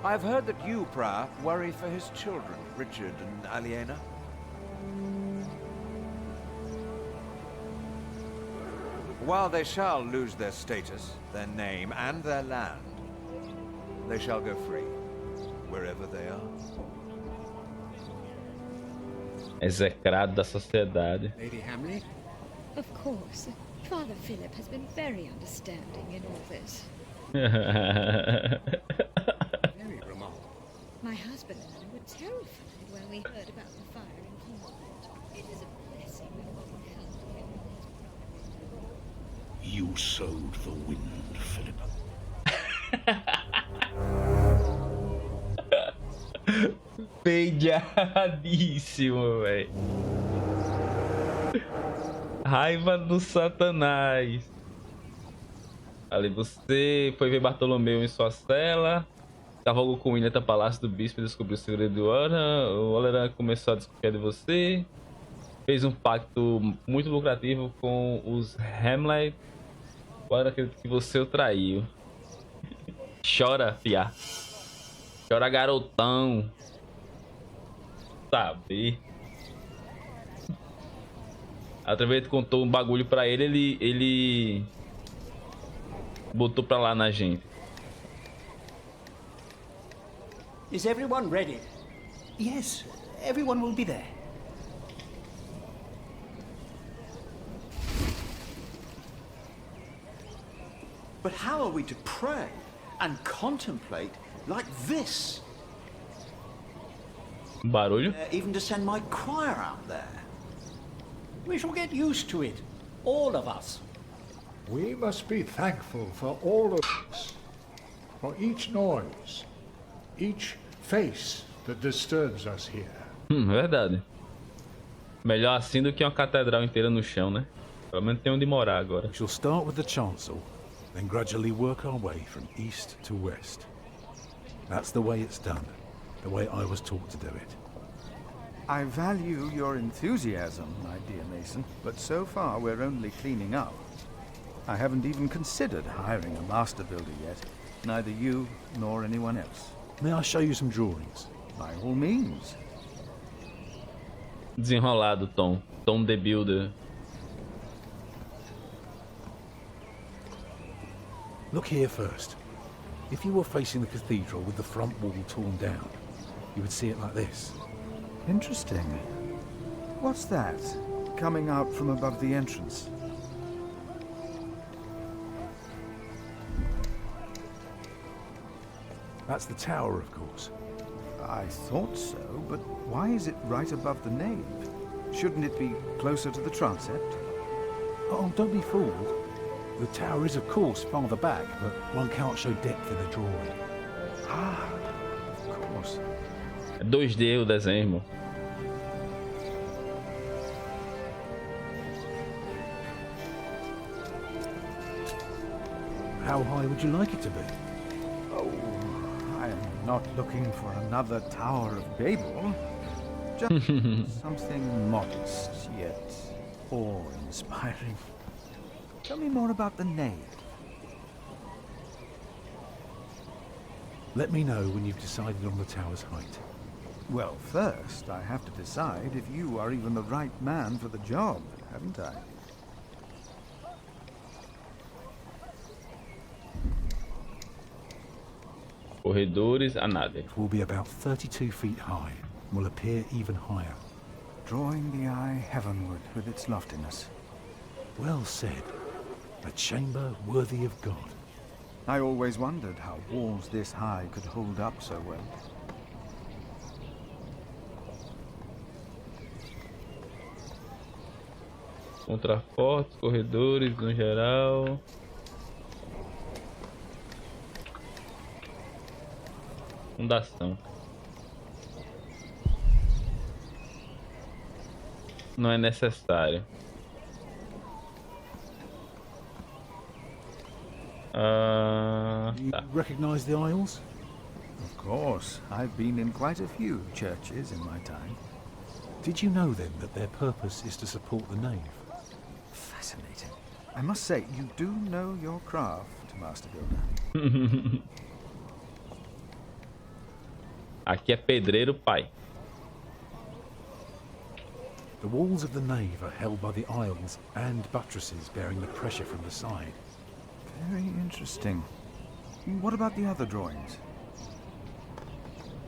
I've heard that you, Prior, worry for his children, Richard and Aliena. While they shall lose their status, their name, and their land, they shall go free, wherever they are. Execrado da sociedade. Lady Hamley? Of course. Father Philip has been very understanding in all this. Very remarkable. My husband and I were terrified when we heard about the fire in Kingsbridge. It is a blessing that God helped him in his promise. You sowed the wind, Philip. Pegadíssimo, velho. Raiva do Satanás. Ali você foi ver Bartolomeu em sua cela. Cavalgou com William até o palácio do bispo e descobriu o segredo de Oran. O Oleran começou a desconfiar de você. Fez um pacto muito lucrativo com os Hamlet. Agora acredito que você o traiu. Chora, fia. Chora, garotão. Sabe? Outra vez contou um bagulho pra ele, ele botou pra lá na gente. Is everyone ready? Yes, everyone will be there. But how are we to pray and contemplate like this? Barulho? Even to send my choir out there. We shall get used to it, all of us. We must be thankful for all of this, for each noise, each face that disturbs us here. Verdade. Melhor assim do que uma catedral inteira no chão, né? Pelo menos tem onde morar agora. We shall start with the chancel, then gradually work our way from east to west. That's the way it's done, the way I was taught to do it. I value your enthusiasm, my dear Mason, but so far we're only cleaning up. I haven't even considered hiring a master builder yet, neither you nor anyone else. May I show you some drawings? By all means. Desenrolado, Tom. Tom the Builder. Look here first. If you were facing the cathedral with the front wall torn down, you would see it like this. Interesting. What's that, coming out from above the entrance? That's the tower, of course. I thought so, but why is it right above the nave? Shouldn't it be closer to the transept? Oh, don't be fooled. The tower is, of course, farther back, but one can't show depth in a drawing. Ah, of course. 2D o desenho, irmão. How high would you like it to be? Oh, I am not looking for another Tower of Babel. Just something modest, yet awe-inspiring. Tell me more about the nave. Let me know when you've decided on the tower's height. Well, first, I have to decide if you are even the right man for the job, haven't I? Corredores a nada. It will be about 32 feet high and will appear even higher. Drawing the eye heavenward with its loftiness. Well said. A chamber worthy of God. I always wondered how walls this high could hold up so well. Contrafortes, corredores no geral. Fundação. Não é necessário. You recognize the aisles? Of course. I've been in quite a few churches in my time. Did you know then that their purpose is to support the nave? Fascinating. I must say, you do know your craft, Master Builder. Aqui é pedreiro, pai. The walls of the nave are held by the aisles and buttresses bearing the pressure from the side. Very interesting. What about the other drawings?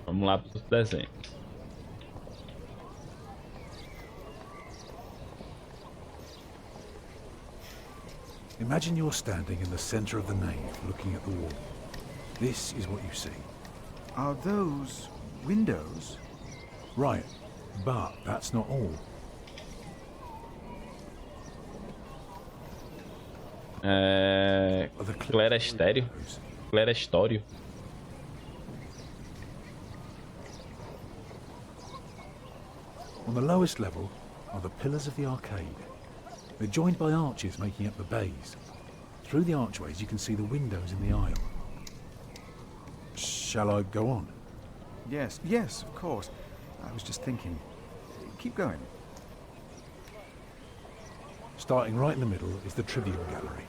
Vamos lá para os desenhos. Imagine you're standing in the center of the nave looking at the wall. This is what you see. Are those windows? Right, but that's not all. Clerestério. Clerestório. On the lowest level are the pillars of the arcade. They're joined by arches making up the bays. Through the archways you can see the windows in the aisle. Shall I go on? Yes, yes, of course. I was just thinking. Keep going. Starting right in the middle is the Tribune Gallery.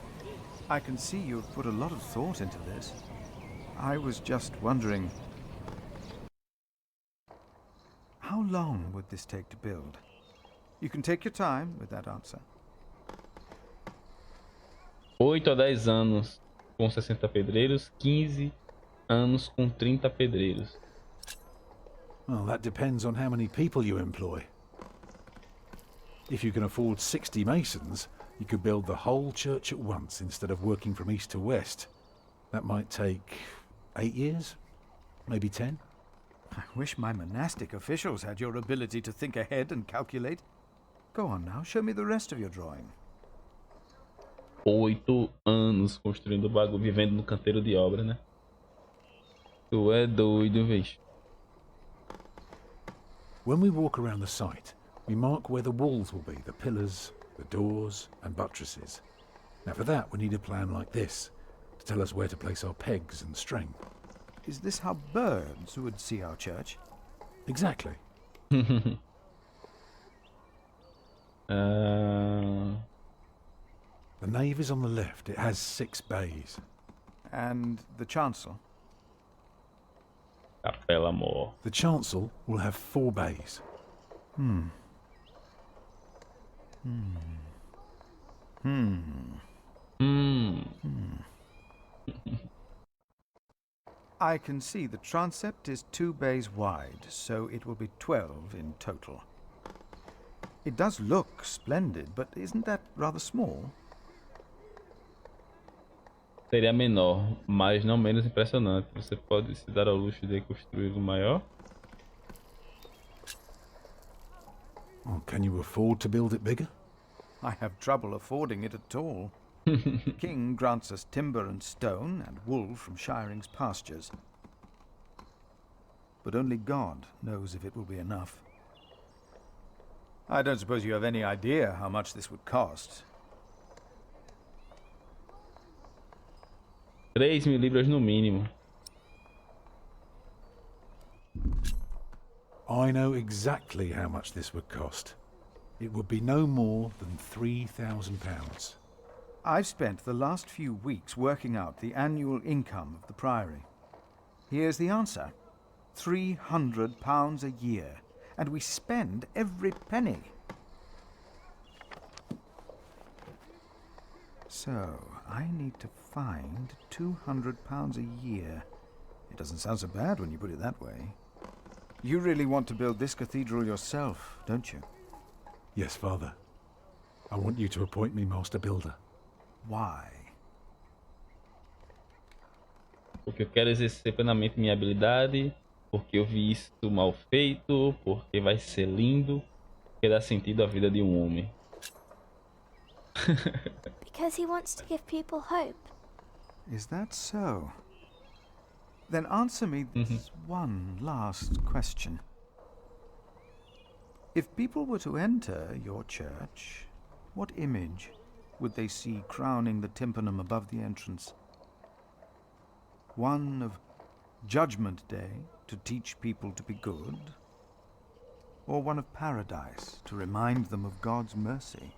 I can see you've put a lot of thought into this. I was just wondering, how long would this take to build? You can take your time with that answer. 8 a 10 anos com 60 pedreiros, 15 anos com 30 pedreiros. Well, that depends on how many people you employ. If you can afford 60 masons, you could build the whole church at once instead of working from east to west. That might take 8 years, maybe 10. I wish my monastic officials had your ability to think ahead and calculate. Go on now, show me the rest of your drawing. 8 anos construindo o bagulho, vivendo no canteiro de obra, né? Tu é doido, bicho. When we walk around the site, we mark where the walls will be, the pillars, the doors and buttresses. Now for that we need a plan like this, to tell us where to place our pegs and string. Is this how birds would see our church? Exactly. The nave is on the left. It has 6 bays. And the chancel? Capela Mor. The chancel will have 4 bays. I can see the transept is 2 bays wide, so it will be 12 in total. It does look splendid, but isn't that rather small? Seria menor, mas não menos impressionante. Você pode se dar ao luxo de construir o maior? Well, can you afford to build it bigger? I have trouble affording it at all. The king grants us timber and stone and wool from Shiring's pastures. But only God knows if it will be enough. I don't suppose you have any idea how much this would cost. 3.000 libras no mínimo. I know exactly how much this would cost. It would be no more than £3,000. I've spent the last few weeks working out the annual income of the priory. Here's the answer. £300 a year. And we spend every penny. So, I need to find £200 a year. It doesn't sound so bad when you put it that way. You really want to build this cathedral yourself, don't you? Yes, Father. I want you to appoint me Master Builder. Why? Porque eu quero exercer plenamente minha habilidade, porque eu vi isso mal feito, porque vai ser lindo, porque dá sentido à vida de um homem. Because he wants to give people hope. Is that so? Then answer me this one last question. If people were to enter your church, what image would they see crowning the tympanum above the entrance? One of Judgment Day to teach people to be good? Or one of paradise to remind them of God's mercy?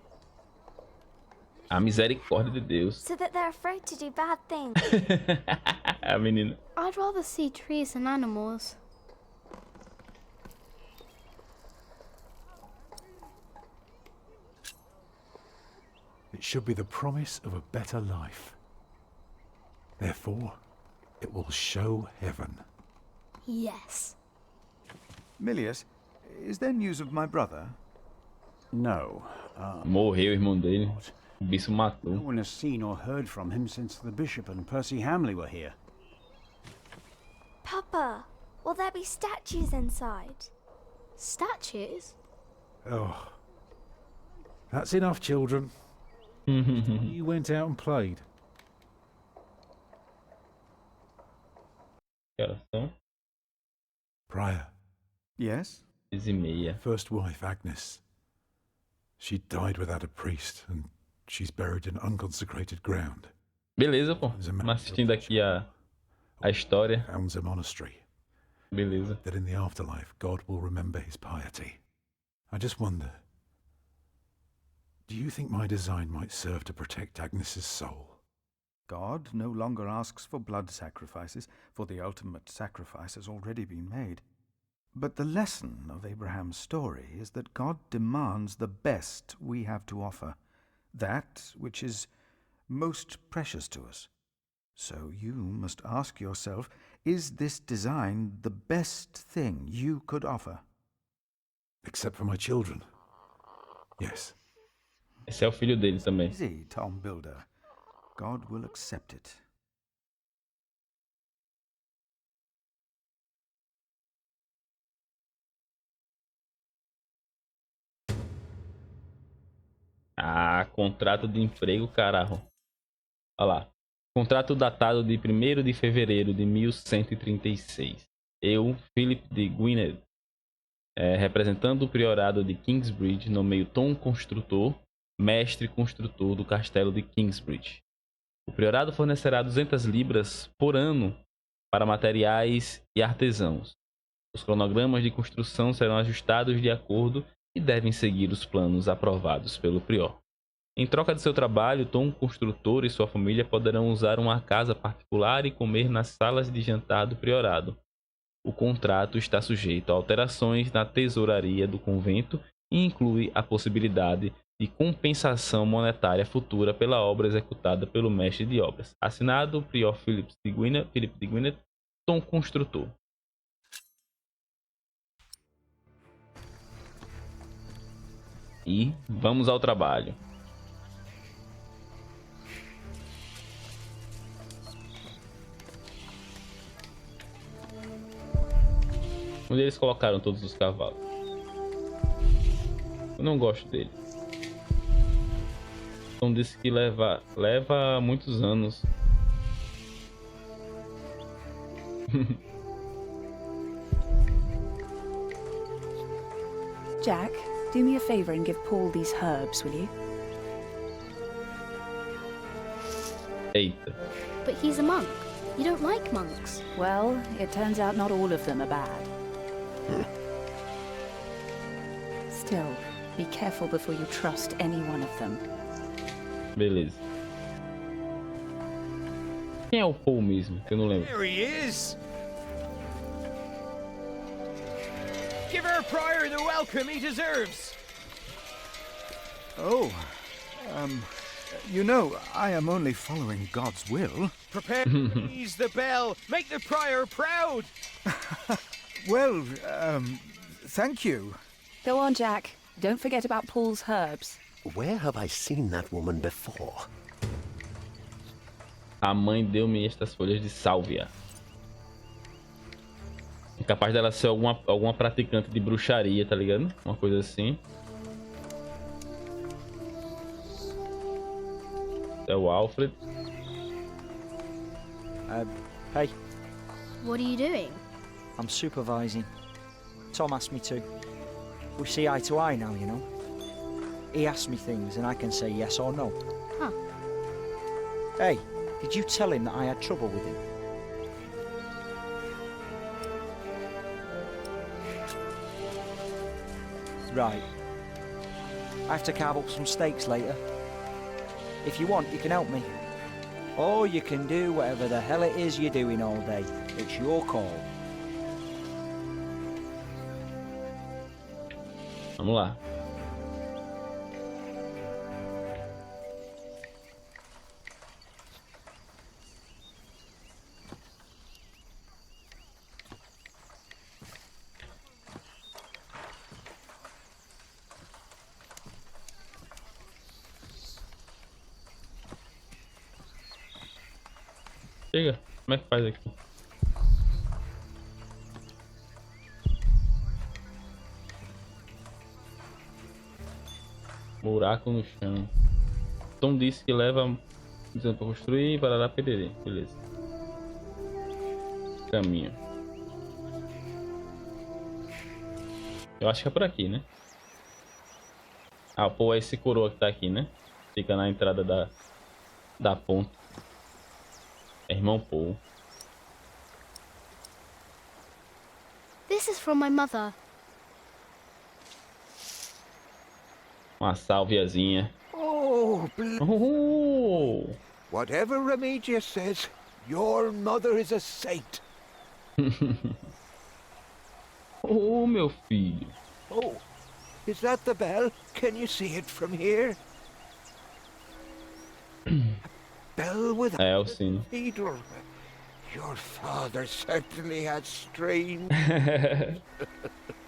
A misericórdia de Deus. So that they're afraid to do bad things. A menina. I'd rather see trees and animals. It should be the promise of a better life. Therefore, it will show heaven. Yes. Milius, is there news of my brother? No. Morreu o irmão dele. O bicho No matou. one has seen or heard from him since the bishop and Percy Hamley were here. Papa, will there be statues inside? Statues? Oh. That's enough, children. You went out and played. Que horas são? Prior. Yes? 10:30. First wife, Agnes. She died without a priest, and she's buried in unconsecrated ground. Beleza, pô. Assistindo aqui a história. Founds a monastery. Beleza. That in the afterlife, God will remember his piety. I just wonder, do you think my design might serve to protect Agnes's soul? God no longer asks for blood sacrifices, for the ultimate sacrifice has already been made. But the lesson of Abraham's story is that God demands the best we have to offer, that which is most precious to us. So you must ask yourself, is this design the best thing you could offer? Except for my children. Yes. Esse é o filho dele também. Easy, Tom Builder. God will accept it. Ah, contrato de emprego, caralho. Olha lá. Contrato datado de 1º de fevereiro de 1136. Eu, Philip de Gwynedd, representando o priorado de Kingsbridge, nomeio Tom Construtor, mestre construtor do castelo de Kingsbridge. O priorado fornecerá 200 libras por ano para materiais e artesãos. Os cronogramas de construção serão ajustados de acordo e devem seguir os planos aprovados pelo prior. Em troca de seu trabalho, Tom Construtor e sua família poderão usar uma casa particular e comer nas salas de jantar do priorado. O contrato está sujeito a alterações na tesouraria do convento e inclui a possibilidade de compensação monetária futura pela obra executada pelo mestre de obras. Assinado Prior Philip de Gwynedd, Tom Construtor. E vamos ao trabalho. Onde eles colocaram todos os cavalos? Eu não gosto dele. Então disse que leva muitos anos. Jack, do me a favor and give Paul these herbs, will you? Eita. But he's a monk. You don't like monks. Well, it turns out not all of them are bad. Still, be careful before you trust any one of them. Beleza. Quem é o Paul mesmo? Que eu não lembro. There he is! Give our prior the welcome he deserves! Oh, you know, I am only following God's will. Prepare to raise the bell! Make the prior proud! Well, thank you. Go on, Jack. Don't forget about Paul's herbs. Where have I seen that woman before? A mãe deu-me estas folhas de sálvia. É capaz dela ser alguma praticante de bruxaria, tá ligado? Uma coisa assim. É o Alfred. Hey. What are you doing? I'm supervising. Tom asked me to. We see eye to eye now, you know. He asks me things and I can say yes or no. Huh. Hey, did you tell him that I had trouble with him? Right. I have to carve up some steaks later. If you want, you can help me. Or you can do whatever the hell it is you're doing all day. It's your call. Vamos lá. Chega, como é que faz aqui? Buraco no chão. Tom disse que leva dizendo para construir para lá perderê. Beleza. Caminho. Eu acho que é por aqui, né? Ah, pô, é esse coroa que tá aqui, né? Fica na entrada da ponte. Irmão Paul. This is from my mother. Uma salviazinha. Oh, whatever Remedius says, your mother is a saint. Oh, meu filho. Oh, is that the bell? Can you see it from here? Bell with É o sino. cathedral. Your father certainly had strange.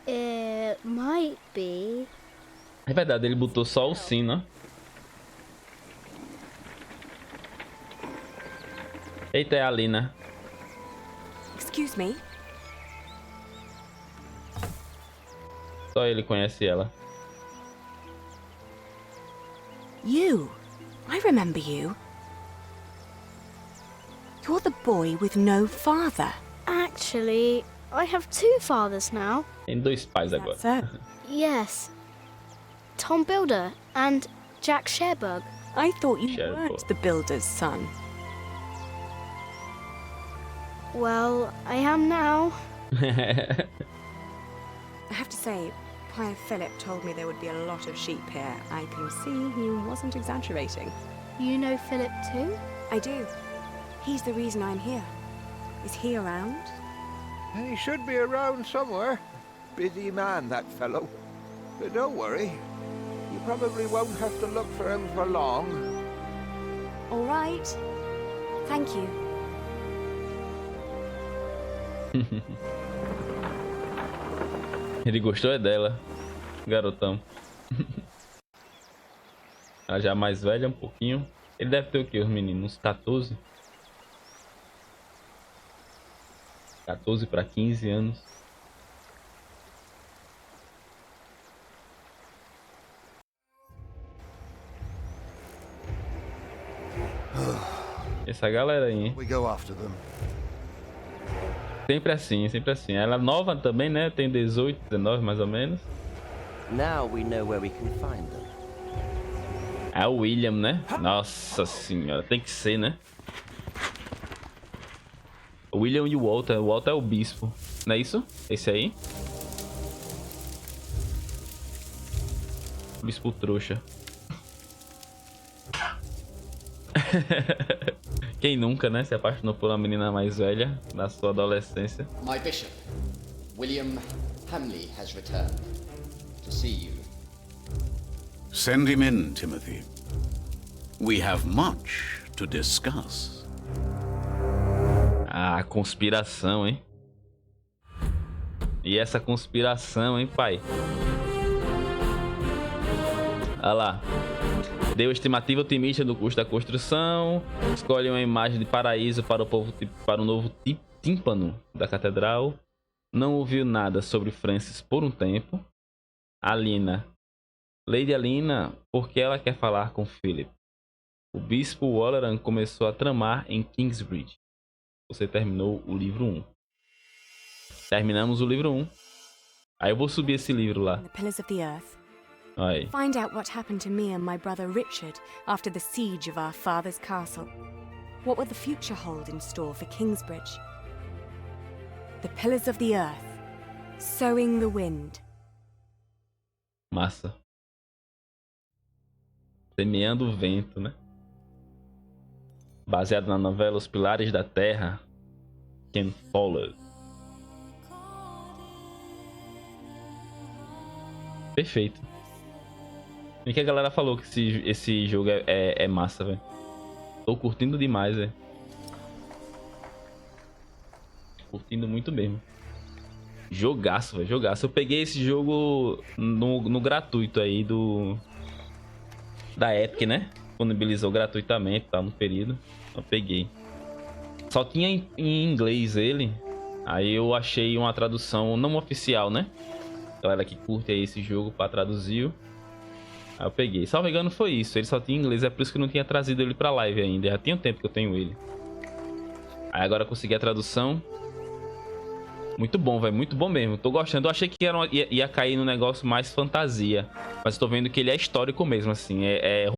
It might be. É verdade, ele botou só o sino. Eita, é a Lina. Excuse me. Só ele conhece ela. You. I remember you. You're the boy with no father. Actually, I have two fathers now. Tem dois pais agora. Yes. Tom Builder and Jack Sherberg. I thought you weren't the builder's son. Well, I am now. I have to say, Prior Philip told me there would be a lot of sheep here. I can see he wasn't exaggerating. You know Philip too? I do. He's the reason I'm here. Is he around? He should be around somewhere. Busy man, that fellow. But don't worry. You probably won't have to look for him for long. All right. Thank you. Ele gostou é dela, garotão. Ela já é mais velha um pouquinho. Ele deve ter o que, os meninos? Uns 14? 14 para 15 anos. Essa galera aí, hein? We go after them. Sempre assim, sempre assim. Ela é nova também, né? Tem 18, 19 mais ou menos. Now we know where we can find them. É o William, né? Nossa senhora, tem que ser, né? O William e o Walter. O Walter é o bispo. Não é isso? Esse aí? Bispo trouxa. Quem nunca, né? Se apaixonou por uma menina mais velha na sua adolescência. My bishop, William Hamley, has returned to see you. Send him in, Timothy. We have much to discuss. Ah, conspiração, hein? E essa conspiração, hein, pai? Olha lá. Deu estimativa otimista do custo da construção. Escolhe uma imagem de paraíso para o povo, para o novo tímpano da catedral. Não ouviu nada sobre Francis por um tempo. Alina. Lady Alina, porque ela quer falar com Philip. O bispo Walleran começou a tramar em Kingsbridge. Você terminou o livro 1. Terminamos o livro 1. Aí eu vou subir esse livro lá. The Pillars of the Earth. Aí. Find out what happened to me and my brother Richard after the siege of our father's castle. What will the future hold in store for Kingsbridge? The Pillars of the Earth. Sowing the Wind. Massa. Semeando o vento, né? Baseado na novela Os Pilares da Terra. Ken Follett. Perfeito. E que a galera falou que esse jogo é massa, velho. Tô curtindo demais, velho. Curtindo muito mesmo. Jogaço, velho. Jogaço. Eu peguei esse jogo no gratuito aí da Epic, né? Disponibilizou gratuitamente, tá? No período. Eu peguei. Só tinha em inglês ele. Aí eu achei uma tradução não oficial, né? Galera que curte aí esse jogo pra traduzir. Aí eu peguei. Salvo engano foi isso. Ele só tinha em inglês. É por isso que eu não tinha trazido ele pra live ainda. Já tinha um tempo que eu tenho ele. Aí agora eu consegui a tradução. Muito bom, velho. Muito bom mesmo. Tô gostando. Eu achei que ia cair no negócio mais fantasia. Mas tô vendo que ele é histórico mesmo, assim. É